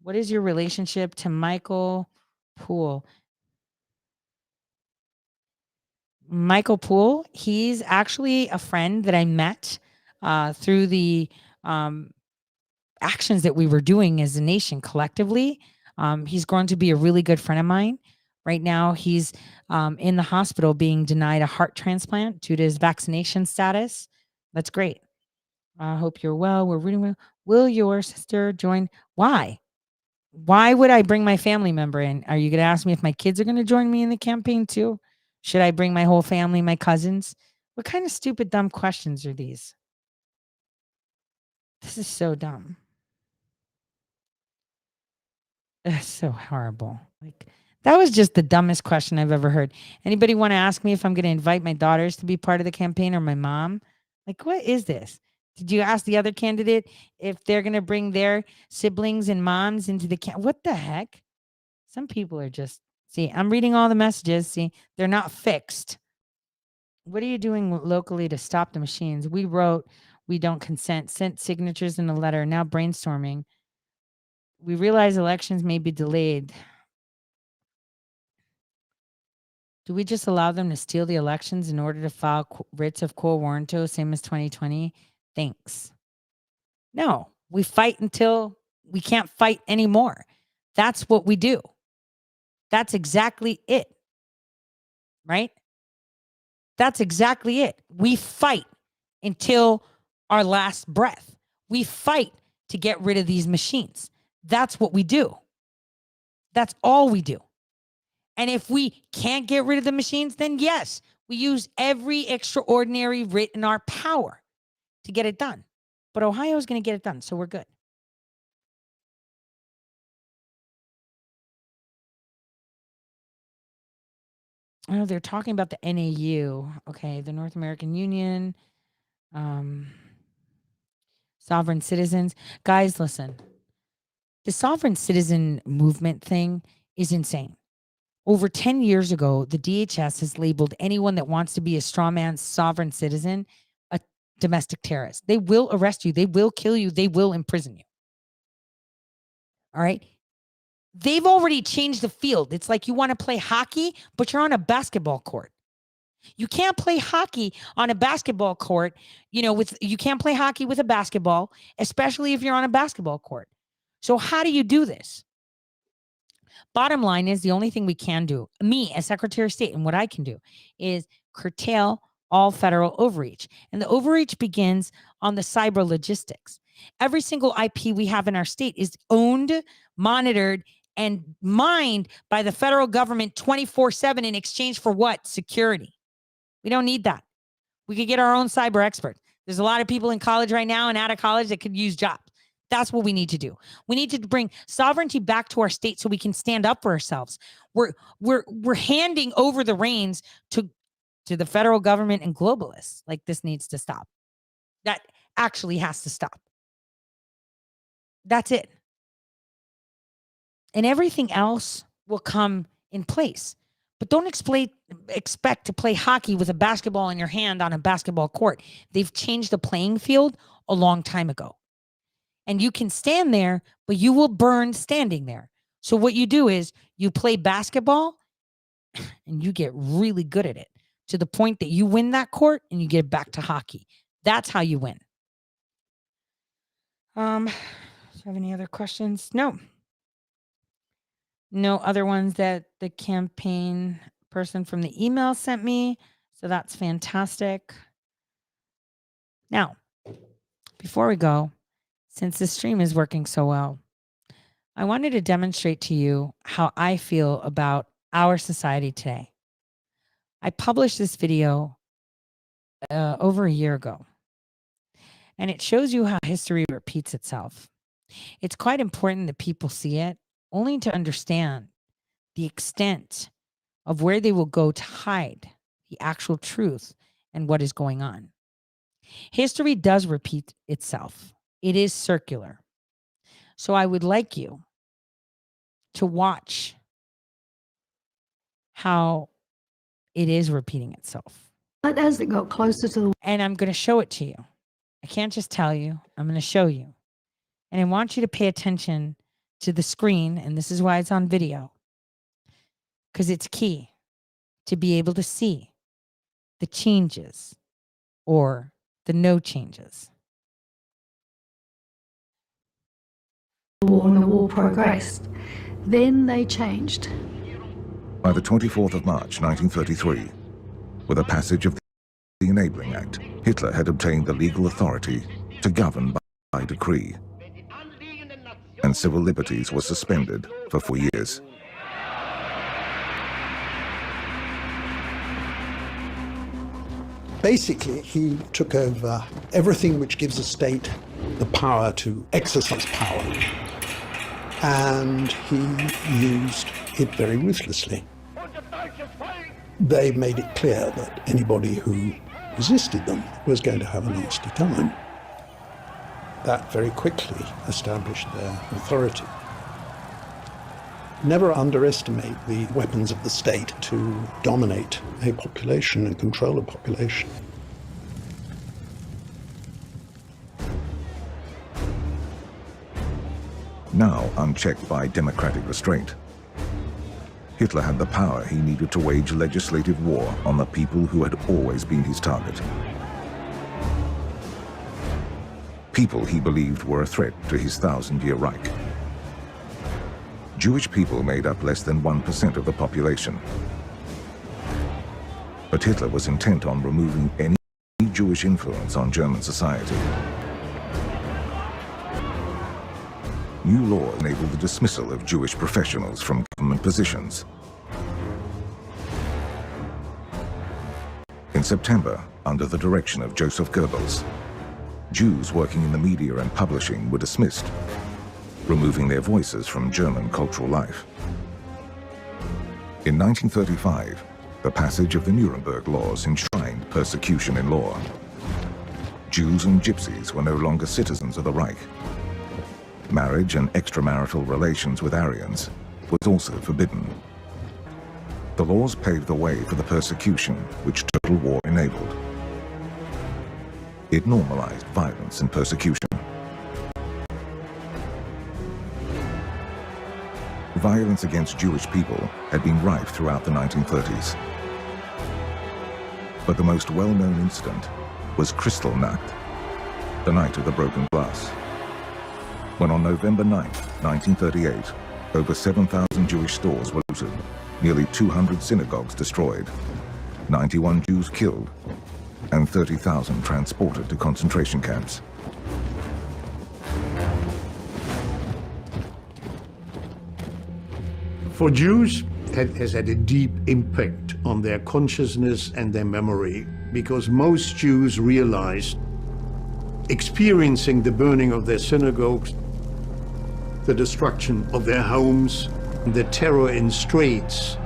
S1: What is your relationship to Michael Poole? Michael Poole, he's actually a friend that I met through the actions that we were doing as a nation collectively. He's grown to be a really good friend of mine. Right now, he's in the hospital being denied a heart transplant due to his vaccination status. That's great. I hope you're well. We're rooting well. Will your sister join? Why? Why would I bring my family member in? Are you going to ask me if my kids are going to join me in the campaign too? Should I bring my whole family, my cousins? What kind of stupid, dumb questions are these? This is so dumb. That's so horrible. Like, that was just the dumbest question I've ever heard. Anybody want to ask me if I'm going to invite my daughters to be part of the campaign or my mom? Like, what is this? Did you ask the other candidate if they're going to bring their siblings and moms into the What the heck? Some people are just, see, I'm reading all the messages. See, they're not fixed. What are you doing locally to stop the machines? We wrote, we don't consent, sent signatures in a letter, now brainstorming. We realize elections may be delayed. Do we just allow them to steal the elections in order to file writs of quo warranto, same as 2020? Thanks. No, we fight until we can't fight anymore. That's what we do. That's exactly it. Right? That's exactly it. We fight until our last breath. We fight to get rid of these machines. That's what we do. That's all we do. And if we can't get rid of the machines, then yes, we use every extraordinary writ in our power to get it done. But Ohio is going to get it done, so we're good. Oh, they're talking about the NAU. Okay, the North American Union, sovereign citizens. Guys, listen. The sovereign citizen movement thing is insane. Over 10 years ago, the DHS has labeled anyone that wants to be a strawman sovereign citizen a domestic terrorist. They will arrest you. They will kill you. They will imprison you. All right? They've already changed the field. It's like you want to play hockey, but you're on a basketball court. You can't play hockey on a basketball court, you can't play hockey with a basketball, especially if you're on a basketball court. So how do you do this? Bottom line is the only thing we can do, me as Secretary of State, and what I can do is curtail all federal overreach. And the overreach begins on the cyber logistics. Every single IP we have in our state is owned, monitored, and mined by the federal government 24/7 in exchange for what? Security. We don't need that. We could get our own cyber expert. There's a lot of people in college right now and out of college that could use jobs. That's what we need to do. We need to bring sovereignty back to our state so we can stand up for ourselves. We're handing over the reins to the federal government and globalists. Like, this needs to stop. That actually has to stop. That's it. And everything else will come in place. But don't expect to play hockey with a basketball in your hand on a basketball court. They've changed the playing field a long time ago. And you can stand there, but you will burn standing there. So what you do is you play basketball and you get really good at it to the point that you win that court and you get back to hockey. That's how you win. Do you have any other questions? No. No other ones that the campaign person from the email sent me. So that's fantastic. Now, before we go, since the stream is working so well, I wanted to demonstrate to you how I feel about our society today. I published this video over a year ago, and it shows you how history repeats itself. It's quite important that people see it, only to understand the extent of where they will go to hide the actual truth and what is going on. History does repeat itself. It is circular. So I would like you to watch how it is repeating itself.
S3: But as it got closer to the...
S1: And I'm going to show it to you. I can't just tell you. I'm going to show you. And I want you to pay attention to the screen, and this is why it's on video, because it's key to be able to see the changes or the no changes.
S16: all progressed. Then they changed.
S17: By the 24th of March 1933, with the passage of the Enabling Act, Hitler had obtained the legal authority to govern by decree, and civil liberties were suspended for 4 years.
S18: Basically, he took over everything which gives a state the power to exercise power, and he used it very ruthlessly. They made it clear that anybody who resisted them was going to have a nasty time. That very quickly established their authority. Never underestimate the weapons of the state to dominate a population and control a population.
S17: Now unchecked by democratic restraint, Hitler had the power he needed to wage legislative war on the people who had always been his target. People he believed were a threat to his 1,000-year Reich. Jewish people made up less than 1% of the population. But Hitler was intent on removing any Jewish influence on German society. New law enabled the dismissal of Jewish professionals from government positions. In September, under the direction of Joseph Goebbels, Jews working in the media and publishing were dismissed, removing their voices from German cultural life. In 1935, the passage of the Nuremberg laws enshrined persecution in law. Jews and Gypsies were no longer citizens of the Reich. Marriage and extramarital relations with Aryans was also forbidden. The laws paved the way for the persecution which total war enabled. It normalized violence and persecution. Violence against Jewish people had been rife throughout the 1930s. But the most well-known incident was Kristallnacht, the night of the broken glass, when on November 9, 1938, over 7,000 Jewish stores were looted, nearly 200 synagogues destroyed, 91 Jews killed, and 30,000 transported to concentration camps.
S19: For Jews, it has had a deep impact on their consciousness and their memory, because most Jews realized, experiencing the burning of their synagogues, the destruction of their homes, the terror in streets,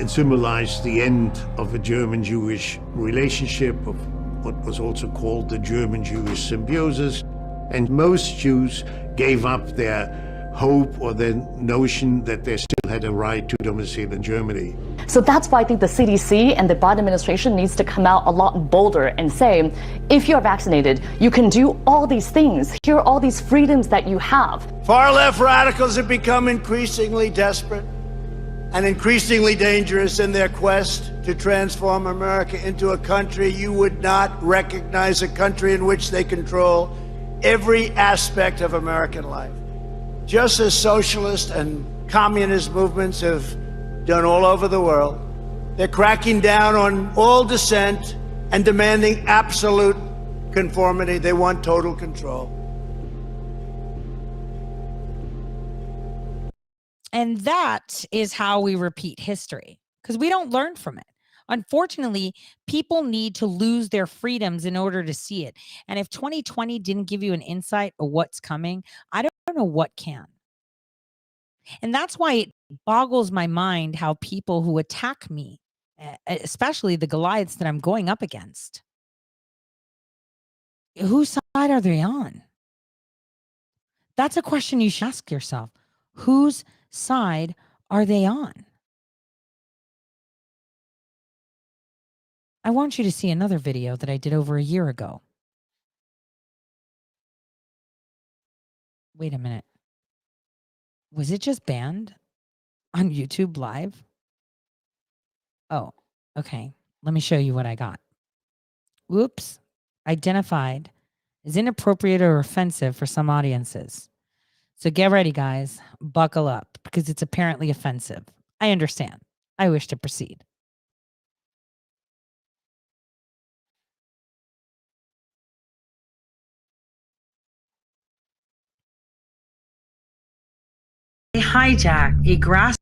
S19: it symbolized the end of a German-Jewish relationship, of what was also called the German-Jewish symbiosis. And most Jews gave up their hope or their notion that they still had a right to domicile in Germany.
S20: So that's why I think the CDC and the Biden administration needs to come out a lot bolder and say, if you're vaccinated, you can do all these things. Here are all these freedoms that you have.
S21: Far-left radicals have become increasingly desperate and increasingly dangerous in their quest to transform America into a country you would not recognize, a country in which they control every aspect of American life. Just as socialist and communist movements have done all over the world, they're cracking down on all dissent and demanding absolute conformity. They want total control.
S1: And that is how we repeat history, because we don't learn from it. Unfortunately, people need to lose their freedoms in order to see it. And if 2020 didn't give you an insight of what's coming, I don't know what can. And that's why it boggles my mind how people who attack me, especially the Goliaths that I'm going up against, whose side are they on? That's a question you should ask yourself. Whose side are they on? I want you to see another video that I did over a year ago. Wait a minute. Was it just banned on YouTube Live? Oh, okay. Let me show you what I got. Whoops. Identified as inappropriate or offensive for some audiences. So get ready, guys. Buckle up, because it's apparently offensive. I understand. I wish to proceed.
S2: They hijack a grass.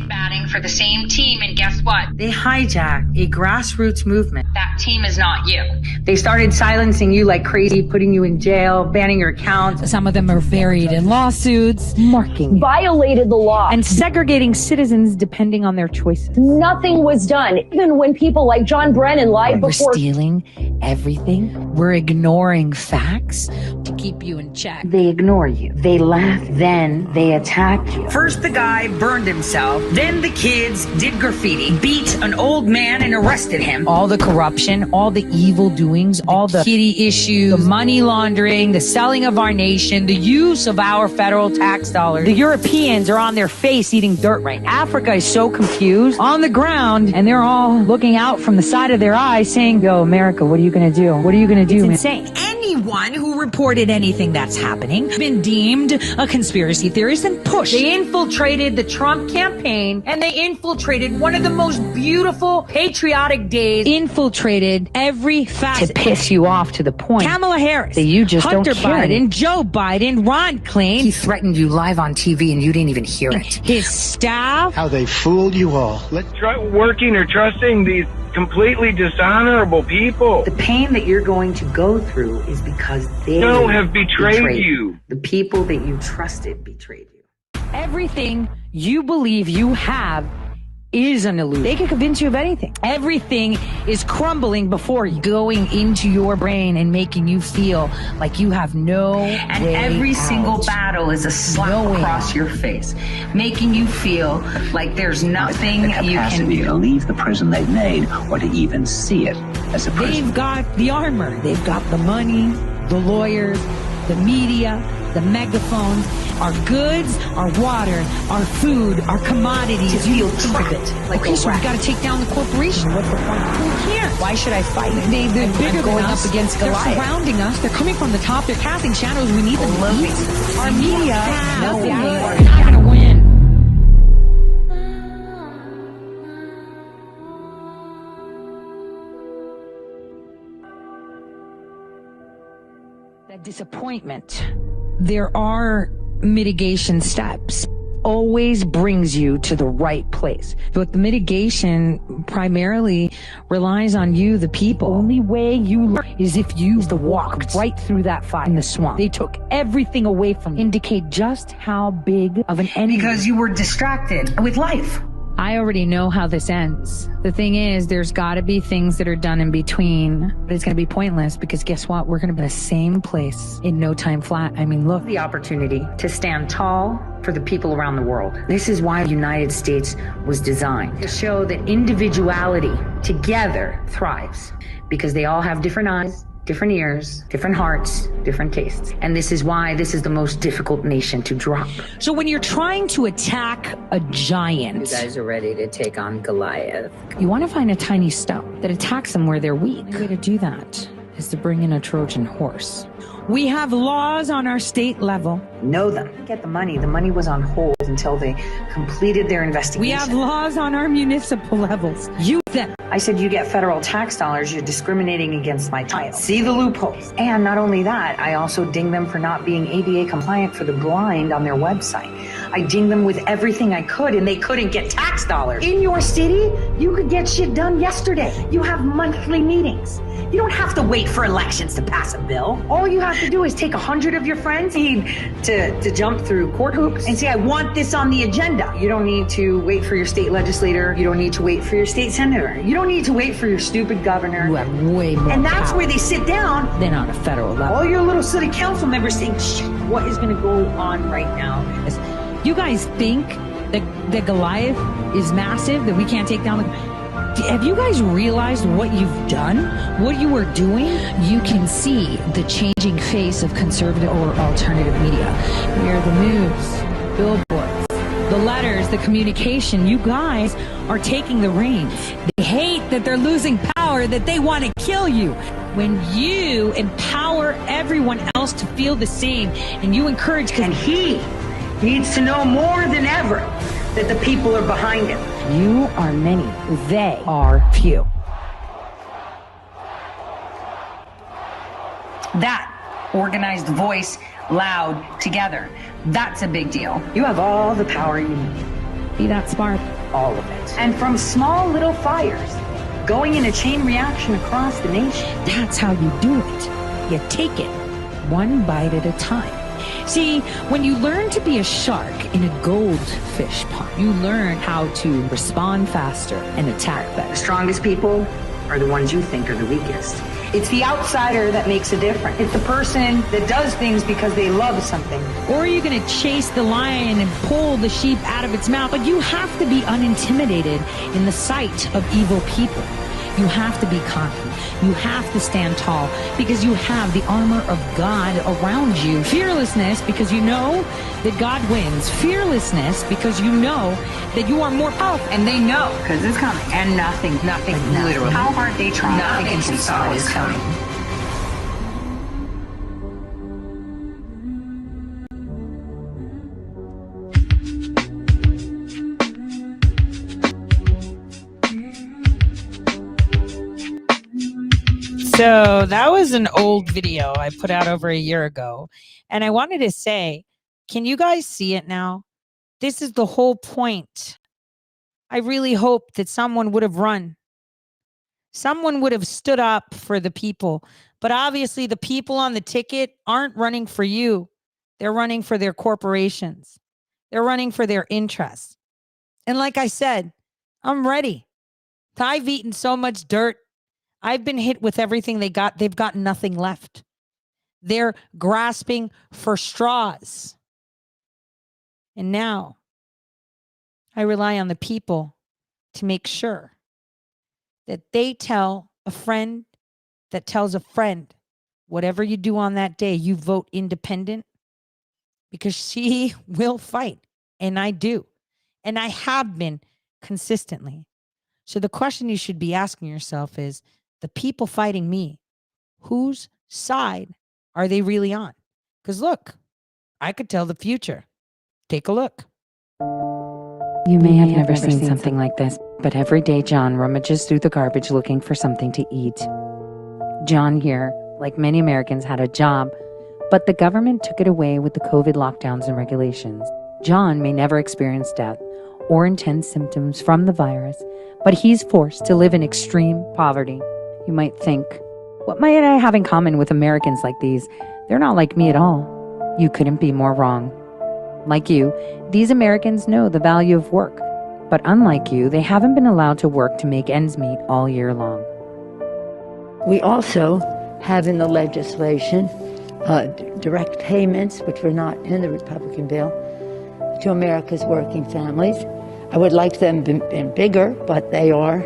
S15: Batting for the same team, and guess what?
S2: They hijack a grassroots movement.
S15: That team is not you.
S2: They started silencing you like crazy, putting you in jail, banning your accounts.
S1: Some of them are buried in lawsuits, marking,
S20: Violated the law.
S1: and segregating citizens depending on their choices.
S20: Nothing was done. Even when people like John Brennan lied
S2: We're
S20: before.
S2: stealing everything. We're ignoring facts to keep you in check. They ignore you. They laugh. Then they attack you. First, the guy burned himself. Then the kids did graffiti, beat an old man and arrested him. All the corruption, all the evil doings, all the kitty issues, the money laundering, the selling of our nation, the use of our federal tax dollars. The Europeans are on their face eating dirt right now. Africa is so confused on the ground, and they're all looking out from the side of their eyes saying, yo, America, what are you going to do? What are you going to do? It's insane. Anyone who reported anything that's happening been deemed a conspiracy theorist and pushed. They infiltrated the Trump campaign, and they infiltrated one of the most beautiful patriotic days. Infiltrated every facet to piss you off to the point. Kamala Harris, that you just
S1: Hunter
S2: don't care.
S1: Biden, Joe Biden, Ron claimed
S2: He threatened you live on TV and you didn't even hear it.
S1: his staff.
S21: How they fooled you all.
S10: Working or trusting these completely dishonorable people.
S2: The pain that you're going to go through is because they
S10: have betrayed you.
S2: The people that you trusted betrayed you.
S1: Everything you believe you have is an illusion. They can convince you of anything. Everything is crumbling before you,
S2: Going into your brain and making you feel like you have no
S5: And
S2: way
S5: every
S2: out.
S5: single battle is a slap across your face, making you feel like there's nothing you can do.
S22: To leave the prison they've made or to even see it as a prison.
S1: They've got the armor. They've got the money, the lawyers, the media, the megaphones, our goods, our water, our food, our commodities.
S2: To feel trapped. Like
S1: Okay, so we've got to take down the corporation. What's the point? We can't.
S2: Why should I fight?
S1: They're bigger than
S2: going
S1: us.
S2: up against
S1: They're
S2: Goliath.
S1: surrounding us. They're coming from the top. They're casting shadows. We need them to eat. Our media
S2: No,
S1: nothing.
S2: we
S1: We're
S2: are
S1: not going to win. That disappointment. There are mitigation steps. Always brings you to the right place. But the mitigation primarily relies on you, the people. The only way you learn is if you walk right through that fire in the swamp. They took everything away from you. Indicate just how big of an enemy.
S2: Because you were distracted with life.
S1: I already know how this ends. The thing is, there's got to be things that are done in between, but it's going to be pointless because guess what? We're going to be in the same place in no time flat. I mean, look.
S2: The opportunity to stand tall for the people around the world. This is why the United States was designed to show that individuality together thrives because they all have different eyes, different ears, different hearts, different tastes. And this is why this is the most difficult nation to drop.
S1: So when you're trying to attack a giant,
S2: You guys are ready to take on Goliath.
S1: you want to find a tiny stone that attacks them where they're weak. The way to do that is to bring in a Trojan horse. We have laws on our state level.
S2: Know them. Get the money. The money was on hold until they completed their investigation.
S1: We have laws on our municipal levels. Use them.
S2: I said, you get federal tax dollars, you're discriminating against my title. See the loopholes. And not only that, I also ding them for not being ADA compliant for the blind on their website. I ding them with everything I could, and they couldn't get tax dollars. In your city, you could get shit done yesterday. You have monthly meetings. You don't have to wait for elections to pass a bill. All you have to do is take 100 of your friends to jump through court hoops and say, I want this on the agenda. You don't need to wait for your state legislator. You don't need to wait for your state senator. You don't need to wait for your stupid governor.
S1: You have way more
S2: And that's
S1: power
S2: where they sit down.
S1: than on a federal level.
S2: All your little city council members think, shit, what is going to go on right now?
S1: You guys think that Goliath is massive, that we can't take down the... Have you guys realized what you've done? What you are doing? You can see the changing face of conservative or alternative media. Where the news, billboards, the
S6: letters, the communication. You guys are taking the reins. They hate that they're losing power, that they want to kill you. When you empower everyone else to feel the same and you encourage,
S3: And he needs to know more than ever that the people are behind him.
S6: you are many, they are few.
S5: That organized voice, loud, together. That's a big deal.
S3: You have all the power you need.
S6: Be that smart.
S3: All of it. And from small little fires, going in a chain reaction across the nation.
S6: That's how you do it. You take it one bite at a time. See, when you learn to be a shark in a goldfish pond, you learn how to respond faster and attack better.
S3: The strongest people are the ones you think are the weakest. It's the outsider that makes a difference. It's the person that does things because they love something.
S6: Or are you going to chase the lion and pull the sheep out of its mouth? But you have to be unintimidated in the sight of evil people. You have to be confident. You have to stand tall because you have the armor of God around you. Fearlessness because you know that God wins. Fearlessness because you know that you are more powerful.
S5: And they know, because it's coming. And nothing, literally. How hard they try, nothing can stop what's coming.
S1: So that was an old video I put out over a year ago. And I wanted to say, can you guys see it now? This is the whole point. I really hope that someone would have run. Someone would have stood up for the people. But obviously the people on the ticket aren't running for you. They're running for their corporations. They're running for their interests. And like I said, I'm ready. I've eaten so much dirt. I've been hit with everything they got. They've got nothing left. They're grasping for straws. And now I rely on the people to make sure that they tell a friend that tells a friend, whatever you do on that day, you vote independent, because she will fight. And I do. And I have been consistently. So the question you should be asking yourself is, the people fighting me, whose side are they really on? Because look, I could tell the future. Take a look.
S2: You may have never seen something like this, but every day John rummages through the garbage looking for something to eat. John here, like many Americans, had a job, but the government took it away with the COVID lockdowns and regulations. John may never experience death or intense symptoms from the virus, but he's forced to live in extreme poverty. You might think, what might I have in common with Americans like these? They're not like me at all. You couldn't be more wrong. Like you, these Americans know the value of work. But unlike you, they haven't been allowed to work to make ends meet all year long.
S3: We also have in the legislation direct payments, which were not in the Republican bill, to America's working families. I would like them been bigger, but they are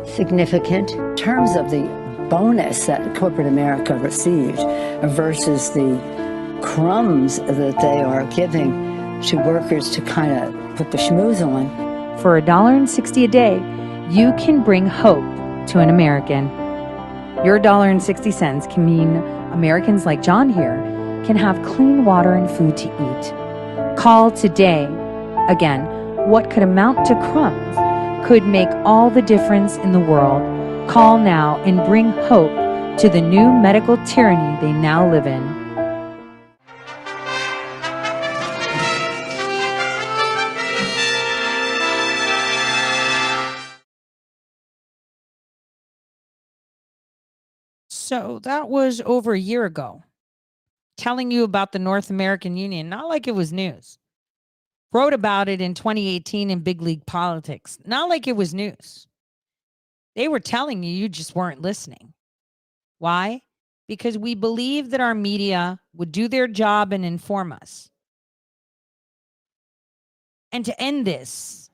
S3: significant. In terms of the bonus that corporate America received versus the crumbs that they are giving to workers to kind of put the schmooze on.
S2: For $1.60 a day, you can bring hope to an American. Your $1.60 can mean Americans like John here can have clean water and food to eat. Call today. Again, what could amount to crumbs could make all the difference in the world. Call now and bring hope to the new medical tyranny they now live in.
S1: So that was over a year ago, telling you about the North American Union, not like it was news. Wrote about it in 2018 in Big League Politics, not like it was news. They were telling you, you just weren't listening. Why? Because we believed that our media would do their job and inform us. And to end this,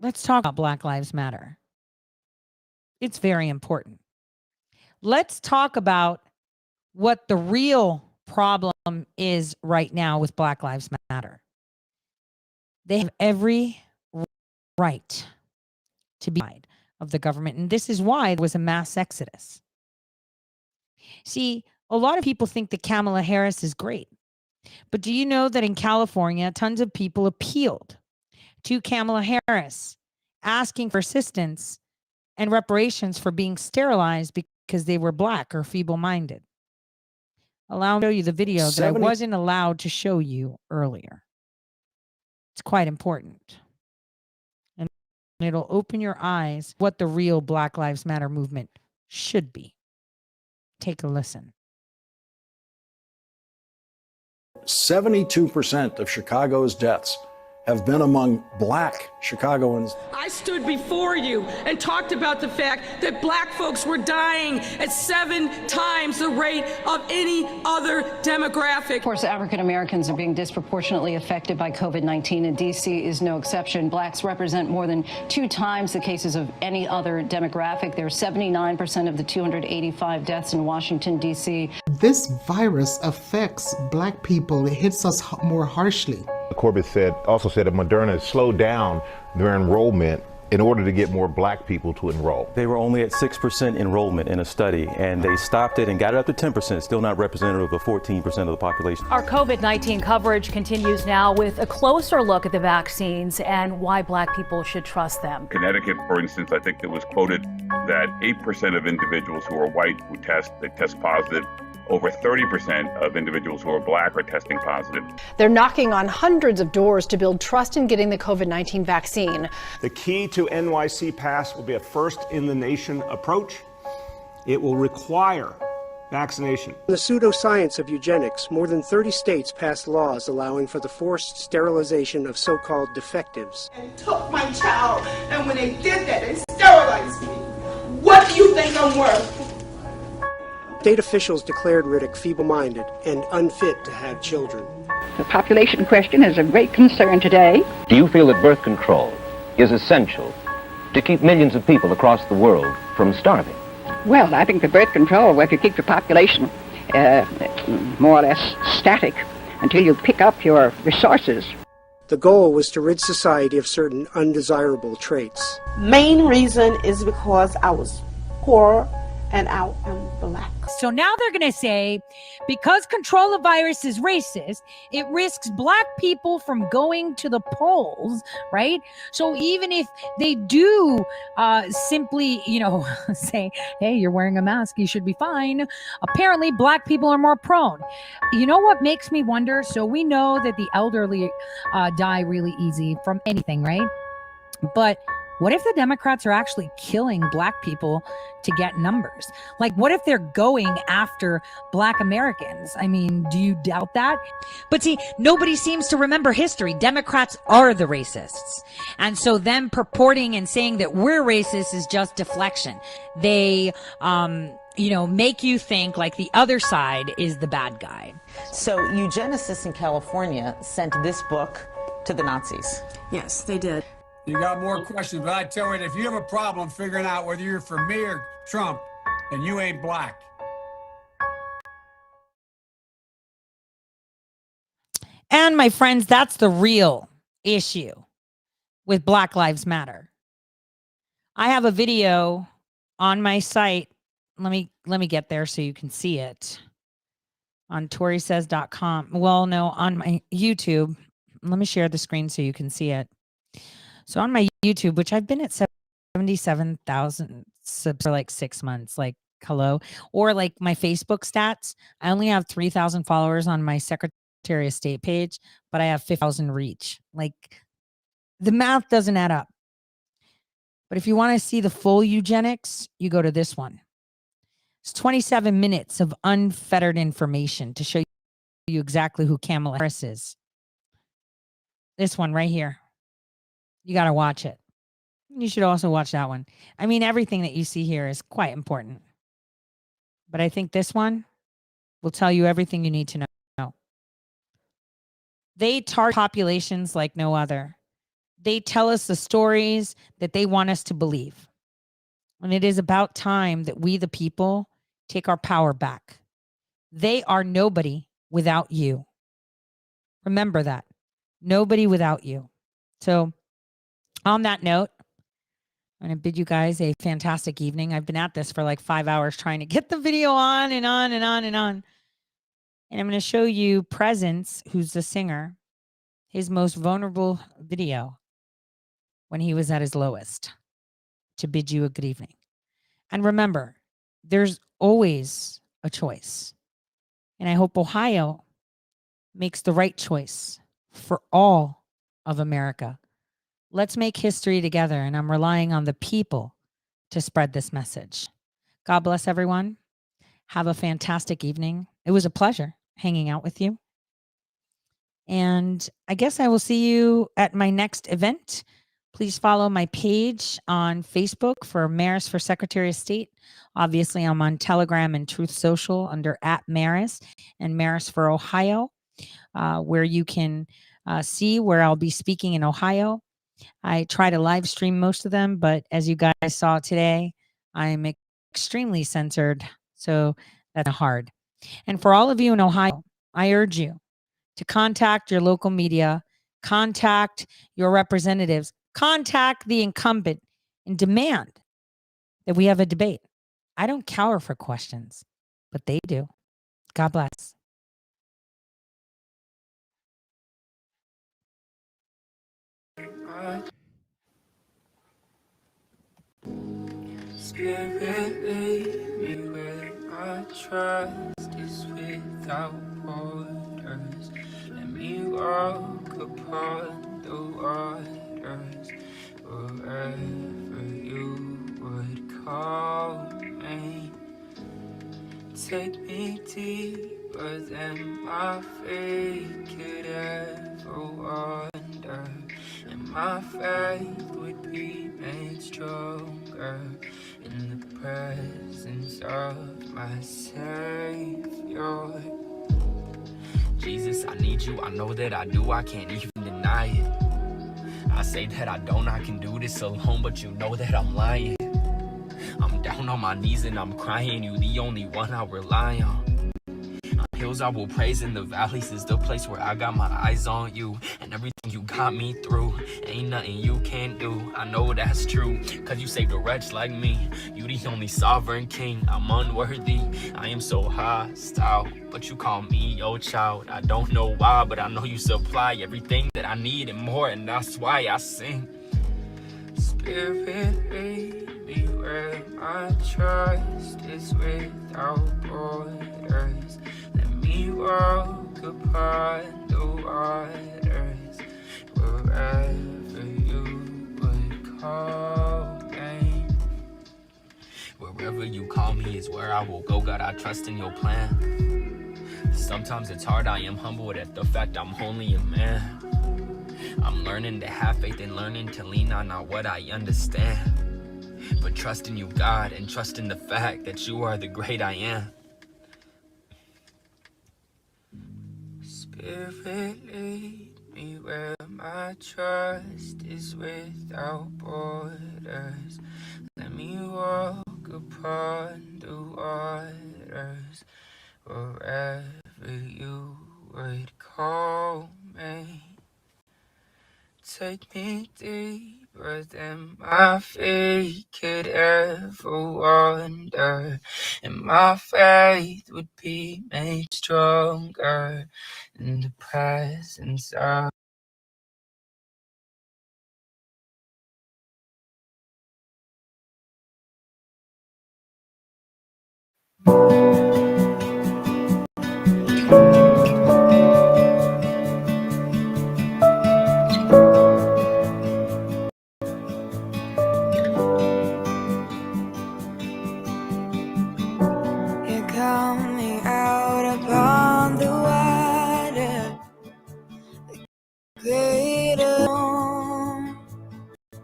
S1: let's talk about Black Lives Matter. It's very important. Let's talk about what the real problem is right now with Black Lives Matter. They have every right to be side of the government. And this is why there was a mass exodus. See, a lot of people think that Kamala Harris is great. But do you know that in California, tons of people appealed to Kamala Harris asking for assistance and reparations for being sterilized because they were Black or feeble-minded? Allow me to show you the video that I wasn't allowed to show you earlier. It's quite important. And it'll open your eyes what the real Black Lives Matter movement should be. Take a listen.
S7: 72% of Chicago's deaths have been among Black Chicagoans.
S9: I stood before you and talked about the fact that Black folks were dying at 7 times the rate of any other demographic.
S23: Of course, African Americans are being disproportionately affected by COVID-19, and D.C. is no exception. Blacks represent more than 2 times the cases of any other demographic. They're 79% of the 285 deaths in Washington, D.C.
S24: This virus affects Black people. It hits us more harshly.
S25: Corbett also said that Moderna has slowed down their enrollment in order to get more Black people to enroll.
S26: They were only at 6% enrollment in a study, and they stopped it and got it up to 10%, still not representative of 14% of the population.
S27: Our COVID-19 coverage continues now with a closer look at the vaccines and why Black people should trust them.
S28: Connecticut, for instance, I think it was quoted that 8% of individuals who are white who test positive. Over 30% of individuals who are Black are testing positive.
S29: They're knocking on hundreds of doors to build trust in getting the COVID-19 vaccine.
S30: The key to NYC Pass will be a first-in-the-nation approach. It will require vaccination.
S31: The pseudoscience of eugenics, more than 30 states passed laws allowing for the forced sterilization of so-called defectives.
S32: And took my child, and when they did that, they sterilized me. What do you think I'm worth?
S31: State officials declared Riddick feeble-minded and unfit to have children.
S33: The population question is a great concern today.
S34: Do you feel that birth control is essential to keep millions of people across the world from starving?
S33: Well, I think the birth control, if you keep the population more or less static until you pick up your resources.
S31: The goal was to rid society of certain undesirable traits.
S32: Main reason is because I was poor and I am Black.
S6: So now they're going to say, because control of virus is racist, it risks Black people from going to the polls, right? So even if they do simply, say, hey, you're wearing a mask, you should be fine. Apparently, Black people are more prone. You know what makes me wonder? So we know that the elderly die really easy from anything, right? But what if the Democrats are actually killing Black people to get numbers? Like, what if they're going after Black Americans? I mean, do you doubt that?
S1: But see, nobody seems to remember history. Democrats are the racists. And so them purporting and saying that we're racist is just deflection. They, make you think like the other side is the bad guy.
S35: So eugenicists in California sent this book to the Nazis.
S11: Yes, they did.
S4: You got more questions, but I tell you, if you have a problem figuring out whether you're for me or Trump, then you ain't Black.
S1: And my friends, that's the real issue with Black Lives Matter. I have a video on my site. Let me get there so you can see it. On ToriSays.com. Well, no, on my YouTube. Let me share the screen so you can see it. So on my YouTube, which I've been at 77,000 subs for like 6 months, like hello, or like my Facebook stats, I only have 3,000 followers on my Secretary of State page, but I have 50,000 reach. Like the math doesn't add up. But if you want to see the full eugenics, you go to this one. It's 27 minutes of unfettered information to show you exactly who Kamala Harris is. This one right here. You got to watch it. You should also watch that one. I mean, everything that you see here is quite important. But I think this one will tell you everything you need to know. They target populations like no other. They tell us the stories that they want us to believe. And it is about time that we, the people, take our power back. They are nobody without you. Remember that. Nobody without you. So on that note, I'm going to bid you guys a fantastic evening. I've been at this for like 5 hours trying to get the video on and on and on and on. And I'm going to show you Presence, who's the singer, his most vulnerable video when he was at his lowest, to bid you a good evening. And remember, there's always a choice. And I hope Ohio makes the right choice for all of America. Let's make history together, and I'm relying on the people to spread this message. God bless everyone. Have a fantastic evening. It was a pleasure hanging out with you. And I guess I will see you at my next event. Please follow my page on Facebook for Maris for Secretary of State. Obviously, I'm on Telegram and Truth Social under @Maris and Maris for Ohio, where you can see where I'll be speaking in Ohio. I try to live stream most of them, but as you guys saw today, I'm extremely censored, so that's hard. And for all of you in Ohio, I urge you to contact your local media, contact your representatives, contact the incumbent, and demand that we have a debate. I don't cower for questions, but they do. God bless.
S3: Spirit, lead me where my trust is without borders. Let me walk upon the waters wherever you would call me. Take me deeper than my feet could ever wander, and my faith would be made stronger in the presence of my Savior. Jesus, I need you, I know that I do, I can't even deny it. I say that I don't, I can do this alone, but you know that I'm lying. I'm down on my knees and I'm crying, you the only one I rely on. On hills I will praise, in the valleys is the place where I got my eyes on you. And everything you got me through, ain't nothing you can't do. I know that's true, cause you saved a wretch like me. You the only sovereign king, I'm unworthy. I am so hostile, but you call me your child. I don't know why, but I know you supply everything that I need and more, and that's why I sing. Spirit, lead me where my trust is without borders. Let me walk upon the waters wherever you would call me. Wherever you call me is where I will go. God, I trust in your plan. Sometimes it's hard, I am humbled at the fact I'm only a man. I'm learning to have faith and learning to lean on not what I understand, but trust in you, God, and trust in the fact that you are the great I am. Spirit, lead me where my trust is without borders. Let me walk upon the waters wherever you would call me. Take me deeper than my feet could ever wander, and my faith would be made stronger in the presence of
S5: You call me out upon the water, the greater room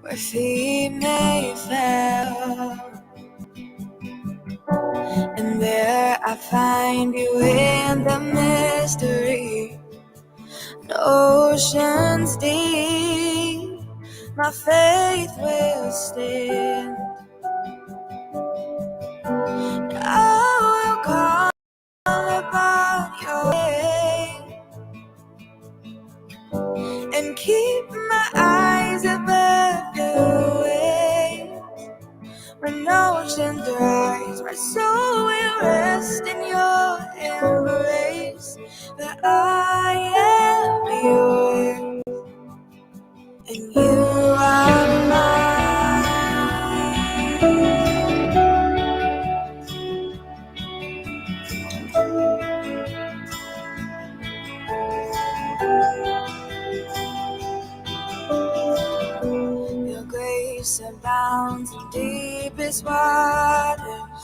S5: where feet may fail, and there I find you in the mystery. Oceans deep, my faith will stand. I will call upon your name and keep my eyes soul will rest in your embrace. But I am yours, and you are mine. Your grace abounds in deepest waters.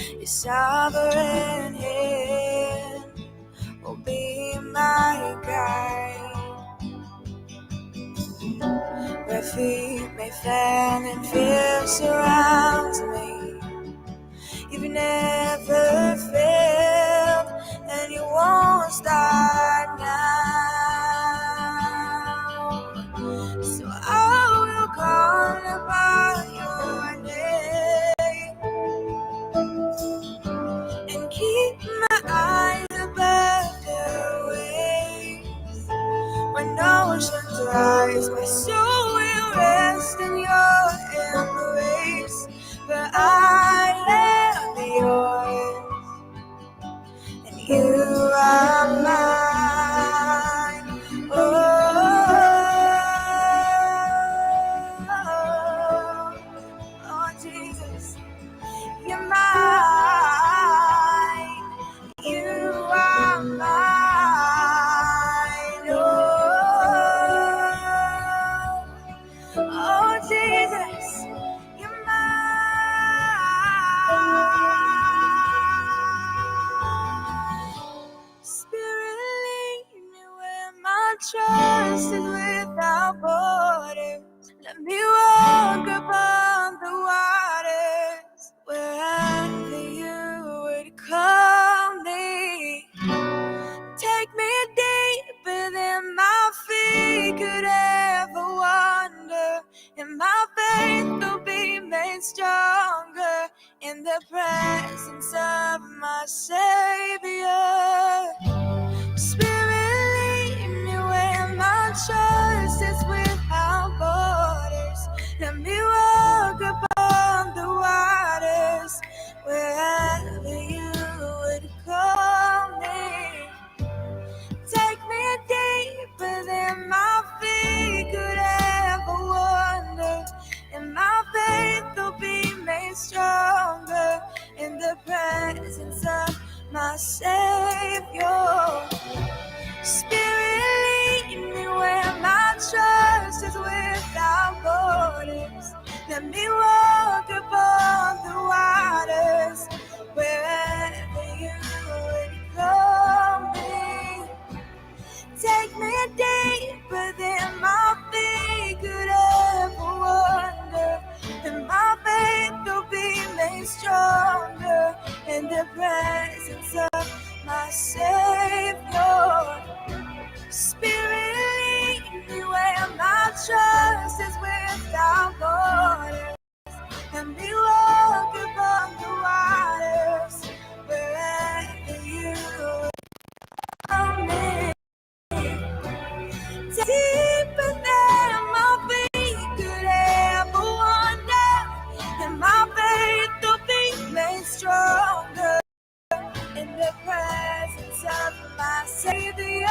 S5: Your sovereign hand will be my guide. Where feet may fail and fear surrounds me, you've never failed, and you won't start now. So I will call upon your name and keep my eyes above the waves. When oceans rise, my soul will rest in your embrace. But I am yours, and you are mine. Oh, oh, Jesus, you're mine. You are mine. Oh, Jesus, you're mine. Spirit, lead me where my trust is without borders. Let me walk upon the waters wherever you would call me. Take me deeper than my feet could ever wander, and my faith will be made stronger in the presence of my Savior. Spirit, lead me where my trust is without borders. Let me walk upon the waters wherever you would call me. Take me deeper than my feet could ever wander, and my faith will be made stronger in the presence of my Savior. Spirit, lead me where my trust is without borders. Let me walk upon the waters wherever you would call me. Take me deeper than my feet could ever wander, and my faith will be made stronger in the presence of my Savior. Spirit, lead me where my trust is without borders. Let me walk upon the waters wherever you call me. Deeper than my feet could ever wander, and my faith will be made stronger in the presence of my Savior.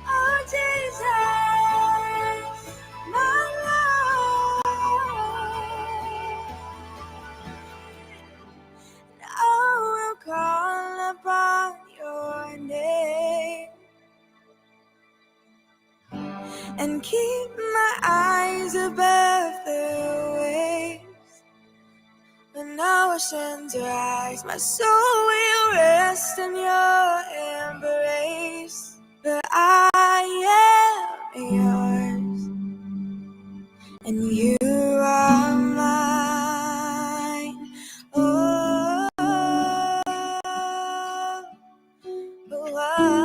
S5: Oh, Jesus, my Lord, I will call upon your name and keep my eyes above the waves. When oceans rise, my soul will rest in your embrace. But I am yours, and you are mine. Oh, oh, oh.